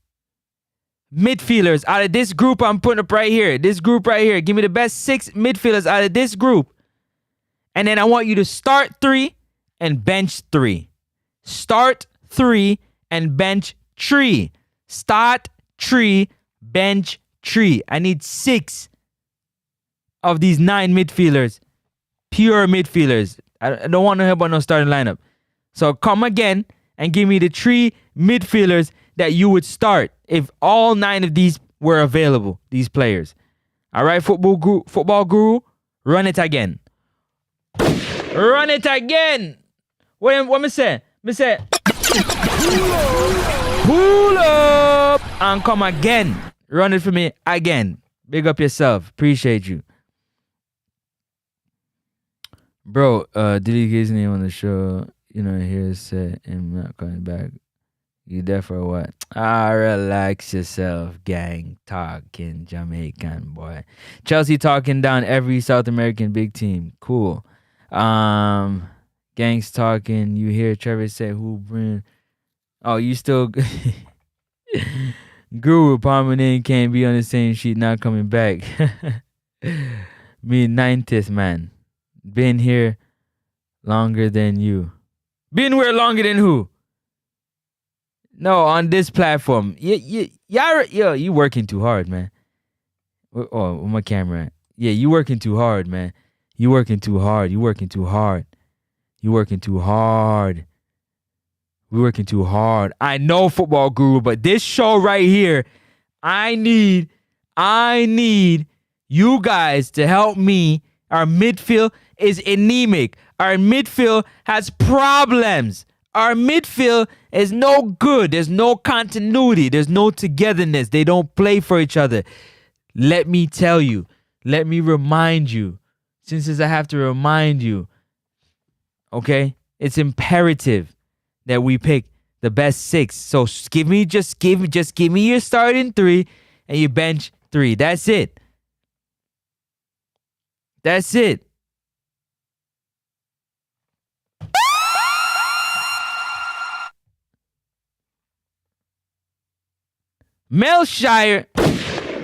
midfielders out of this group I'm putting up right here. This group right here. Give me the best 6 midfielders out of this group. And then I want you to start 3 and bench 3. Start 3 and bench 3. Start 3, bench 3. I need 6 of these 9 midfielders. Pure midfielders. I don't want to hear about no starting lineup. So come again and give me the 3 midfielders that you would start if all 9 of these were available, these players. All right, football guru, run it again. Run it again. What me say? Me say, pull up and come again. Run it for me again. Big up yourself. Appreciate you. Bro, delete his name on the show. You know, here said I'm not coming back. You there for what? Relax yourself, gang. Talking Jamaican boy. Chelsea talking down every South American big team. Cool. Gangs talking. You hear Trevor say, "Who bring?" Oh, you still Guru Parmanen can't be on the same sheet. Not coming back. Me 90th man. Been here longer than you. Been here longer than who? No, on this platform. You working too hard, man. Oh, where my camera at? Yeah, you working too hard, man. You working too hard. You working too hard. You working too hard. We working too hard. I know, Football Guru, but this show right here, I need you guys to help me. Our midfield is anemic. Our midfield has problems. Our midfield is no good. There's no continuity. There's no togetherness. They don't play for each other. Let me tell you. Let me remind you. Since I have to remind you, okay? It's imperative that we pick the best 6. So give me your starting 3 and your bench 3. That's it. That's it. Melshire,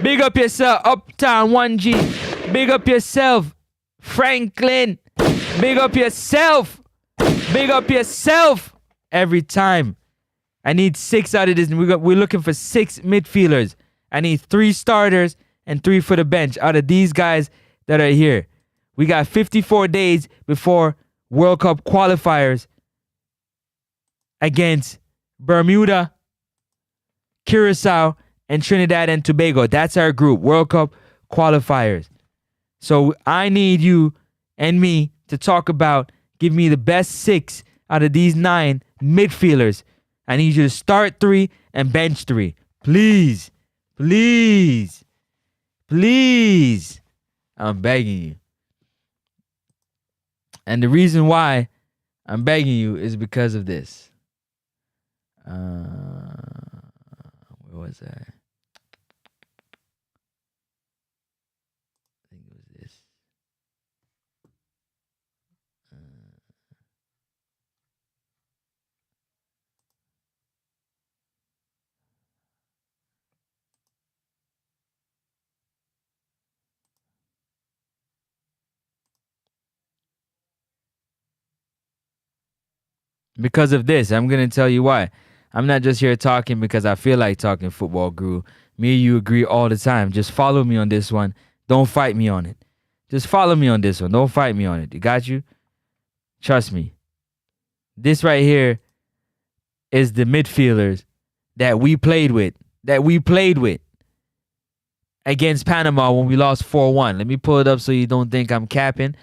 big up yourself. Uptown 1G, big up yourself. Franklin, big up yourself. Big up yourself. Every time. I need 6 out of this. We're looking for 6 midfielders. I need 3 starters and 3 for the bench out of these guys that are here. We got 54 days before World Cup qualifiers against Bermuda, Curacao, and Trinidad and Tobago. That's our group, World Cup qualifiers. So I need you and me to talk about, give me the best 6 out of these 9 midfielders. I need you to start 3 and bench 3. Please. Please. Please. I'm begging you. And the reason why I'm begging you is because of this. Where was I? I think it was this. Because of this, I'm going to tell you why. I'm not just here talking because I feel like talking, Football Guru. Me and you agree all the time. Just follow me on this one. Don't fight me on it. Just follow me on this one. Don't fight me on it. You got you? Trust me. This right here is the midfielders that we played with. Against Panama when we lost 4-1. Let me pull it up so you don't think I'm capping.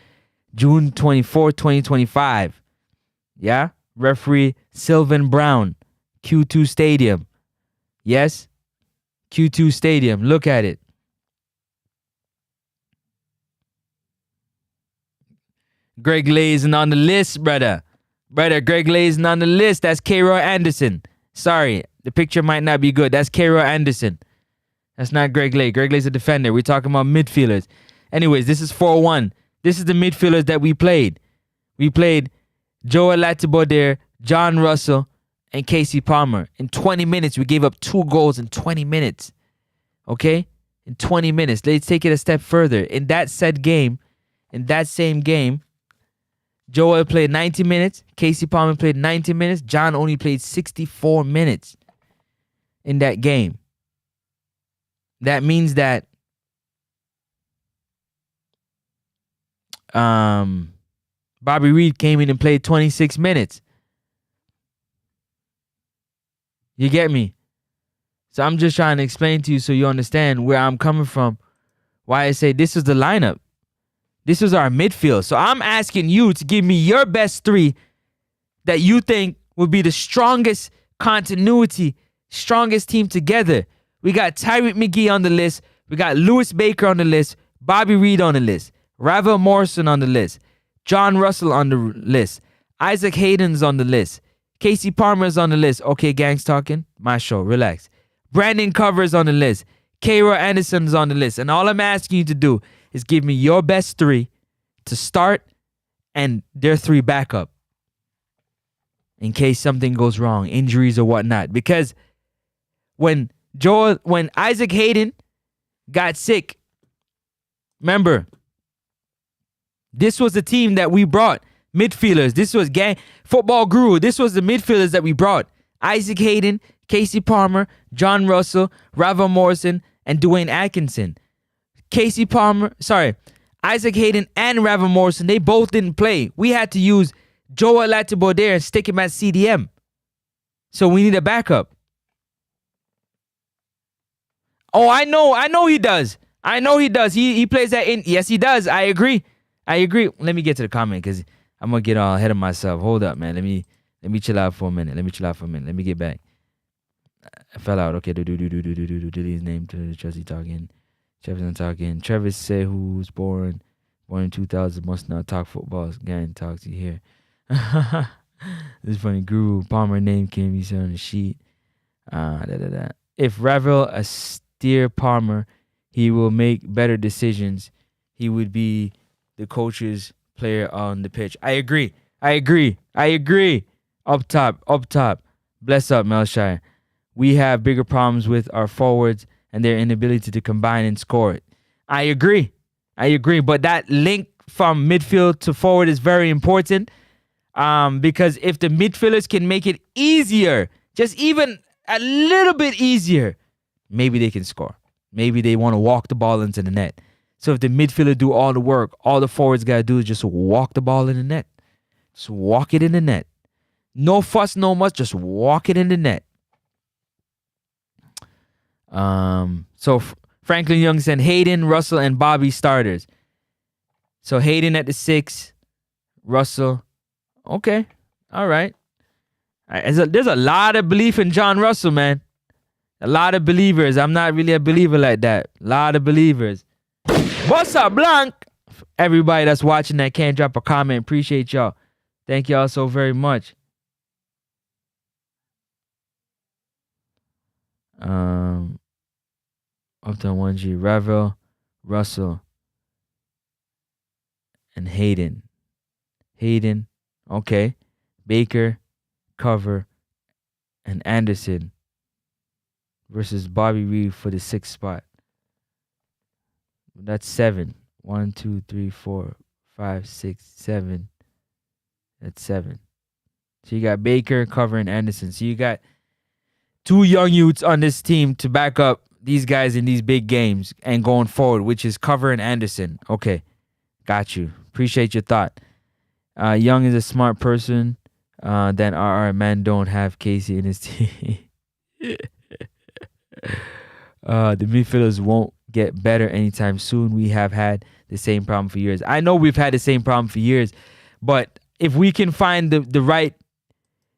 June 24th, 2025. Yeah? Referee Sylvan Brown. Q2 Stadium. Yes? Q2 Stadium. Look at it. Greg Lazen on the list, brother. Greg Lazen on the list. That's K-Roy Anderson. Sorry, the picture might not be good. That's K-Roy Anderson. That's not Greg Lay. Greg Lay's a defender. We're talking about midfielders. Anyways, this is 4-1. This is the midfielders that we played. We played Joel Latibodere, John Russell, and Casey Palmer. In 20 minutes, we gave up 2 goals in 20 minutes. Okay? In 20 minutes. Let's take it a step further. In that same game, Joel played 90 minutes. Casey Palmer played 90 minutes. John only played 64 minutes in that game. That means that Bobby Reed came in and played 26 minutes. You get me? So I'm just trying to explain to you so you understand where I'm coming from. Why I say this is the lineup. This was our midfield. So I'm asking you to give me your best 3 that you think would be the strongest continuity, strongest team together. We got Tyreek McGee on the list. We got Lewis Baker on the list. Bobby Reed on the list. Ravel Morrison on the list. John Russell on the list. Isaac Hayden's on the list. Casey Palmer's on the list. Okay, gangs talking. My show. Relax. Brandon Covers on the list. K-Roy Anderson's on the list. And all I'm asking you to do is give me your best 3 to start and their 3 backup. in case something goes wrong, injuries or whatnot. Because when Isaac Hayden got sick, remember, this was the team that we brought. Midfielders. This was gang football guru. This was the midfielders that we brought. Isaac Hayden, Casey Palmer, John Russell, Ravel Morrison, and Dwayne Atkinson. Isaac Hayden and Ravel Morrison, they both didn't play. We had to use Joe Latibo there and stick him at CDM. So we need a backup. Oh, I know he does. He plays that in. Yes, he does. I agree. Let me get to the comment because I'm gonna get all ahead of myself. Hold up, man. Let me chill out for a minute. Let me get back. I fell out. Okay, delete his name. Chelsea talking. Jefferson talking. Travis said who's born in 2000 must not talk football. Gang talks you here. This is funny. Guru Palmer name can be said on the sheet. If Ravel a steer Palmer, he will make better decisions. He would be the coach's player on the pitch. I agree. Up top. Bless up, Melshire. We have bigger problems with our forwards and their inability to combine and score it. I agree. But that link from midfield to forward is very important. Because if the midfielders can make it easier, just even a little bit easier, maybe they can score. Maybe they want to walk the ball into the net. So if the midfielder do all the work, all the forwards got to do is just walk the ball in the net. Just walk it in the net. No fuss, no muss, just walk it in the net. So Franklin Young said Hayden, Russell, and Bobby starters. So Hayden at the 6, Russell. Okay, all right. There's a lot of belief in John Russell, man. A lot of believers. I'm not really a believer like that. A lot of believers. What's up, Blanc? Everybody that's watching that can't drop a comment. Appreciate y'all. Thank y'all so very much. Uptown 1G, Ravel, Russell, and Hayden. Okay. Baker, Cover, and Anderson versus Bobby Reed for the 6th spot. That's 7. 1, 2, 3, 4, 5, 6, 7. That's 7. So you got Baker, Cover, and Anderson. So you got 2 young youths on this team to back up these guys in these big games and going forward, which is Cover and Anderson. Okay, got you. Appreciate your thought. Young is a smart person. Then RR man don't have Casey in his team. The midfielders won't get better anytime soon. We have had the same problem for years. I know we've had the same problem for years, but if we can find the right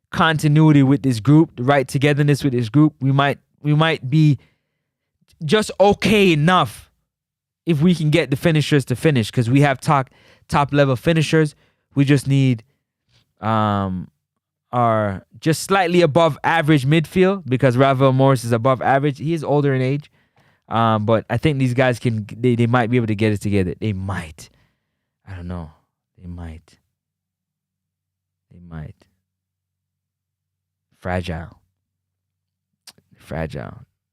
continuity with this group, the right togetherness with this group, we might be just okay enough if we can get the finishers to finish, because we have top level finishers. We just need our just slightly above average midfield, because Ravel Morris is above average. He is older in age, but I think these guys they might be able to get it together. They might. I don't know. They might. Fragile,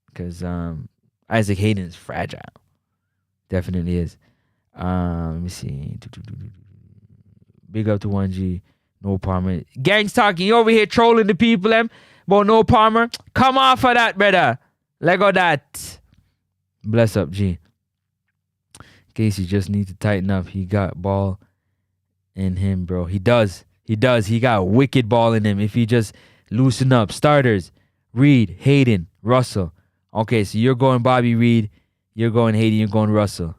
because Isaac Hayden is fragile. Definitely is. Let me see. Big up to 1G. No Palmer. Gangs talking. You over here trolling the people, but no Palmer. Come off of that, brother. Let go that. Bless up, G. Casey just needs to tighten up. He got ball in him, bro. He does. He got wicked ball in him. If he just loosen up. Starters. Reed, Hayden, Russell. Okay, so you're going Bobby Reed. You're going Hayden. You're going Russell.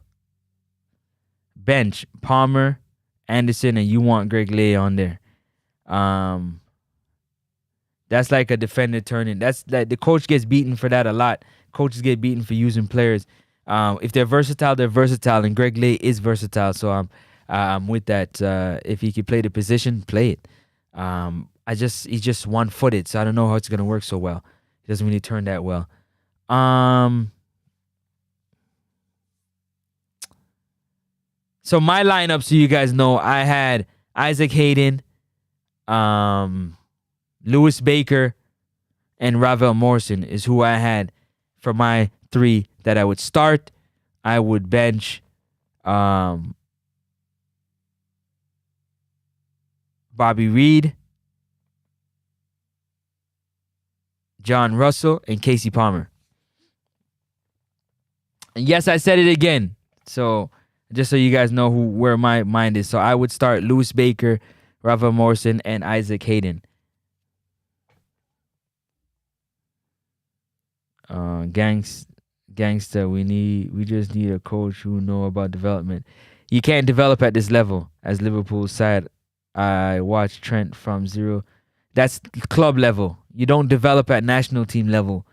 Bench. Palmer, Anderson, and you want Greg Lay on there. That's like a defender turning. That's like the coach gets beaten for that a lot. Coaches get beaten for using players. If they're versatile, and Greg Lay is versatile. So I'm with that. If he can play the position, play it. He's just one-footed, so I don't know how it's gonna work so well. He doesn't really turn that well. So my lineup, so you guys know, I had Isaac Hayden, Lewis Baker and Ravel Morrison is who I had for my 3 that I would start. I would bench Bobby Reed, John Russell, and Casey Palmer. And yes, I said it again. So just so you guys know where my mind is. So I would start Lewis Baker, Ravel Morrison, and Isaac Hayden. Gangster, we just need a coach who know about development. You can't develop at this level. As Liverpool side, I watched Trent from zero. That's club level. You don't develop at national team level.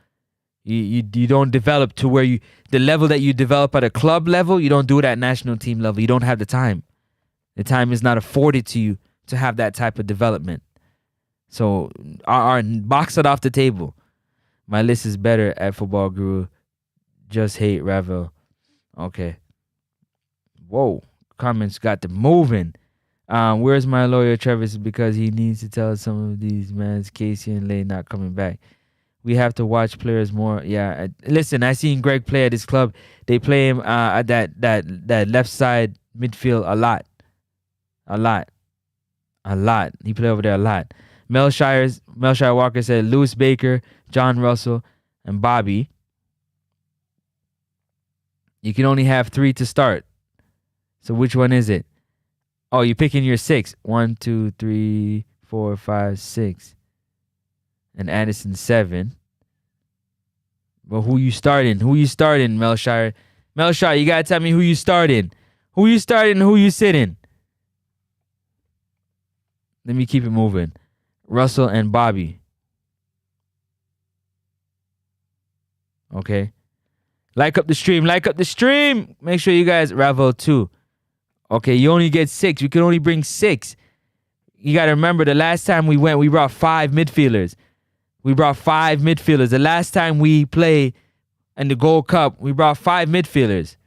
You don't develop to where the level that you develop at a club level, you don't do it at national team level. You don't have the time. The time is not afforded to you to have that type of development. So our box it off the table. My list is better at Football Guru. Just hate Ravel. Okay. Whoa. Comments got them moving. Where's my lawyer, Travis? Because he needs to tell some of these mans, Casey and Lay, not coming back. We have to watch players more. Yeah. Listen, I seen Greg play at this club. They play him at that left side midfield a lot. He played over there a lot. Melshire Walker said Lewis Baker, John Russell, and Bobby. You can only have 3 to start. So which one is it? Oh, you're picking your 6. 1, 2, 3, 4, 5, 6. And Addison 7. But who you starting, Melshire? Melshire, you gotta tell me who you starting. Who you starting and who you sitting? Let me keep it moving. Russell and Bobby. Okay. Like up the stream. Make sure you guys Ravel too. Okay, you only get 6. You can only bring 6. You got to remember the last time we went, we brought 5 midfielders. The last time we played in the Gold Cup, we brought 5 midfielders.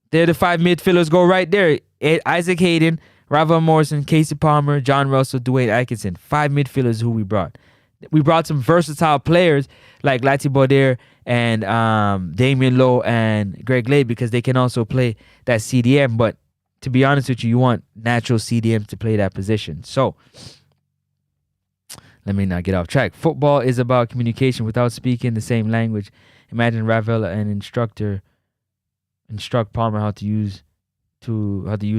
They're the 5 midfielders go right there. Isaac Hayden, Ravel Morrison, Casey Palmer, John Russell, Dwayne Atkinson. 5 midfielders who we brought. We brought some versatile players like Lati Bauder and Damian Lowe and Greg Lay because they can also play that CDM. But to be honest with you, you want natural CDM to play that position. So let me not get off track. Football is about communication without speaking the same language. Imagine Ravel and instruct Palmer how to use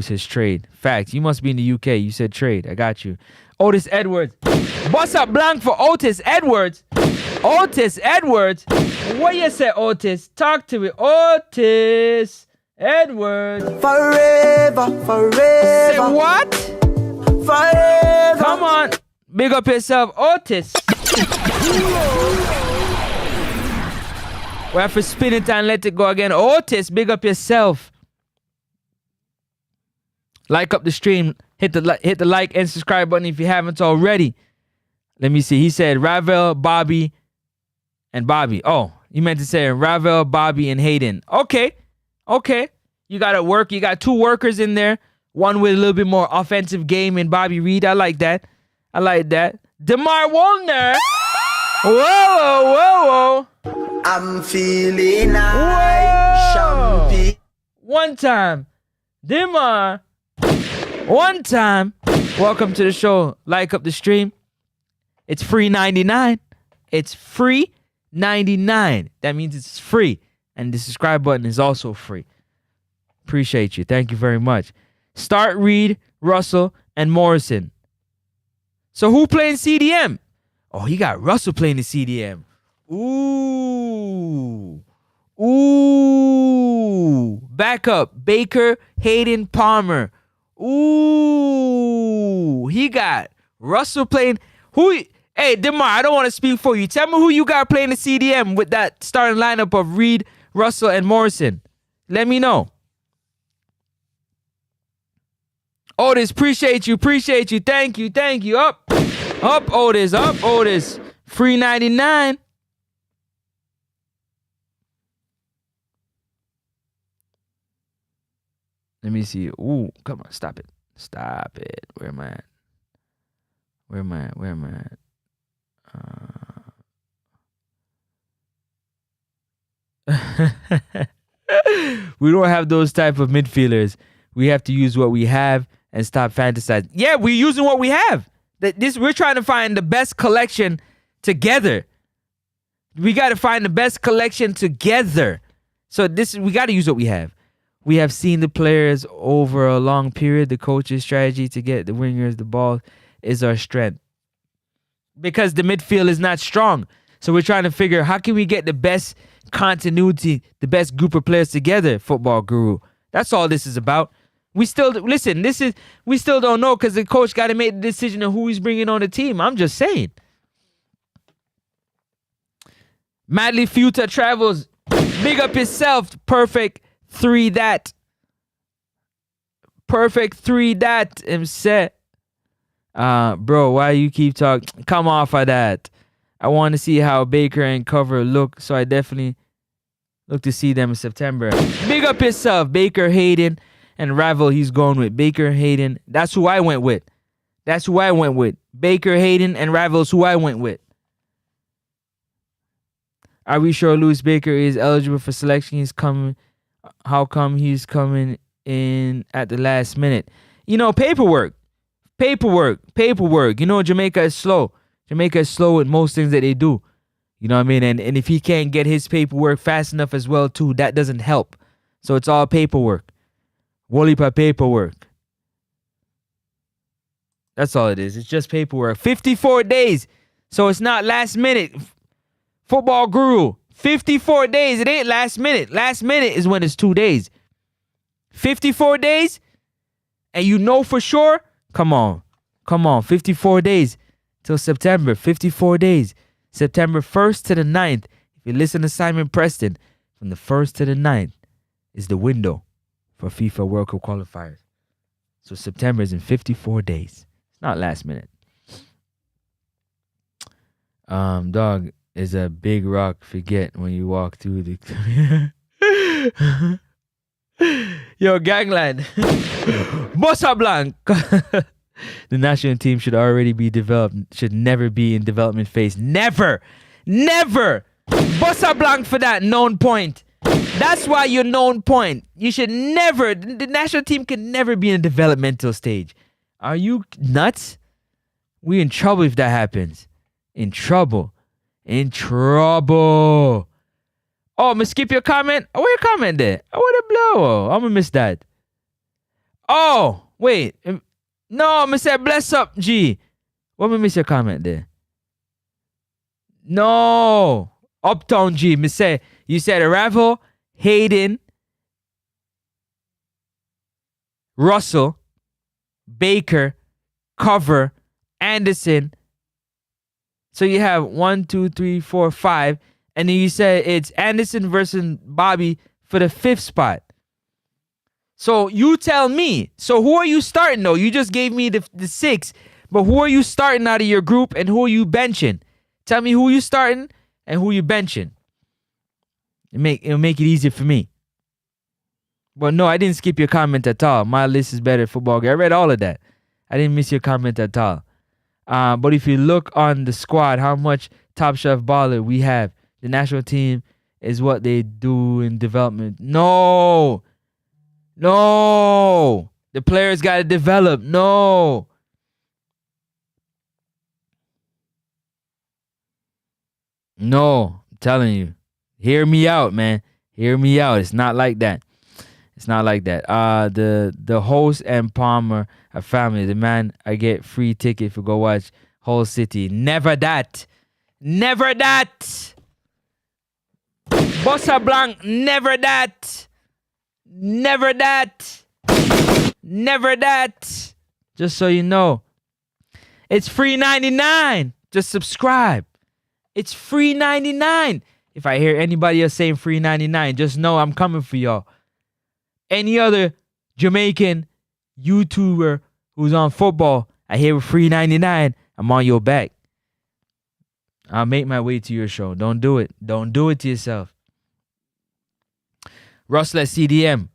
his trade. Facts. You must be in the UK. You said trade. I got you. Otis Edwards. What's up, blank for Otis Edwards? Otis Edwards. What you say, Otis? Talk to me. Otis Edwards. Forever. Say what? Forever. Come on. Big up yourself, Otis. We have to spin it and let it go again. Otis, big up yourself. Like up the stream. Hit the like and subscribe button if you haven't already. Let me see. He said Ravel, Bobby, and Bobby. Oh, you meant to say Ravel, Bobby, and Hayden. Okay. You got to work. You got 2 workers in there. One with a little bit more offensive game in Bobby Reed. I like that. DeMar Wallner. Whoa. I'm feeling high. Champagne. One time. DeMar. One time. Welcome to the show. Like up the stream. It's free 99. It's free 99. That means it's free. And the subscribe button is also free. Appreciate you. Thank you very much. Start Reed, Russell, and Morrison. So who playing CDM? Oh, he got Russell playing the CDM. Ooh. Back up. Baker, Hayden, Palmer. Ooh. He got Russell playing. Hey, DeMar, I don't want to speak for you. Tell me who you got playing the CDM with that starting lineup of Reed, Russell, and Morrison. Let me know. Otis, appreciate you. Thank you. Up, Otis. Free 99. Let me see. Ooh, come on, stop it. Where am I at? Where am I at? We don't have those type of midfielders. We have to use what we have and stop fantasizing. Yeah, we're using what we have. We're trying to find the best collection together. We got to find the best collection together. So we got to use what we have. We have seen the players over a long period. The coach's strategy to get the wingers the ball is our strength. Because the midfield is not strong. So we're trying to figure how can we get the best continuity, the best group of players together, football guru. That's all this is about. We still don't know because the coach got to make the decision of who he's bringing on the team. I'm just saying. Madly Future Travels. Big up yourself. Perfect 3 that. Perfect 3 that. I'm set. Bro, why you keep talking? Come off of that. I want to see how Baker and Cover look, so I definitely look to see them in September. Big up yourself. Baker, Hayden, and Ravel he's going with. Baker, Hayden. That's who I went with. Baker, Hayden, and Ravel's who I went with. Are we sure Louis Baker is eligible for selection? He's coming. How come he's coming in at the last minute? You know, paperwork. You know, Jamaica is slow. Jamaica is slow with most things that they do. You know what I mean? And if he can't get his paperwork fast enough as well, too, that doesn't help. So it's all paperwork. Wolipa paperwork. That's all it is. It's just paperwork. 54 days. So it's not last minute. Football guru. 54 days. It ain't last minute. Last minute is when it's 2 days. 54 days? And you know for sure? Come on. 54 days till September. 54 days. September 1st to the 9th. If you listen to Simon Preston, from the 1st to the 9th is the window for FIFA World Cup qualifiers. So September is in 54 days. It's not last minute. Dog is a big rock. Forget when you walk through the... Yo, gangland. Bossa Blanc. The national team should already be developed. Should never be in development phase. Never. Bossa Blanc for that known point. That's why you're known point. You should never. The national team can never be in a developmental stage. Are you nuts? We in trouble if that happens. In trouble. Oh, I'm gonna skip your comment. Oh, where your comment there? I want to blow. I'm gonna miss that. Oh, wait. No, I'm gonna say bless up, G. What am I miss your comment there? No. Uptown G. Me say, you said Ravel, Hayden, Russell, Baker, Cover, Anderson. So you have 1, 2, 3, 4, 5. And then you said it's Anderson versus Bobby for the 5th spot. So you tell me. So who are you starting though? You just gave me the 6. But who are you starting out of your group and who are you benching? Tell me who you starting and who you benching. It'll make it easier for me. But no, I didn't skip your comment at all. My list is better football. I read all of that. I didn't miss your comment at all. But if you look on the squad, how much top shelf baller we have, the national team is what they do in development. No. The players got to develop. No. I'm telling you. Hear me out, man. Hear me out. It's not like that. The host and Palmer are family. The man, I get free ticket for go watch Whole City. Never that. Bossa Blanc, never that. Just so you know. It's free 99. Just subscribe. It's free 99. If I hear anybody else saying free 99, just know I'm coming for y'all. Any other Jamaican YouTuber who's on football, I hear free 99, I'm on your back. I'll make my way to your show. Don't do it. Don't do it to yourself. Russell at CDM.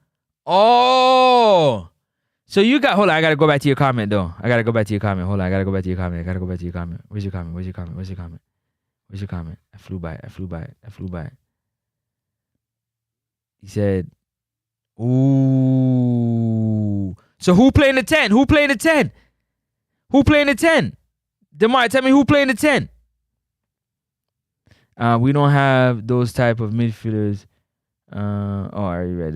Oh, So you got, hold on, I gotta go back to your comment though. I gotta go back to your comment. Hold on, I gotta go back to your comment. Where's your comment? Where's your comment? Where's your comment? Where's your comment? I flew by it. He said, ooh. So who playing the 10? Who playing the 10? Demar, tell me who playing the 10? We don't have those type of midfielders. I already read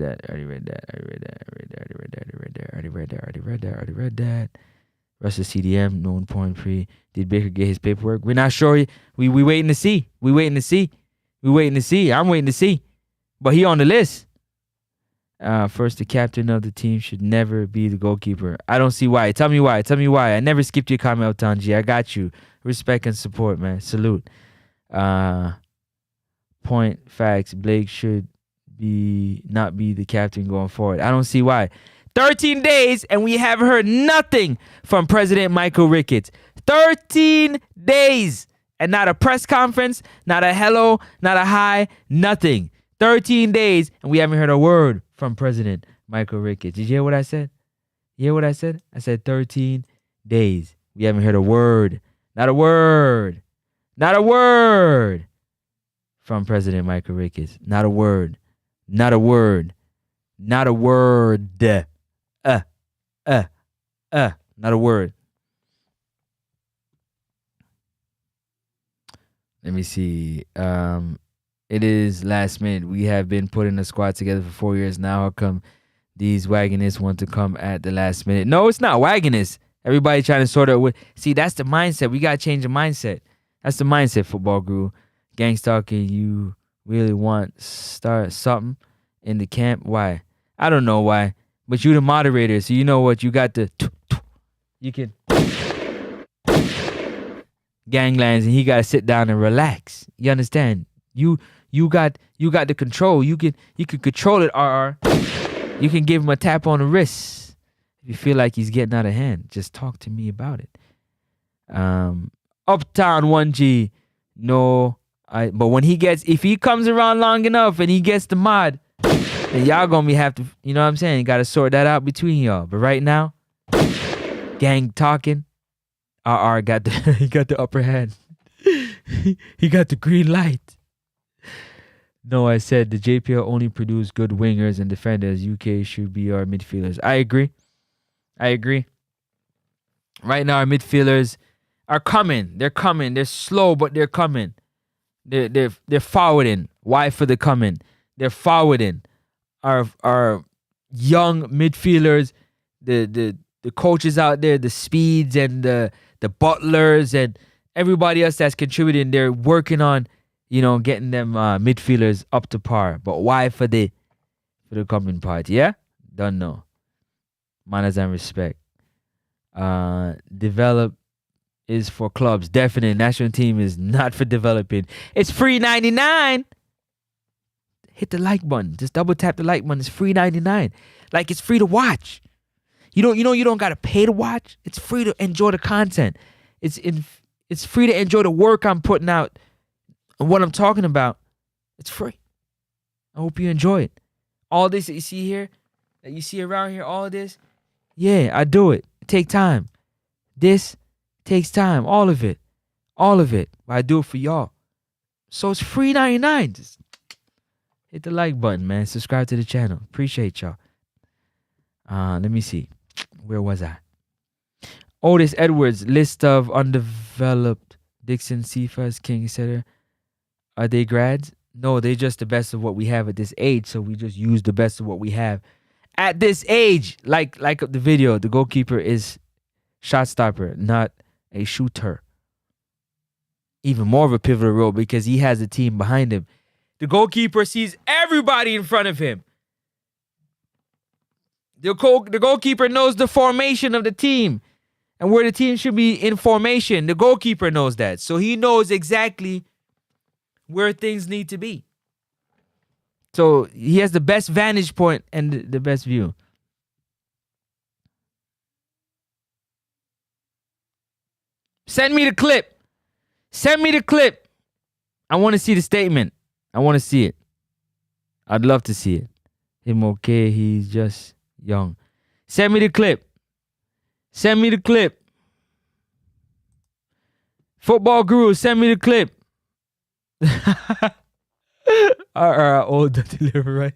that. Rest of CDM, known point free. Did Baker get his paperwork? We're not sure. We waiting to see. I'm waiting to see. But he on the list. First, the captain of the team should never be the goalkeeper. I don't see why. Tell me why. I never skipped your comment, Eltonji. I got you. Respect and support, man. Salute. Point facts. Blake should not be the captain going forward. I don't see why. 13 days and we haven't heard nothing from President Michael Ricketts. 13 days and not a press conference, not a hello, not a hi, nothing. 13 days and we haven't heard a word from President Michael Ricketts. Did you hear what I said? I said 13 days. We haven't heard a word. Not a word from President Michael Ricketts. Not a word. Not a word. Not a word. Let me see. It is last minute. We have been putting a squad together for 4 years now. How come these wagonists want to come at the last minute? No, it's not wagonists. Everybody trying to sort of... See, that's the mindset. We got to change the mindset. That's the mindset, football guru. Gang stalking, you really want start something in the camp? Why? I don't know why. But you the moderator, so you know what? You got the... You can... Ganglands, and he got to sit down and relax. You understand? You got the control. You can control it, RR. You can give him a tap on the wrist. If you feel like he's getting out of hand, just talk to me about it. Uptown 1G. No, but when if he comes around long enough and he gets the mod, then y'all gonna have to, you know what I'm saying? You gotta sort that out between y'all. But right now, gang talking. RR got he got the upper hand. He got the green light. No, I said the JPL only produce good wingers and defenders. UK should be our midfielders. I agree. Right now, our midfielders are coming. They're coming. They're slow, but they're coming. They're forwarding. Why for the coming? They're forwarding. Our young midfielders, the coaches out there, the Speeds and the Butlers and everybody else that's contributing. They're working on, getting them midfielders up to par. But why for the coming part? Yeah, don't know. Manners and respect. Develop is for clubs. Definitely. National team is not for developing. It's free 99. Hit the like button. Just double tap the like button. It's free 99. Like, it's free to watch. You don't gotta pay to watch. It's free to enjoy the content. It's free to enjoy the work I'm putting out and what I'm talking about. It's free. I hope you enjoy it. All this that you see here, that you see around here, all of this, yeah, I do it. It takes time. This takes time. All of it. But I do it for y'all. So it's free 99. Just hit the like button, man. Subscribe to the channel. Appreciate y'all. Let me see. Where was I? Otis Edwards, list of undeveloped Dixon, Cephas, King, etc. Are they grads? No, they're just the best of what we have at this age. So we just use the best of what we have at this age. Like the video, the goalkeeper is shot stopper, not a shooter. Even more of a pivotal role because he has a team behind him. The goalkeeper sees everybody in front of him. The goalkeeper knows the formation of the team and where the team should be in formation. The goalkeeper knows that. So he knows exactly where things need to be. So he has the best vantage point and the best view. Send me the clip. I want to see the statement. I want to see it. I'd love to see it. Him okay, he's just young. Send me the clip. Send me the clip. Football Guru, send me the clip. Old deliver, right?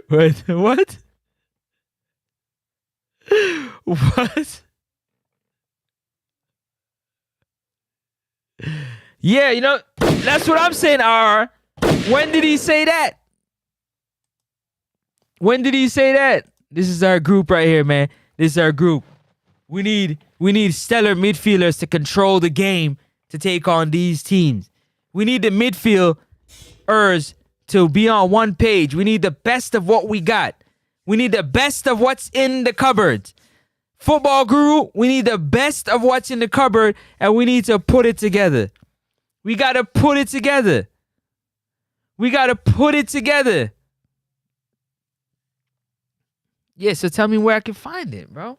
Wait, what? What? Yeah, you know, that's what I'm saying, R. When did he say that? When did he say that? This is our group right here, man. This is our group. We need stellar midfielders to control the game to take on these teams. We need the midfielders to be on one page. We need the best of what we got. We need the best of what's in the cupboard. Football Guru, we need the best of what's in the cupboard, and we need to put it together. We got to put it together. We got to put it together. Yeah, so tell me where I can find it, bro.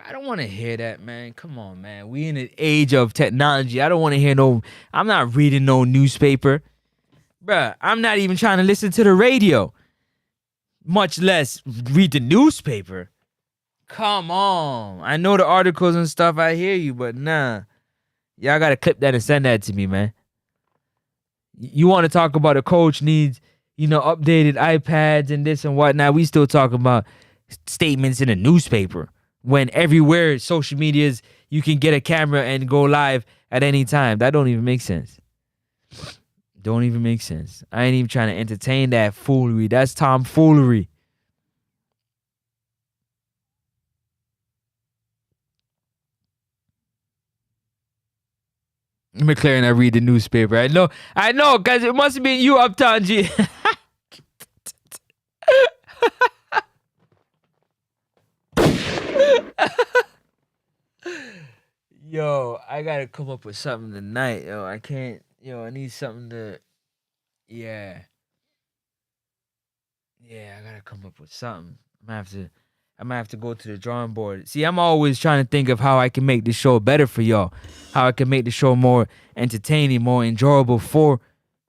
I don't want to hear that, man. Come on, man. We in an age of technology. I don't want to hear I'm not reading no newspaper. Bruh, I'm not even trying to listen to the radio. Much less read the newspaper. Come on. I know the articles and stuff. I hear you, but nah. Y'all got to clip that and send that to me, man. You want to talk about a coach needs, updated iPads and this and whatnot. We still talking about statements in a newspaper. When everywhere social media is, you can get a camera and go live at any time. That don't even make sense. Don't even make sense. I ain't even trying to entertain that foolery. That's tomfoolery. McLaren, I read the newspaper. I know, because it must have been you, Uptown G. Yo, I gotta come up with something tonight. Yo, I can't. I need something to. Yeah, I gotta come up with something. I'm gonna have to go to the drawing board. See, I'm always trying to think of how I can make the show better for y'all. How I can make the show more entertaining, more enjoyable for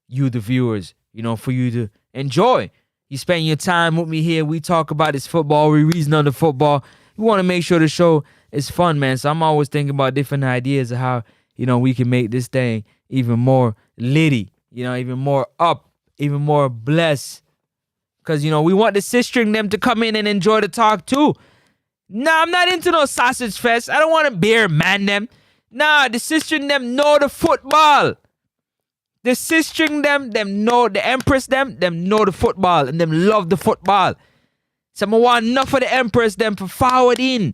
you, the viewers. For you to enjoy. You spend your time with me here. We talk about this football. We reason on the football. We want to make sure the show is fun, man. So I'm always thinking about different ideas of how, we can make this thing even more litty, even more up, even more blessed. Because, we want the sistering them to come in and enjoy the talk too. Nah, I'm not into no sausage fest. I don't want to beer man them. Nah, the sistering them know the football. The sistering them know the empress them know the football and them love the football. So I want enough of the empress them for forward in.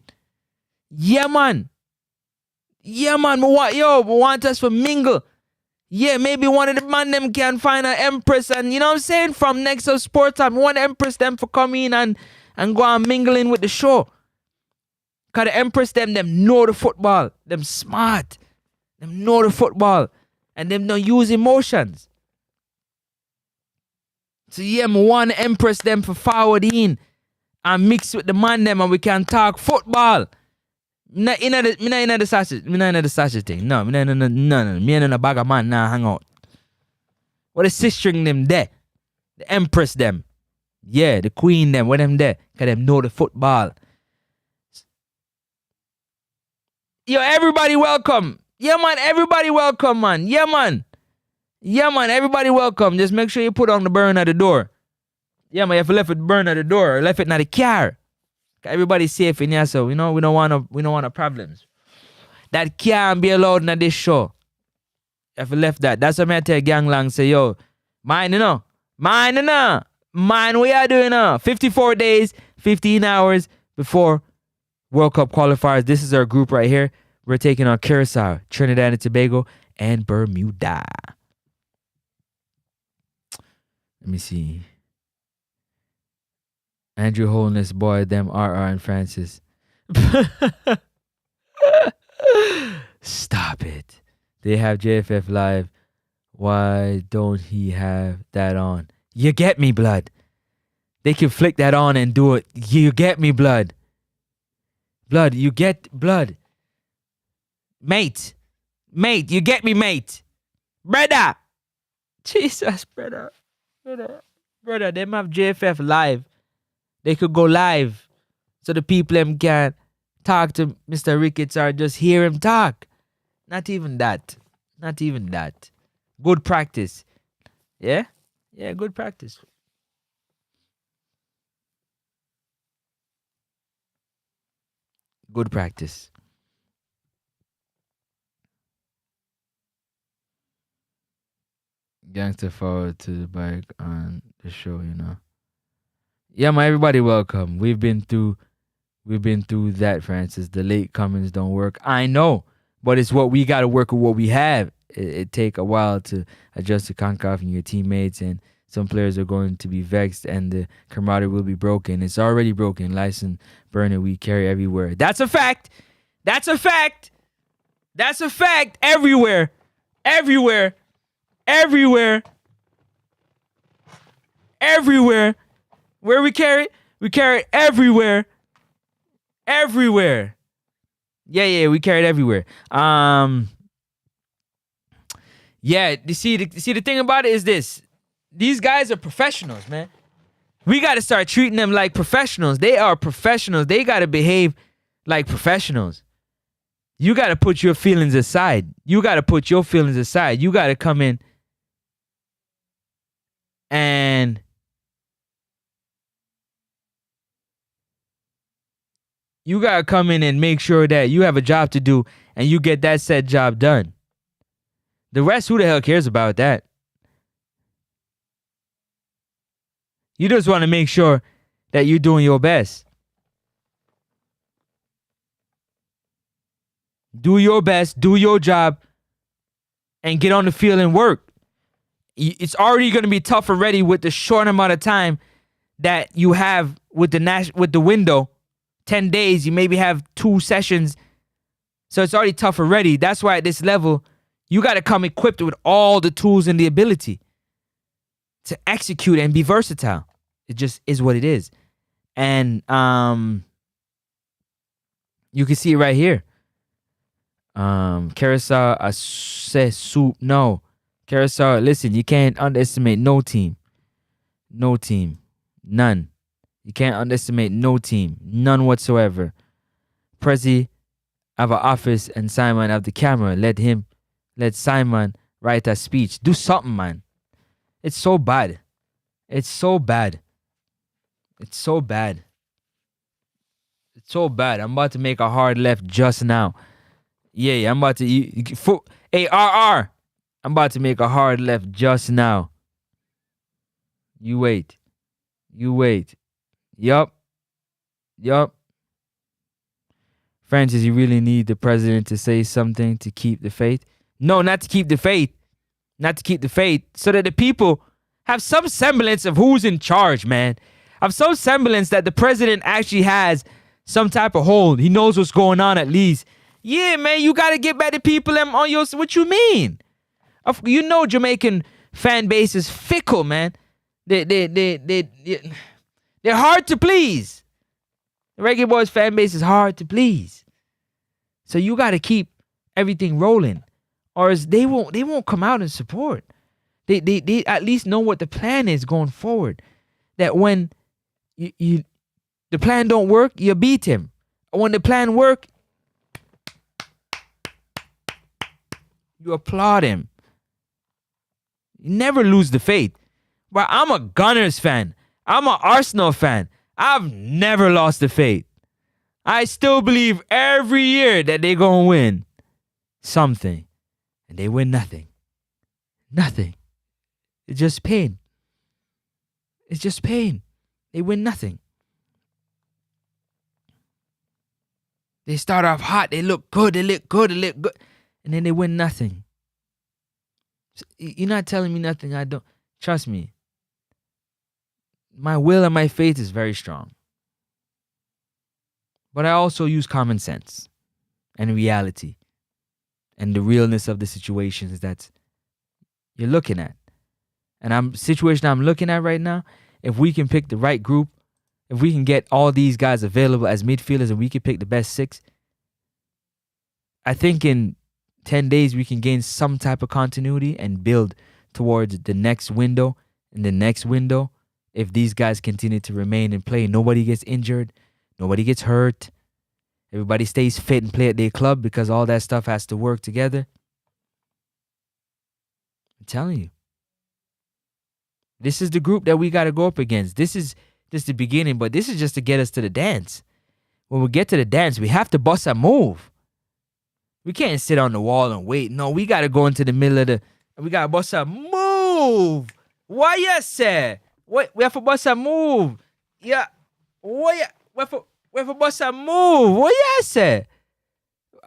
Yeah, man. We want us to mingle. Yeah, maybe one of the man them can find an empress and, you know what I'm saying, from next to sport time. We want the empress them for come in and go and mingle in with the show. Because the empress them know the football. Them smart. Them know the football. And them don't use emotions. So yeah, I want the empress them for forward in and mix with the man them and we can talk football. Me not in the sausage. Me not in the sausage thing. No. Me in a bag of man now hang out. What the sistering them there? The empress them. Yeah, the queen them. What them there? Because them know the football. Yo, everybody welcome. Yeah, man, everybody welcome, man. Yeah, man. Everybody welcome. Just make sure you put on the burn at the door. Yeah, man, if you left it burn at the door, or left it in the car. Everybody's safe in here, so we don't want no problems. That can't be allowed in this show. If you left that, that's what I tell Ganglang say, yo, mine, we are doing 54 days, 15 hours before World Cup qualifiers. This is our group right here. We're taking on Curacao, Trinidad and Tobago, and Bermuda. Let me see. Andrew Holness, boy, them RR and Francis. Stop it. They have JFF live. Why don't he have that on? You get me, blood. They can flick that on and do it. You get me, blood. Blood, you get blood. Mate, you get me, mate. Brother. Jesus, brother. Them have JFF live. They could go live. so the people them can talk to Mr. Ricketts or just hear him talk. Not even that. Not even that. Good practice. Yeah? Yeah, good practice. Good practice. Gangster forward to the bike on the show, you know. Yeah, man, everybody welcome. We've been through that, Francis. The late comings don't work. I know, but it's what we got to work with what we have. It take a while to adjust to CONCACAF and your teammates, and some players are going to be vexed, and the camaraderie will be broken. It's already broken. License burner we carry everywhere. That's a fact. That's a fact. That's a fact. Everywhere. Everywhere. Everywhere. Everywhere. Where we carry it everywhere. Everywhere. Yeah, we carry it everywhere. Yeah, you see the thing about it is this. These guys are professionals, man. We got to start treating them like professionals. They are professionals. They got to behave like professionals. You got to put your feelings aside. You got to put your feelings aside. You got to come in and you got to come in and make sure that you have a job to do and you get that said job done. The rest, who the hell cares about that? You just want to make sure that you're doing your best. Do your best, do your job, and get on the field and work. It's already going to be tough already with the short amount of time that you have with the window. 10 days, you maybe have 2 sessions. So it's already tough already. That's why at this level, you got to come equipped with all the tools and the ability to execute and be versatile. It just is what it is. And you can see it right here. Carousel, I said soup. No. Carousel, listen, you can't underestimate no team. No team. None. You can't underestimate no team. None whatsoever. Prezi have an office and Simon have the camera. Let Simon write a speech. Do something, man. It's so bad. It's so bad. It's so bad. It's so bad. I'm about to make a hard left just now. Yeah, I'm about to... Hey, RR. I'm about to make a hard left just now. You wait. Yup. Francis, you really need the president to say something to keep the faith? No, not to keep the faith. Not to keep the faith. So that the people have some semblance of who's in charge, man. Have some semblance that the president actually has some type of hold. He knows what's going on at least. Yeah, man, you got to get back to people on your... What you mean? You know Jamaican fan base is fickle, man. They're hard to please. The Reggae Boyz fan base is hard to please. So you got to keep everything rolling, or else they won't come out and support. They at least know what the plan is going forward. That when the plan don't work, you beat him. When the plan work, you applaud him. You never lose the faith. But I'm a Gunners fan. I'm an Arsenal fan. I've never lost the faith. I still believe every year that they're going to win something. And they win nothing. Nothing. It's just pain. It's just pain. They win nothing. They start off hot. They look good. They look good. And then they win nothing. So you're not telling me nothing I don't. Trust me. My will and my faith is very strong. But I also use common sense and reality and the realness of the situations that you're looking at. And situation I'm looking at right now, if we can pick the right group, if we can get all these guys available as midfielders and we can pick the best 6, I think in 10 days we can gain some type of continuity and build towards the next window and the next window. If these guys continue to remain and play, nobody gets injured, Nobody gets hurt. Everybody stays fit and play at their club because all that stuff has to work together. I'm telling you. This is the group that we got to go up against. This is just the beginning, but this is just to get us to the dance. When we get to the dance, we have to bust a move. We can't sit on the wall and wait. No, we got to go into the middle of we got to bust a move. Why yes, sir? What? We have to bust a move. Yeah. What? We have to bust a move. What yes, sir?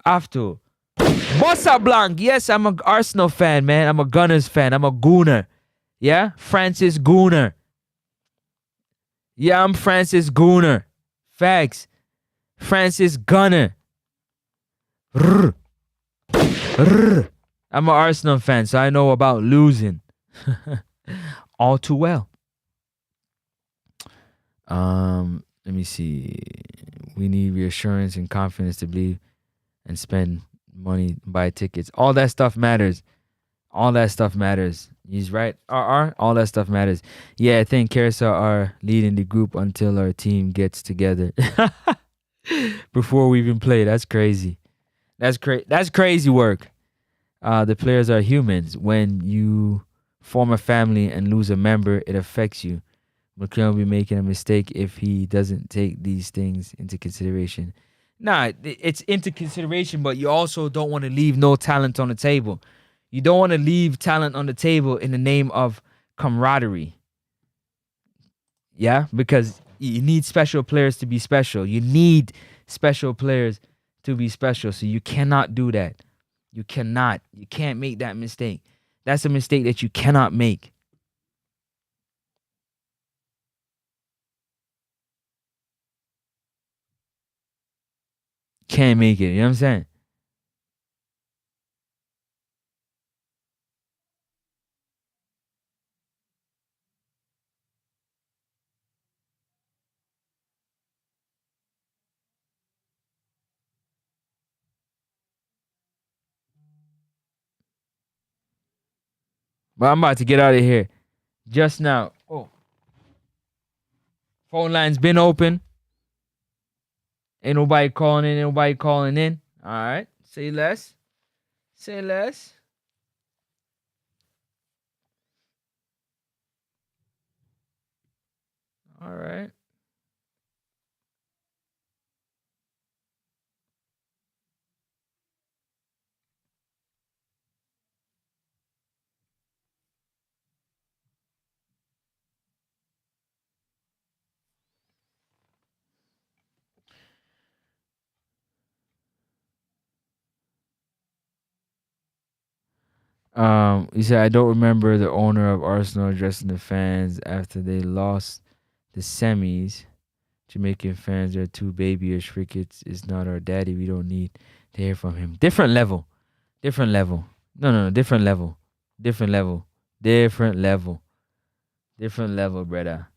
Have to. Bossa Blanc. Yes, I'm an Arsenal fan, man. I'm a Gunners fan. I'm a Gooner. Yeah? Francis Gooner. Yeah, I'm Francis Gooner. Facts. Francis Gunner. Rrr. Rrr. I'm an Arsenal fan, so I know about losing. All too well. Let me see. We need reassurance and confidence to believe and spend money, buy tickets. All that stuff matters. All that stuff matters. He's right. All that stuff matters. Yeah, I think Carousel are leading the group until our team gets together. Before we even play. That's crazy. That's crazy work. The players are humans. When you form a family and lose a member, it affects you. McLean will be making a mistake if he doesn't take these things into consideration. Nah, it's into consideration, but you also don't want to leave no talent on the table. You don't want to leave talent on the table in the name of camaraderie. Yeah, because you need special players to be special. You need special players to be special. So you cannot do that. You cannot. You can't make that mistake. That's a mistake that you cannot make. Can't make it. You know what I'm saying? But I'm about to get out of here. Just now. Oh. Phone line's been open. Ain't nobody calling in. Ain't nobody calling in. All right. Say less. Say less. All right. He said, I don't remember the owner of Arsenal addressing the fans after they lost the semis. Jamaican fans are too babyish. Ricketts is not our daddy. We don't need to hear from him. Different level. Different level. No. Different level. Different level. Different level. Different level, brother.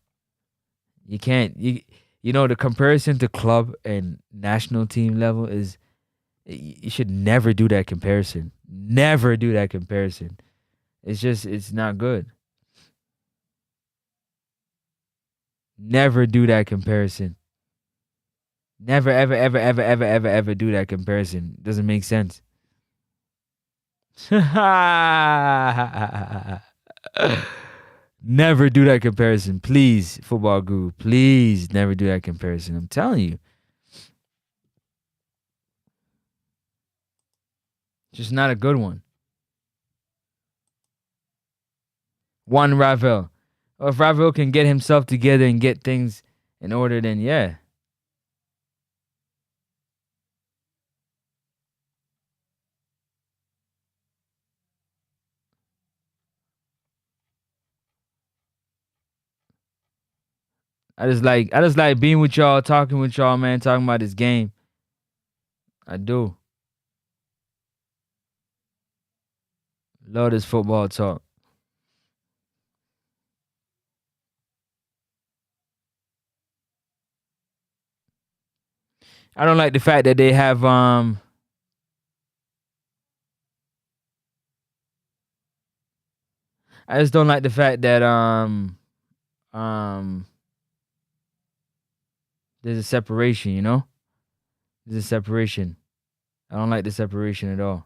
You can't, you know, the comparison to club and national team level is, you should never do that comparison. Never do that comparison. It's not good. Never do that comparison. Never, ever do that comparison. Doesn't make sense. Never do that comparison. Please, football guru. Please never do that comparison. I'm telling you. Just not a good one. Juan Ravel. Well, if Ravel can get himself together and get things in order, then yeah. I just like being with y'all, talking with y'all, man, talking about this game. I do. Love this football talk. I don't like the fact that they have I just don't like the fact that there's a separation, you know? There's a separation. I don't like the separation at all.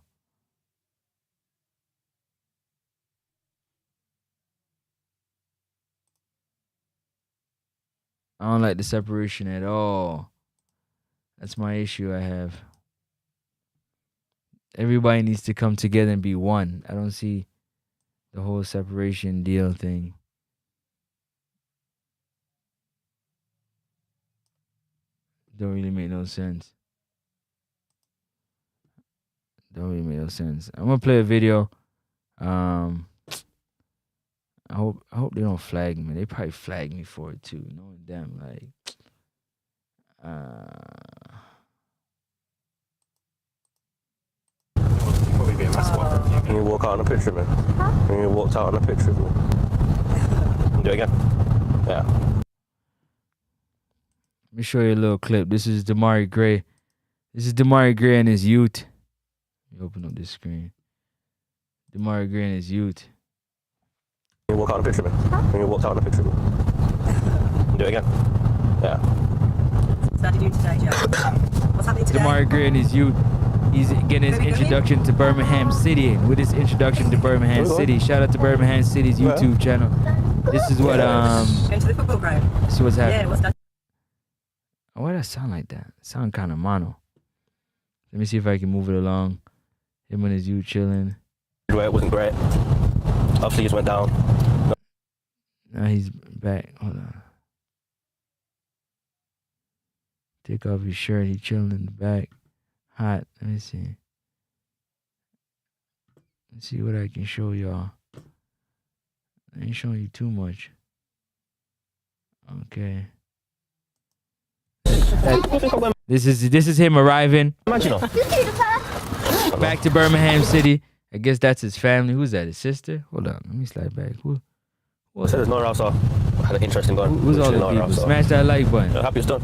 I don't like the separation at all. That's my issue I have. Everybody needs to come together and be one. I don't see the whole separation deal thing. Don't really make no sense. Don't really make no sense. I'm gonna play a video. I hope they don't flag me. They probably flag me for it too. Knowing them, like, Can you walk out on a picture of me? Huh? Can you walk out on a picture of me? Do it again. Yeah. Let me show you a little clip. This is Damari Gray. This is Damari Gray and his youth. Let me open up this screen. Damari Gray and his youth. Can you walk out on a picture of me? Huh? Can you walk out on a picture of me? Do it again. Yeah. How did you do today, Joe? What's happening today? Damari Gray and his youth. He's getting his introduction to Birmingham City. And with his introduction to Birmingham City, shout out to Birmingham City's YouTube channel. This is what Going to the football ground. This is what's happening. Yeah, what's that? Why does that sound like that? It sound kind of mono. Let me see if I can move it along. Him and his youth chilling. It wasn't great. Obviously, just went down. Now he's back. Hold on. Take off his shirt. He chilling in the back. Hot. Let me see. Let's see what I can show y'all. I ain't showing you too much. Okay. This is him arriving back to Birmingham City. I guess that's his family. Who's that? His sister? Hold on. Let me slide back. Who? So there's no route, so I had an interesting gun. Who's all the people? Route, so. Smash that like button. Happy it's done.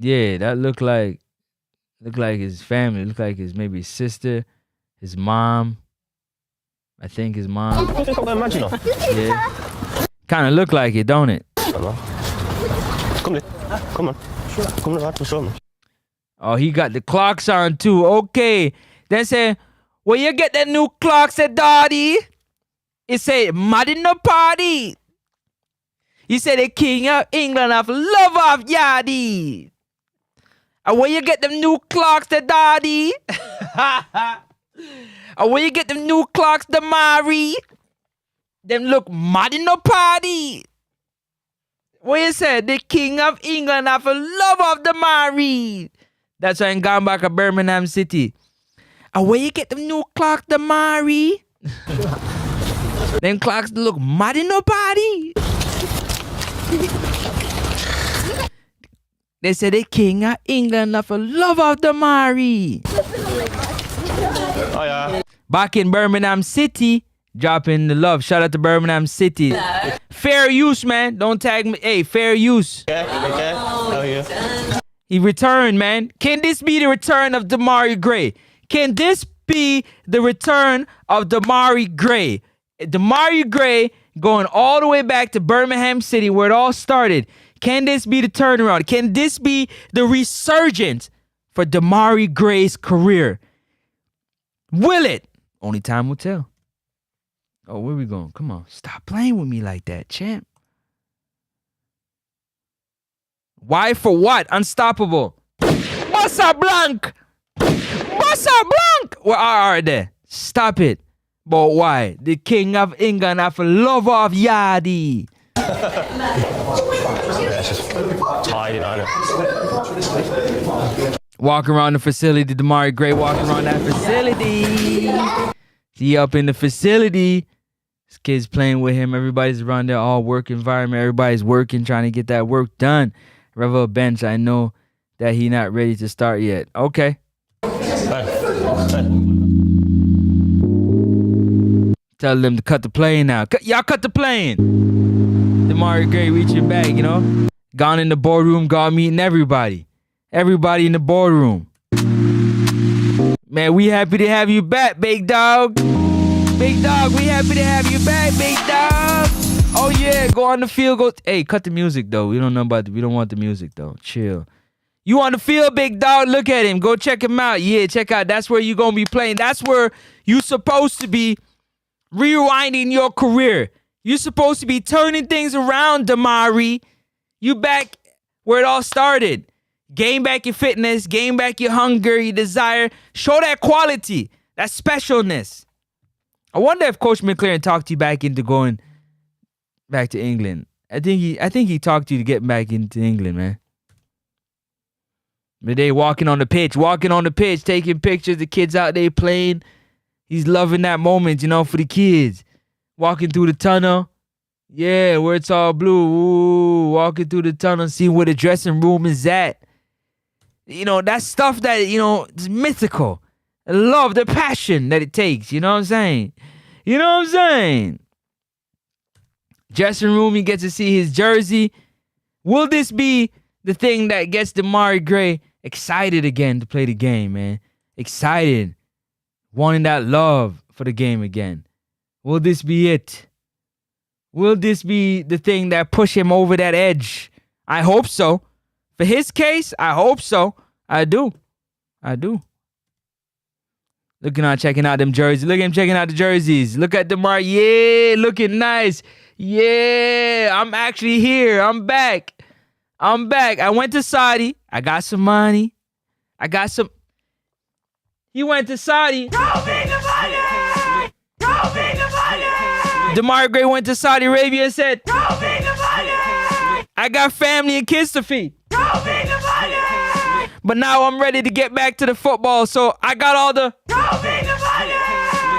Yeah, that looked like his family. Looked like maybe his sister, his mom. I think his mom. Yeah. Kind of look like it, don't it? Come on. Come on, show me. Oh, he got the clocks on too. Okay. Then say, where you get that new clocks at, Daddy? It say, mad in the party. He said the king of England have love of Yardie. And where you get them new clocks, the Daddy? And where you get them new clocks, the Mari? Them look mad in the party. What you said? The king of England have a love of the Mari. That's why I'm going back to Birmingham City. And where you get them new clocks, the Mari? Them clocks look mad in the party. They say the king of England have a love of the Mari. Oh yeah. Back in Birmingham City, dropping the love. Shout out to Birmingham City. No. Fair use, man. Don't tag me. Hey, fair use. Okay. How are you? He returned, man. Can this be the return of Damari Gray? Can this be the return of Damari Gray? Damari Gray going all the way back to Birmingham City where it all started. Can this be the turnaround? Can this be the resurgence for Damari Gray's career? Will it? Only time will tell. Oh, where we going? Come on. Stop playing with me like that, champ. Why for what? Unstoppable. Bossa Blanc. Bossa Blanc. Where are they? Stop it. But why? The king of England have a love of Yardie. Walk around the facility. Damari Gray walking around that facility. See up in the facility. This kid's playing with him. Everybody's around there, all work environment. Everybody's working, trying to get that work done. Revel bench, I know that he not ready to start yet. Okay. Tell them to cut the plane now. Y'all cut the plane. Damari Gray reaching back, you know. Gone in the boardroom, gone meeting everybody. Everybody in the boardroom. Man, we happy to have you back, big dog. Big dog, we happy to have you back, big dog. Oh yeah, go on the field. Go. Hey, cut the music though. We don't know about. We don't want the music though. Chill. You on the field, big dog? Look at him. Go check him out. Yeah, check out. That's where you gonna be playing. That's where you supposed to be rewinding your career. You're supposed to be turning things around, Damari. You back where it all started. Gain back your fitness. Gain back your hunger, your desire. Show that quality, that specialness. I wonder if Coach McLaren talked you back into going back to England. I think he talked you to get back into England, man. But they walking on the pitch, taking pictures. The kids out there playing. He's loving that moment, for the kids. Walking through the tunnel. Yeah, where it's all blue. Ooh, walking through the tunnel, seeing where the dressing room is at. That stuff that, is mythical. The love, the passion that it takes. You know what I'm saying? Dressing room, he gets to see his jersey. Will this be the thing that gets Damari Gray excited again to play the game, man? Excited. Wanting that love for the game again. Will this be it? Will this be the thing that push him over that edge? I hope so. For his case, I hope so. I do. Checking out them jerseys. Look at him checking out the jerseys. Look at Damari. Yeah, looking nice. Yeah, I'm actually here. I'm back. I went to Saudi. I got some money. He went to Saudi. Damari Gray went to Saudi Arabia and said, I got family and kids to feed. But now I'm ready to get back to the football. So I got all the...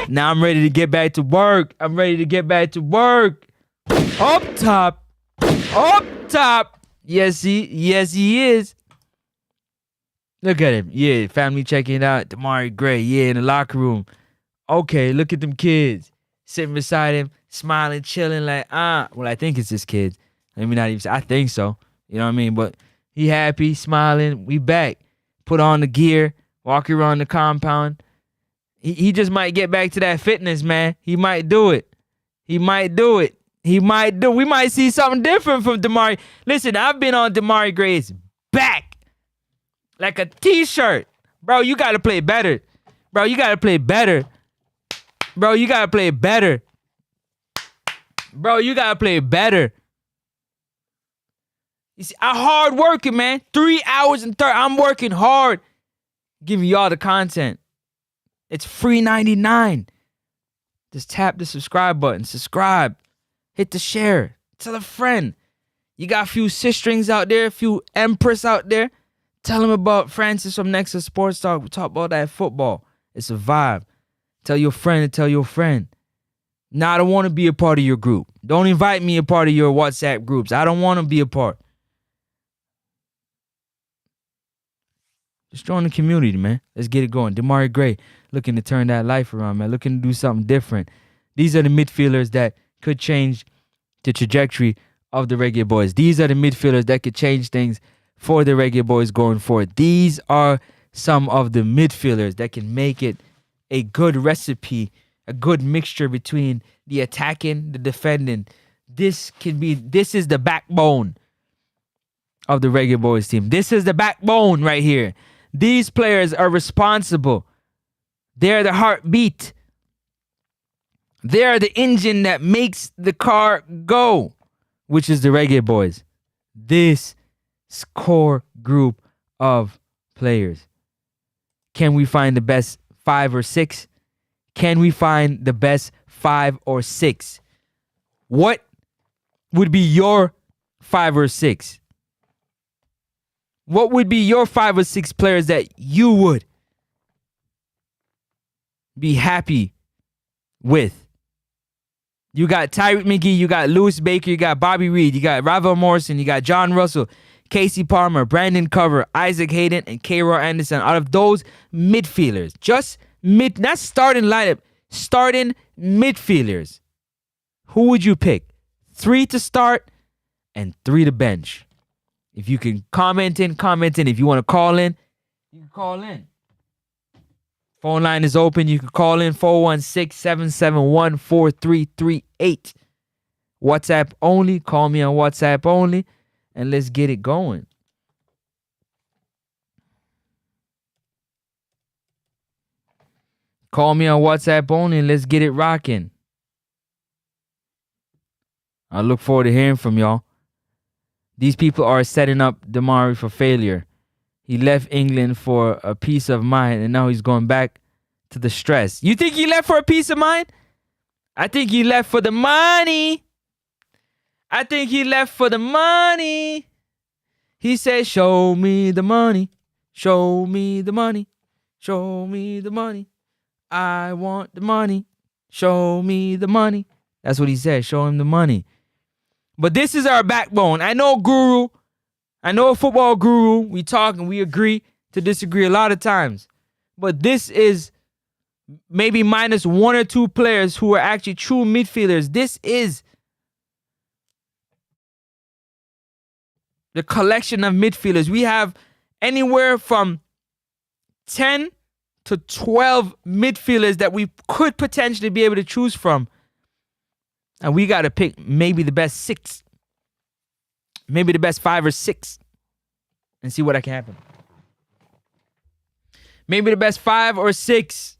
Now I'm ready to get back to work. Up top. Yes, he is. Look at him. Yeah, family checking it out. Damari Gray, yeah, in the locker room. Okay, look at them kids. Sitting beside him, smiling, chilling like, Well, I think it's his kids. Let me not even say, I think so. You know what I mean? But he happy, smiling. We back. Put on the gear. Walk around the compound. He just might get back to that fitness, man. He might do it. We might see something different from Damari. Listen, I've been on Damari Gray's back like a t-shirt. Bro, you got to play better. You see, I'm hard working, man. 3 hours and 30. I'm working hard. Giving you all the content. It's free 99. Just tap the subscribe button. Subscribe. Hit the share. Tell a friend. You got a few sistrings out there, a few empress out there. Tell them about Francis from Nexus Sports Talk. We talk about that football. It's a vibe. Tell your friend and tell your friend. Now, I don't want to be a part of your group. Don't invite me a part of your WhatsApp groups. I don't want to be a part. Just join the community, man. Let's get it going. Damari Gray looking to turn that life around, man. Looking to do something different. These are the midfielders that could change the trajectory of the Reggae Boyz. These are the midfielders that could change things for the Reggae Boyz going forward. These are some of the midfielders that can make it a good recipe, a good mixture between the attacking, the defending. This is the backbone of the Reggae Boyz team. This is the backbone right here. These players are responsible. They're the heartbeat. They're the engine that makes the car go, which is the Reggae Boyz. This core group of players. Can we find the best 5 or 6? Can we find the best 5 or 6? What would be your 5 or 6? What would be your 5 or 6 players that you would be happy with? You got Tyreek McGee, you got Lewis Baker, you got Bobby Reed, you got Ravel Morrison, you got John Russell, Casey Palmer, Brandon Cover, Isaac Hayden, and K-Roy Anderson. Out of those midfielders, that's starting lineup, starting midfielders. Who would you pick? 3 to start and 3 to bench. If you can comment in. If you want to call in, you can call in. Phone line is open. You can call in 416-771-4338. WhatsApp only. Call me on WhatsApp only. And let's get it going. Call me on WhatsApp only and let's get it rocking. I look forward to hearing from y'all. These people are setting up Damari for failure. He left England for a peace of mind and now he's going back to the stress. You think he left for a peace of mind? I think he left for the money. I think he left for the money. He said, show me the money. Show me the money. Show me the money. I want the money. Show me the money. That's what he said. Show him the money. But this is our backbone. I know Guru. I know a football guru. We talk and we agree to disagree a lot of times. But this is maybe minus one or two players who are actually true midfielders. This is the collection of midfielders. We have anywhere from 10 to 12 midfielders that we could potentially be able to choose from. And we got to pick maybe the best 6. Maybe the best 5 or 6. And see what can happen. Maybe the best 5 or 6.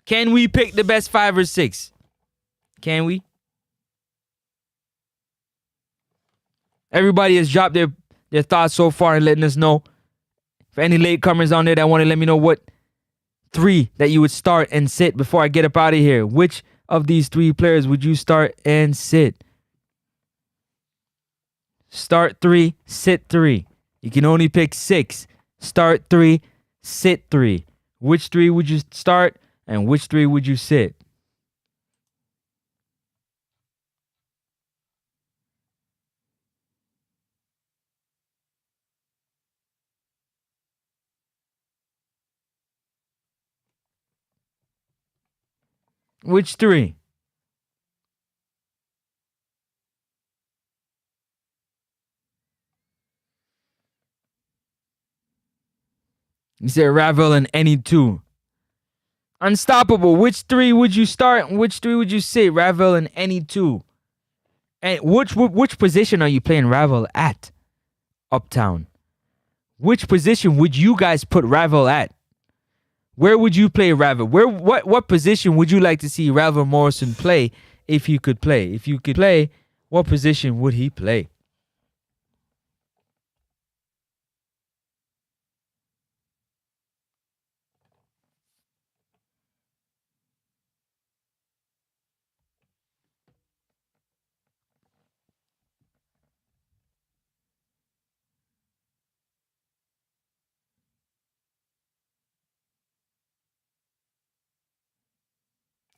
Can we pick the best 5 or 6? Can we? Everybody has dropped their thoughts so far and letting us know. For any latecomers on there that want to let me know what 3 that you would start and sit before I get up out of here. Which of these 3 players would you start and sit? Start 3, sit 3. You can only pick 6. Start 3, sit 3. Which 3 would you start and which 3 would you sit? Which 3? You said Ravel and any 2. Unstoppable. Which 3 would you start and which 3 would you sit? Ravel and any 2. And which position are you playing Ravel at? Uptown. Which position would you guys put Ravel at? Where would you play Ravel? What position would you like to see Ravel Morrison play if he could play? If you could play, what position would he play?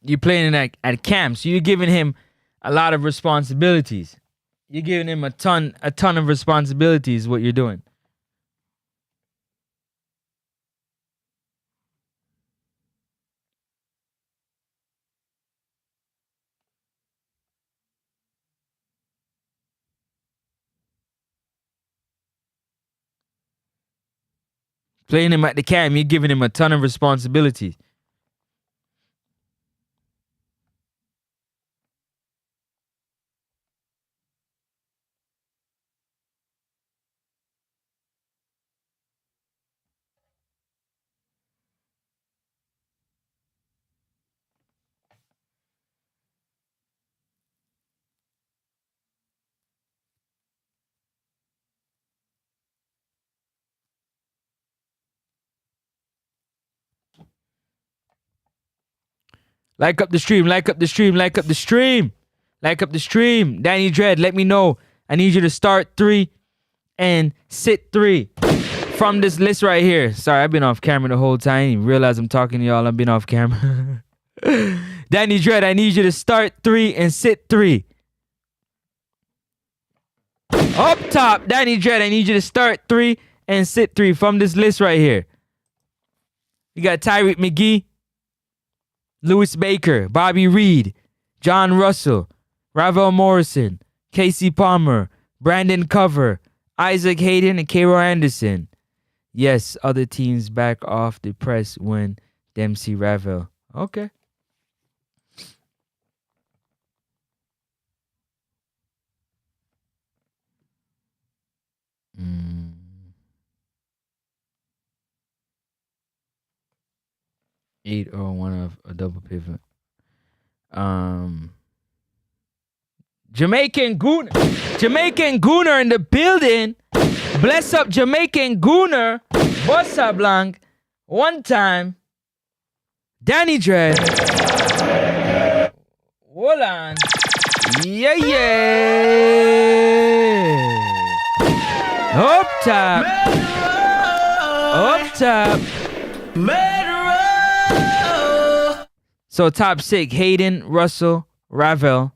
You're playing at camp, so you're giving him a lot of responsibilities. You're giving him a ton of responsibilities, what you're doing. Playing him at the camp, you're giving him a ton of responsibilities. Like up the stream, like up the stream, like up the stream. Like up the stream. Danny Dread, let me know. I need you to start 3 and sit 3 from this list right here. Sorry, I've been off camera the whole time. I didn't even realize I'm talking to y'all. I've been off camera. Danny Dread, I need you to start 3 and sit 3. Up top, Danny Dread, I need you to start 3 and sit 3 from this list right here. You got Tyreek McGee, Lewis Baker, Bobby Reed, John Russell, Ravel Morrison, Casey Palmer, Brandon Cover, Isaac Hayden, and Cairo Anderson. Yes, other teams back off the press when Dempsey Ravel. Okay. 8 or one of a double pivot. Jamaican Gooner in the building. Bless up Jamaican Gooner. Bossa Blanc. One time. Danny Dread. Hold on. Yeah. Up top. So top 6, Hayden, Russell, Ravel,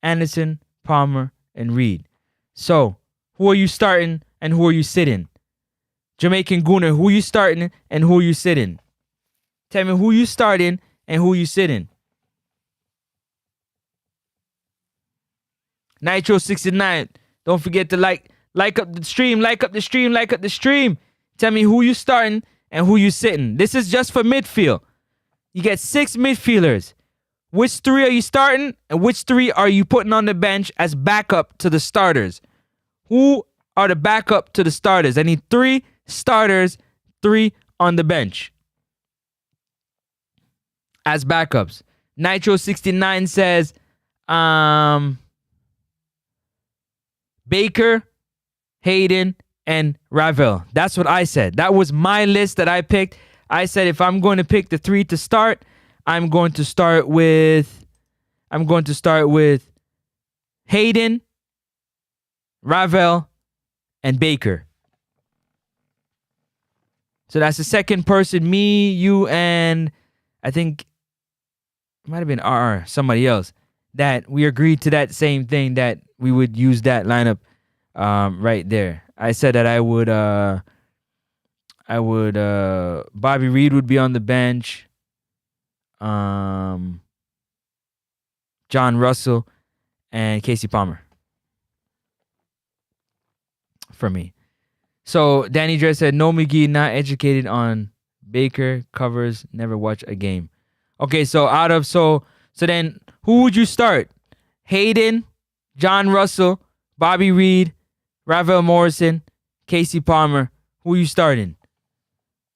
Anderson, Palmer, and Reed. So who are you starting and who are you sitting? Jamaican Gooner, who you starting and who you sitting? Tell me who you starting and who you sitting. Nitro 69. Don't forget to like up the stream. Tell me who you starting and who you sitting. This is just for midfield. You get 6 midfielders. Which 3 are you starting and which 3 are you putting on the bench as backup to the starters? Who are the backup to the starters? I need 3 starters, 3 on the bench as backups. Nitro 69 says Baker, Hayden, and Ravel. That's what I said. That was my list that I picked. I said if I'm going to pick the 3 to start, I'm going to start with Hayden, Ravel, and Baker. So that's the second person, me, you, and I think it might have been RR, somebody else, that we agreed to that same thing, that we would use that lineup right there. I said that I would Bobby Reed would be on the bench. John Russell and Casey Palmer for me. So Danny Dredd said no McGee, not educated on Baker, covers, never watch a game. Okay, so so then who would you start? Hayden, John Russell, Bobby Reed, Ravel Morrison, Casey Palmer. Who are you starting?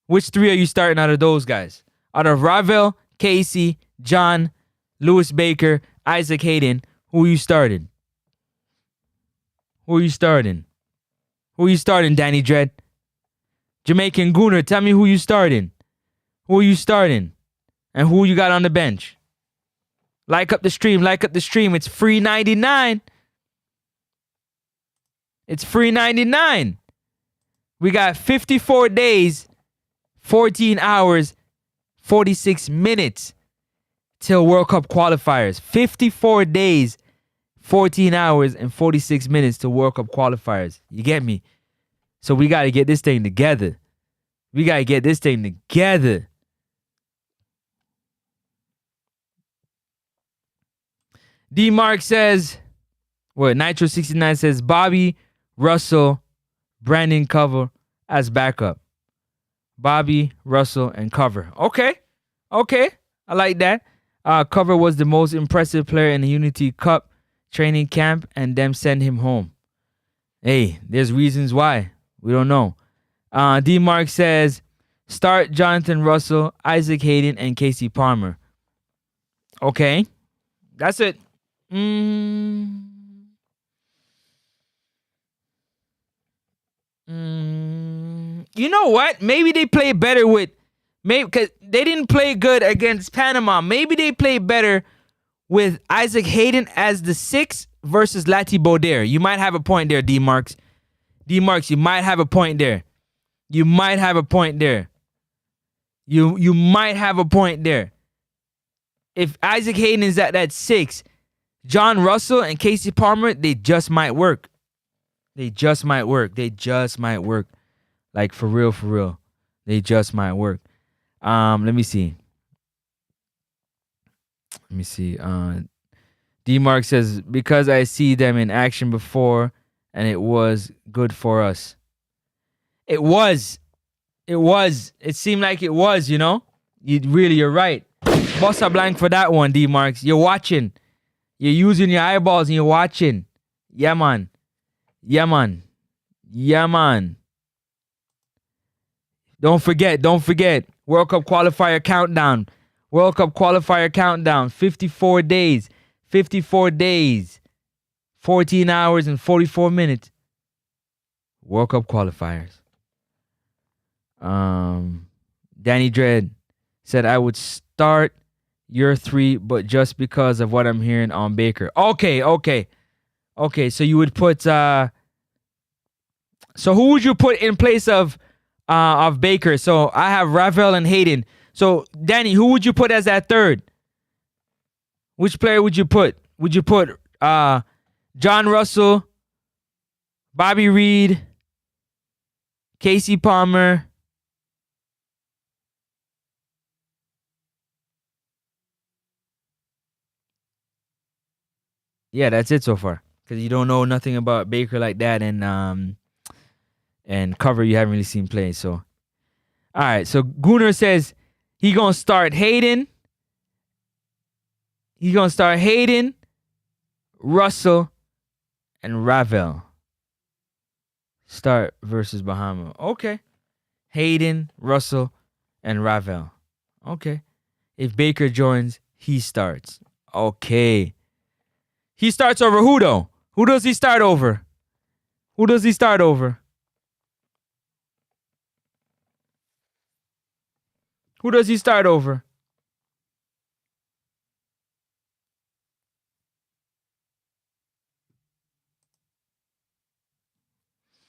Which 3 are you starting out of those guys? Out of Ravel, Casey, John, Lewis Baker, Isaac Hayden, who are you starting? Who are you starting, Danny Dredd? Jamaican Gooner, tell me who you starting. Who are you starting? And who you got on the bench? Like up the stream. It's free 99. It's free 99. We got 54 days, 14 hours, 46 minutes till World Cup qualifiers. 54 days, 14 hours, and 46 minutes to World Cup qualifiers. You get me? So we got to get this thing together. D-Mark says, Nitro 69 says, Bobby, Russell, Brandon Cover as backup. Bobby, Russell, and Cover. Okay. I like that. Cover was the most impressive player in the Unity Cup training camp, and them send him home. Hey, there's reasons why. We don't know. D-Mark says, start Jonathan Russell, Isaac Hayden, and Casey Palmer. Okay. That's it. You know what? Maybe they play better because they didn't play good against Panama. Maybe they play better with Isaac Hayden as the 6 versus Lati Bauder. You might have a point there, D-Marks. D-Marks, you might have a point there. You might have a point there. If Isaac Hayden is at that 6, John Russell and Casey Palmer, they just might work. Like, for real. They just might work. Let me see. D-Mark says, because I see them in action before, and it was good for us. It was. It seemed like it was, you know? You're right. Bossa Blanc for that one, D-Marks. You're watching. You're using your eyeballs and you're watching. Yeah, man. Don't forget. World Cup qualifier countdown. 54 days. 14 hours and 44 minutes. World Cup qualifiers. Danny Dread said, I would start your 3, but just because of what I'm hearing on Baker. Okay. So you would put so who would you put in place of Baker? So I have Ravel and Hayden. So Danny, who would you put as that third? Which player would you put? Would you put John Russell, Bobby Reed, Casey Palmer? Yeah, that's it so far. Because you don't know nothing about Baker like that, and Cover you haven't really seen play. So, all right. So Gunnar says he gonna start Hayden. Russell, and Ravel. Start versus Bahama. Okay. Hayden, Russell, and Ravel. Okay. If Baker joins, he starts. Okay. He starts over who, though? Who does he start over? Who does he start over?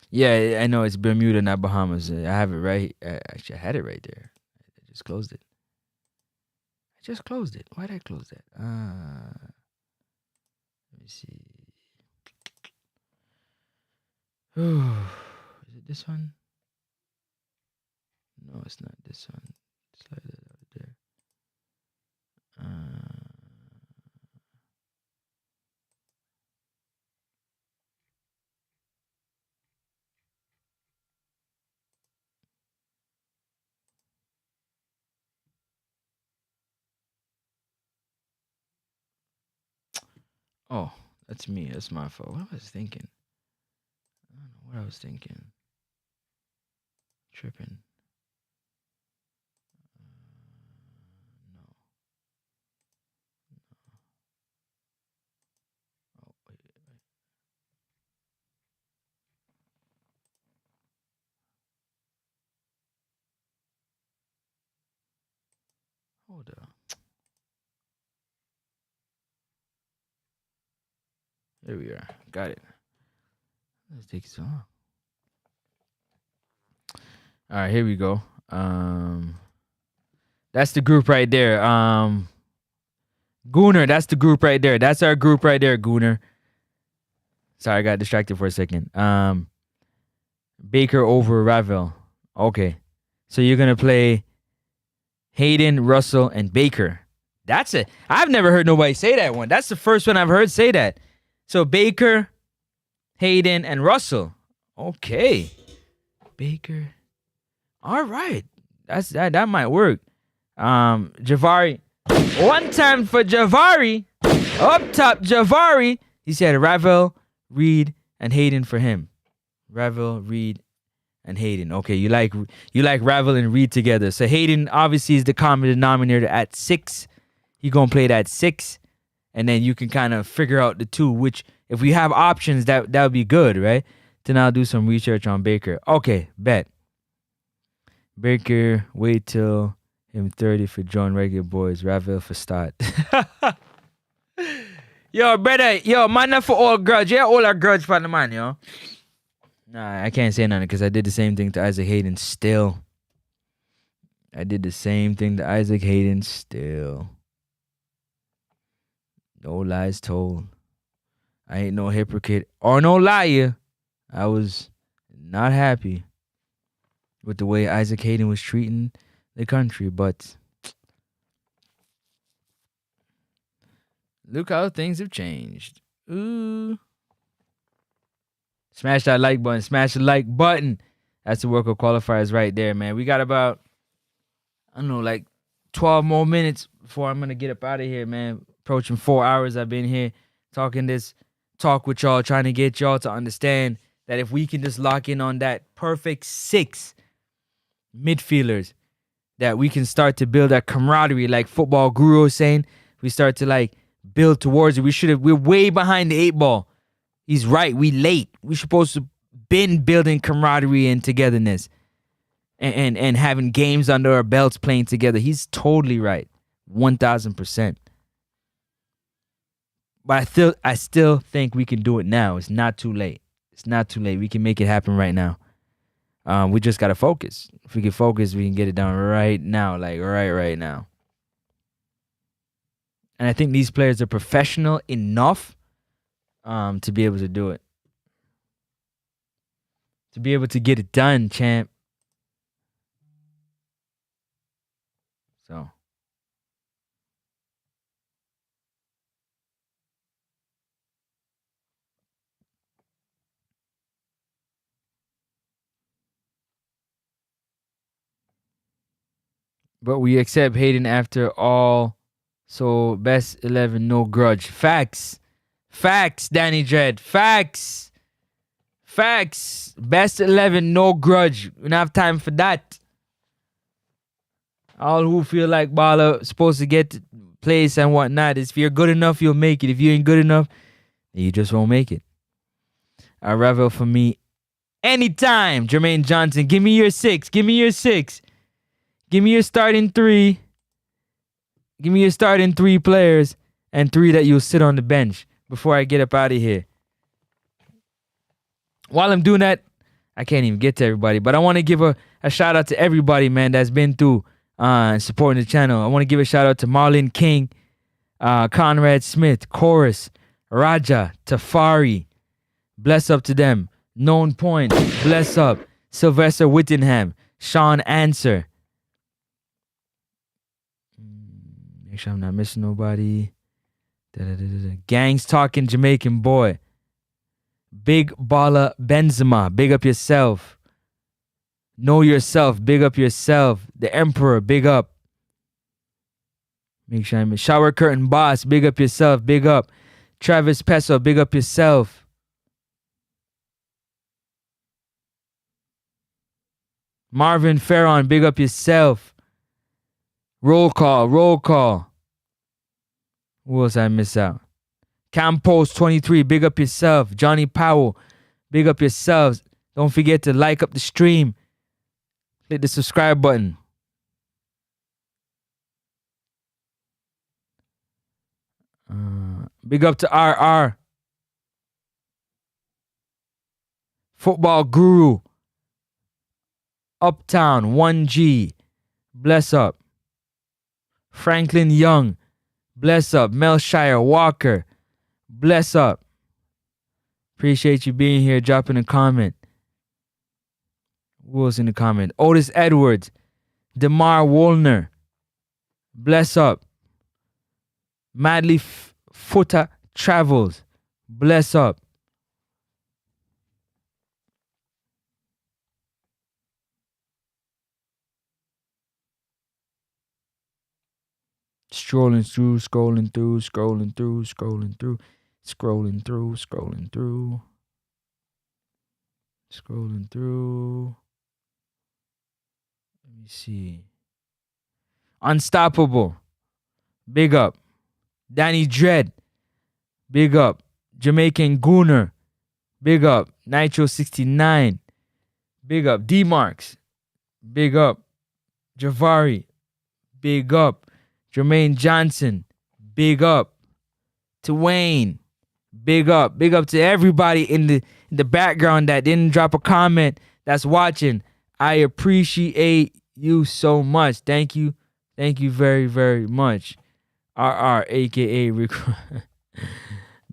Yeah, I know it's Bermuda, not Bahamas. I have it right. Actually, I had it right there. I just closed it. Why did I close that? Let me see. Is it this one? No, it's not this one. Slide it out there. Oh, that's me. That's my fault. What was I thinking? I don't know what I was thinking. Tripping. No. Oh, wait. Hold up. There we are. Got it. Let's take so long. All right, here we go. That's the group right there. Gunnar, that's the group right there. That's our group right there, Gunnar. Sorry, I got distracted for a second. Baker over Ravel. Okay. So you're going to play Hayden, Russell, and Baker. That's it. I've never heard nobody say that one. That's the first one I've heard say that. So Baker, Hayden, and Russell. Okay. Baker. All right. That might work. Javari. One time for Javari. Up top, Javari. He said Ravel, Reed, and Hayden for him. Ravel, Reed, and Hayden. Okay, you like Ravel and Reed together. So Hayden obviously is the common denominator at 6. He gonna play that 6. And then you can kind of figure out the 2, which if we have options, that would be good, right? Then I'll do some research on Baker. Okay, bet. Baker, wait till him 30 for join Reggae Boyz. Ravel for start. Yo, brother. Yo, man, not for all grudge. Yeah, all our grudge for the man, yo. Nah, I can't say nothing because I did the same thing to Isaac Hayden still. No lies told. I ain't no hypocrite or no liar. I was not happy with the way Isaac Hayden was treating the country, but look how things have changed. Ooh. Smash that like button. Smash the like button. That's the World Cup qualifiers right there, man. We got about, I don't know, like 12 more minutes before I'm going to get up out of here, man. Approaching 4 hours I've been here talking this talk with y'all, trying to get y'all to understand that if we can just lock in on that perfect 6, midfielders that we can start to build that camaraderie, like Football Guru was saying. We start to like build towards it. We're way behind the 8 ball. He's right. We late. We're supposed to been building camaraderie and togetherness and having games under our belts playing together. He's totally right. 1000%. But I still think we can do it now. It's not too late. It's not too late. We can make it happen right now. We just got to focus. If we can focus, we can get it done right now. Like right now. And I think these players are professional enough to be able to do it. To be able to get it done, champ. So. But we accept hating after all. So best 11, no grudge. Facts. Facts, Danny Dread. Facts. Facts. Best 11, no grudge. We don't have time for that. All who feel like baller supposed to get place and whatnot is if you're good enough, you'll make it. If you ain't good enough, you just won't make it. A revel for me anytime. Jermaine Johnson, give me your 6. Give me your 6. Give me your starting 3. Give me your starting 3 players and 3 that you'll sit on the bench before I get up out of here. While I'm doing that, I can't even get to everybody, but I want to give a shout out to everybody, man, that's been through and supporting the channel. I want to give a shout out to Marlon King, Conrad Smith, Chorus, Raja, Tafari. Bless up to them. Known Point, bless up. Sylvester Whittingham, Sean Answer. Make sure I'm not missing nobody. Gangs Talking Jamaican Boy. Big Baller Benzema, big up yourself. Know yourself, big up yourself. The Emperor, big up. Make sure I'm Shower Curtain Boss, big up yourself, big up. Travis Peso, big up yourself. Marvin Farron, big up yourself. Roll call. Who else I miss out? Campos 23, big up yourself. Johnny Powell, big up yourselves. Don't forget to like up the stream. Click the subscribe button. Big up to RR. Football Guru. Uptown 1G. Bless up. Franklin Young. Bless up. Melshire Walker. Bless up. Appreciate you being here. Dropping a comment. Who was in the comment? Otis Edwards. Demar Woolner. Bless up. Madly Footer Travels. Bless up. Scrolling through. Let me see. Unstoppable. Big up. Danny Dread. Big up. Jamaican Gooner. Big up. Nitro 69. Big up. D-Marks. Big up. Javari. Big up. Jermaine Johnson. Big up. To Wayne. Big up. Big up to everybody in the background that didn't drop a comment that's watching. I appreciate you so much. Thank you. Thank you very, very much. RR, a.k.a.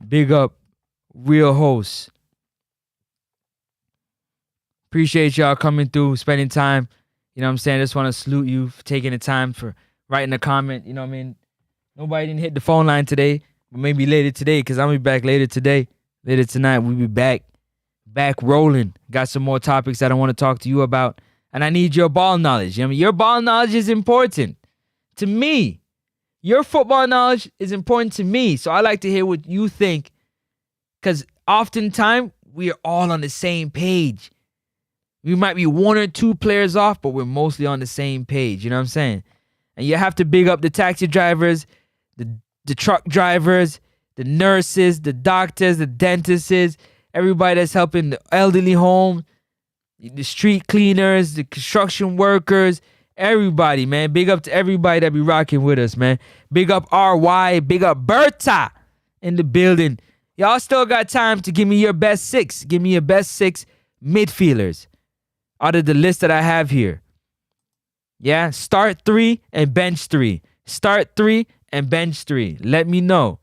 Big up. Real host. Appreciate y'all coming through, spending time. You know what I'm saying? I just want to salute you for taking the time for writing a comment. You know what I mean? Nobody didn't hit the phone line today. But maybe later today, because I'm going to be back later today. Later tonight, we'll be back rolling. Got some more topics that I want to talk to you about. And I need your ball knowledge. You know what I mean? Your ball knowledge is important to me. Your football knowledge is important to me. So I like to hear what you think. Because oftentimes, we are all on the same page. We might be 1 or 2 players off, but we're mostly on the same page. You know what I'm saying? And you have to big up the taxi drivers, the truck drivers, the nurses, the doctors, the dentists, everybody that's helping the elderly home, the street cleaners, the construction workers, everybody, man. Big up to everybody that be rocking with us, man. Big up RY, big up Berta in the building. Y'all still got time to give me your best 6. Give me your best 6 midfielders out of the list that I have here. Yeah, start 3 and bench 3. Start 3 and bench 3. Let me know.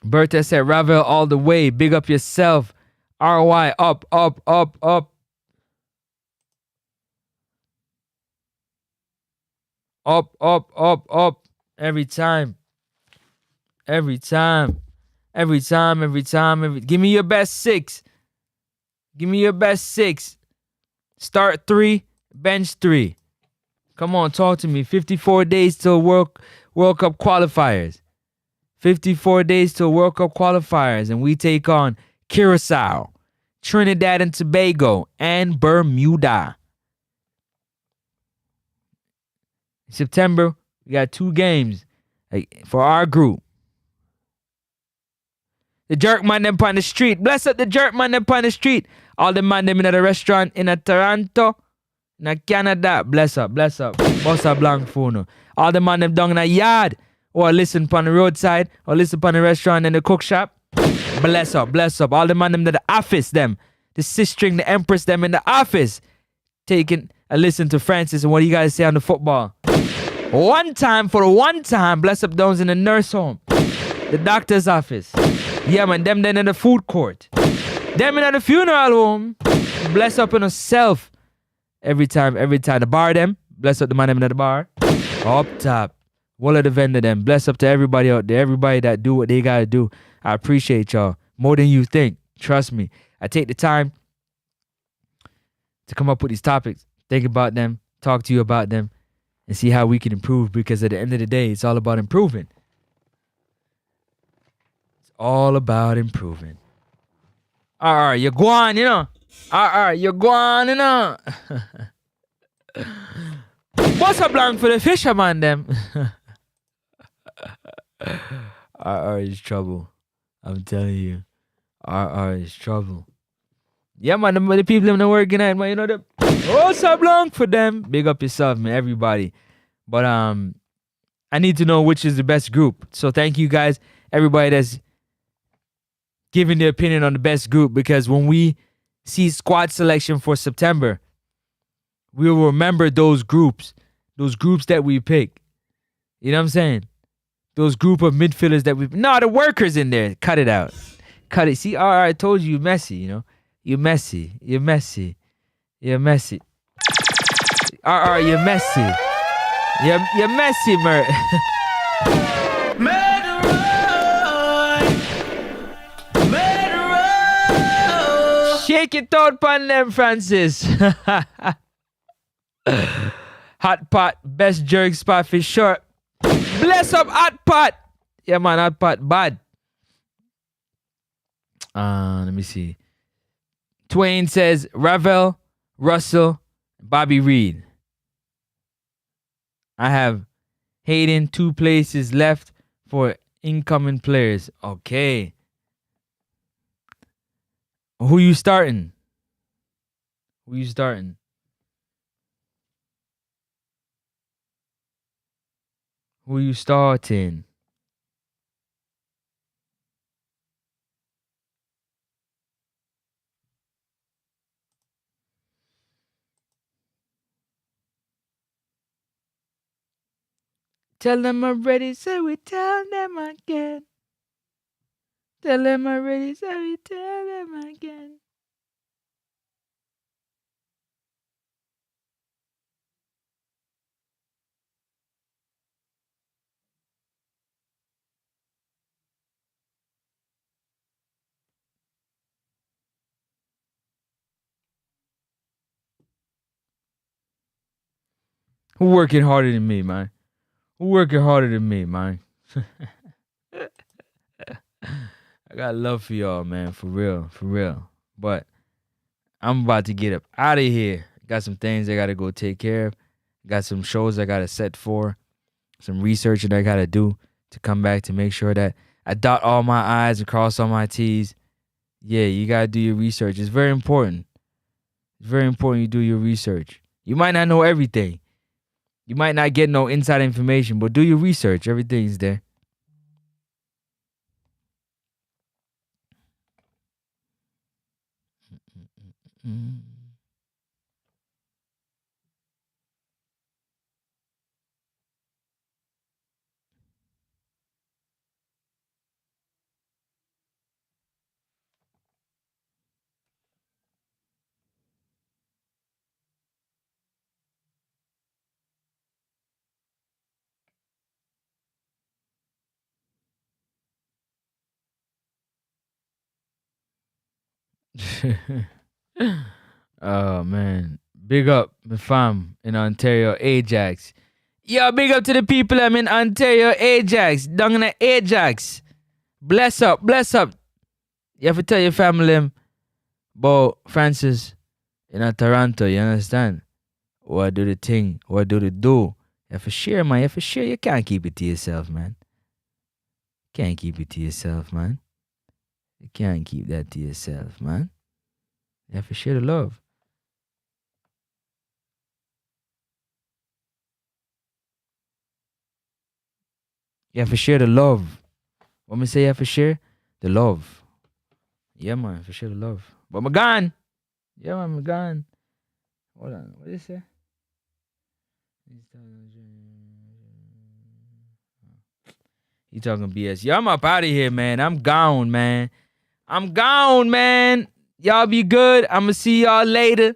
Berta said, Ravel all the way. Big up yourself. RY, up, up, up, up. Up, up, up, up. Every time. Every time. Every time, every time. Give me your best 6. Give me your best 6. Start 3, bench 3. Come on, talk to me. 54 days till World Cup qualifiers. 54 days till World Cup qualifiers. And we take on Curacao, Trinidad and Tobago, and Bermuda. In September, we got 2 games for our group. The jerk man them on the street. Bless up the jerk man them on the street. All the man them in the restaurant in Toronto, in Canada. Bless up, bless up. Bossa Blanc phone. All the man them down in the yard, or listen on the roadside, or listen on the restaurant in the cook shop. Bless up, bless up. All the man them in the office, them. The sistering, the empress, them in the office. Taking a listen to Francis and what you guys say on the football. One time, bless up those in the nurse home. The doctor's office. Yeah, man, them then in the food court. Them in the funeral home. Bless up on yourself. Every time. The bar them. Bless up the man them in the bar. Up top. One of the vendor them. Bless up to everybody out there. Everybody that do what they gotta do. I appreciate y'all. More than you think. Trust me. I take the time to come up with these topics. Think about them. Talk to you about them. And see how we can improve. Because at the end of the day, it's all about improving. All about improving. Alright, you're going, you know. Alright, you're going, you know. What's up, blank for the fisherman, them? RR is trouble. I'm telling you. RR is trouble. Yeah, man, the people in the working at, man, you know, what's up, blank for them? Big up yourself, man, everybody. But I need to know which is the best group. So thank you guys, everybody that's giving their opinion on the best group, because when we see squad selection for September, we will remember those groups that we pick. You know what I'm saying? Those group of midfielders that we... No, the workers in there. Cut it out. Cut it. See, I told you, you're messy, you know? You're messy. You're messy. You're messy. You're messy. You're messy, Mert. Shake it out upon them, Francis. Hot pot, best jerk spot for sure. Bless up, hot pot. Yeah, man, hot pot, bad. Let me see. Twain says Ravel, Russell, Bobby Reed. I have Hayden, 2 places left for incoming players. Okay. Who you starting? Who you starting? Who you starting? Tell them already, so we tell them again. Tell them already, so we tell them again. Who working harder than me, man? Who working harder than me, man? I got love for y'all, man. For real. For real. But I'm about to get up out of here. Got some things I gotta go take care of. Got some shows I gotta set for. Some research that I gotta do to come back to make sure that I dot all my I's and cross all my T's. Yeah, you gotta do your research. It's very important. It's very important you do your research. You might not know everything. You might not get no inside information, but do your research. Everything's there. Oh man, big up my fam in Ontario, Ajax. Yo, big up to the people I'm in Ontario, Ajax, down in the Ajax. Bless up, bless up. You have to tell your family about Francis in Toronto. You understand? Or do the thing, or do the do. You have to share, man. You have to share. You can't keep it to yourself, man. Can't keep it to yourself, man. You can't keep that to yourself, man. You have to share the love. You have to share the love. What me say you have to share? The love. Yeah, man, for share the love. But I'm gone. Yeah, man, I'm gone. Hold on. What did it say? You talking BS. Yo, I'm up out of here, man. I'm gone, man. I'm gone, man. Y'all be good. I'm going to see y'all later.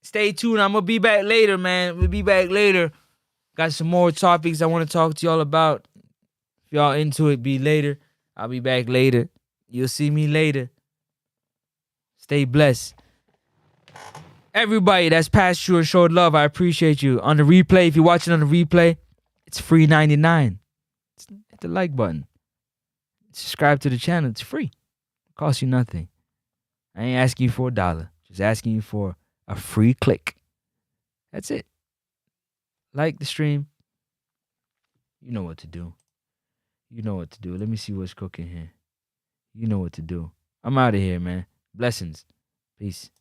Stay tuned. I'm going to be back later, man. We'll be back later. Got some more topics I want to talk to y'all about. If y'all into it, be later. I'll be back later. You'll see me later. Stay blessed. Everybody that's passed you and showed love, I appreciate you. On the replay, if you're watching on the replay, it's free 99. Hit the like button. Subscribe to the channel. It's free. It costs you nothing. I ain't asking you for $1. Just asking you for a free click. That's it. Like the stream. You know what to do. You know what to do. Let me see what's cooking here. You know what to do. I'm out of here, man. Blessings. Peace.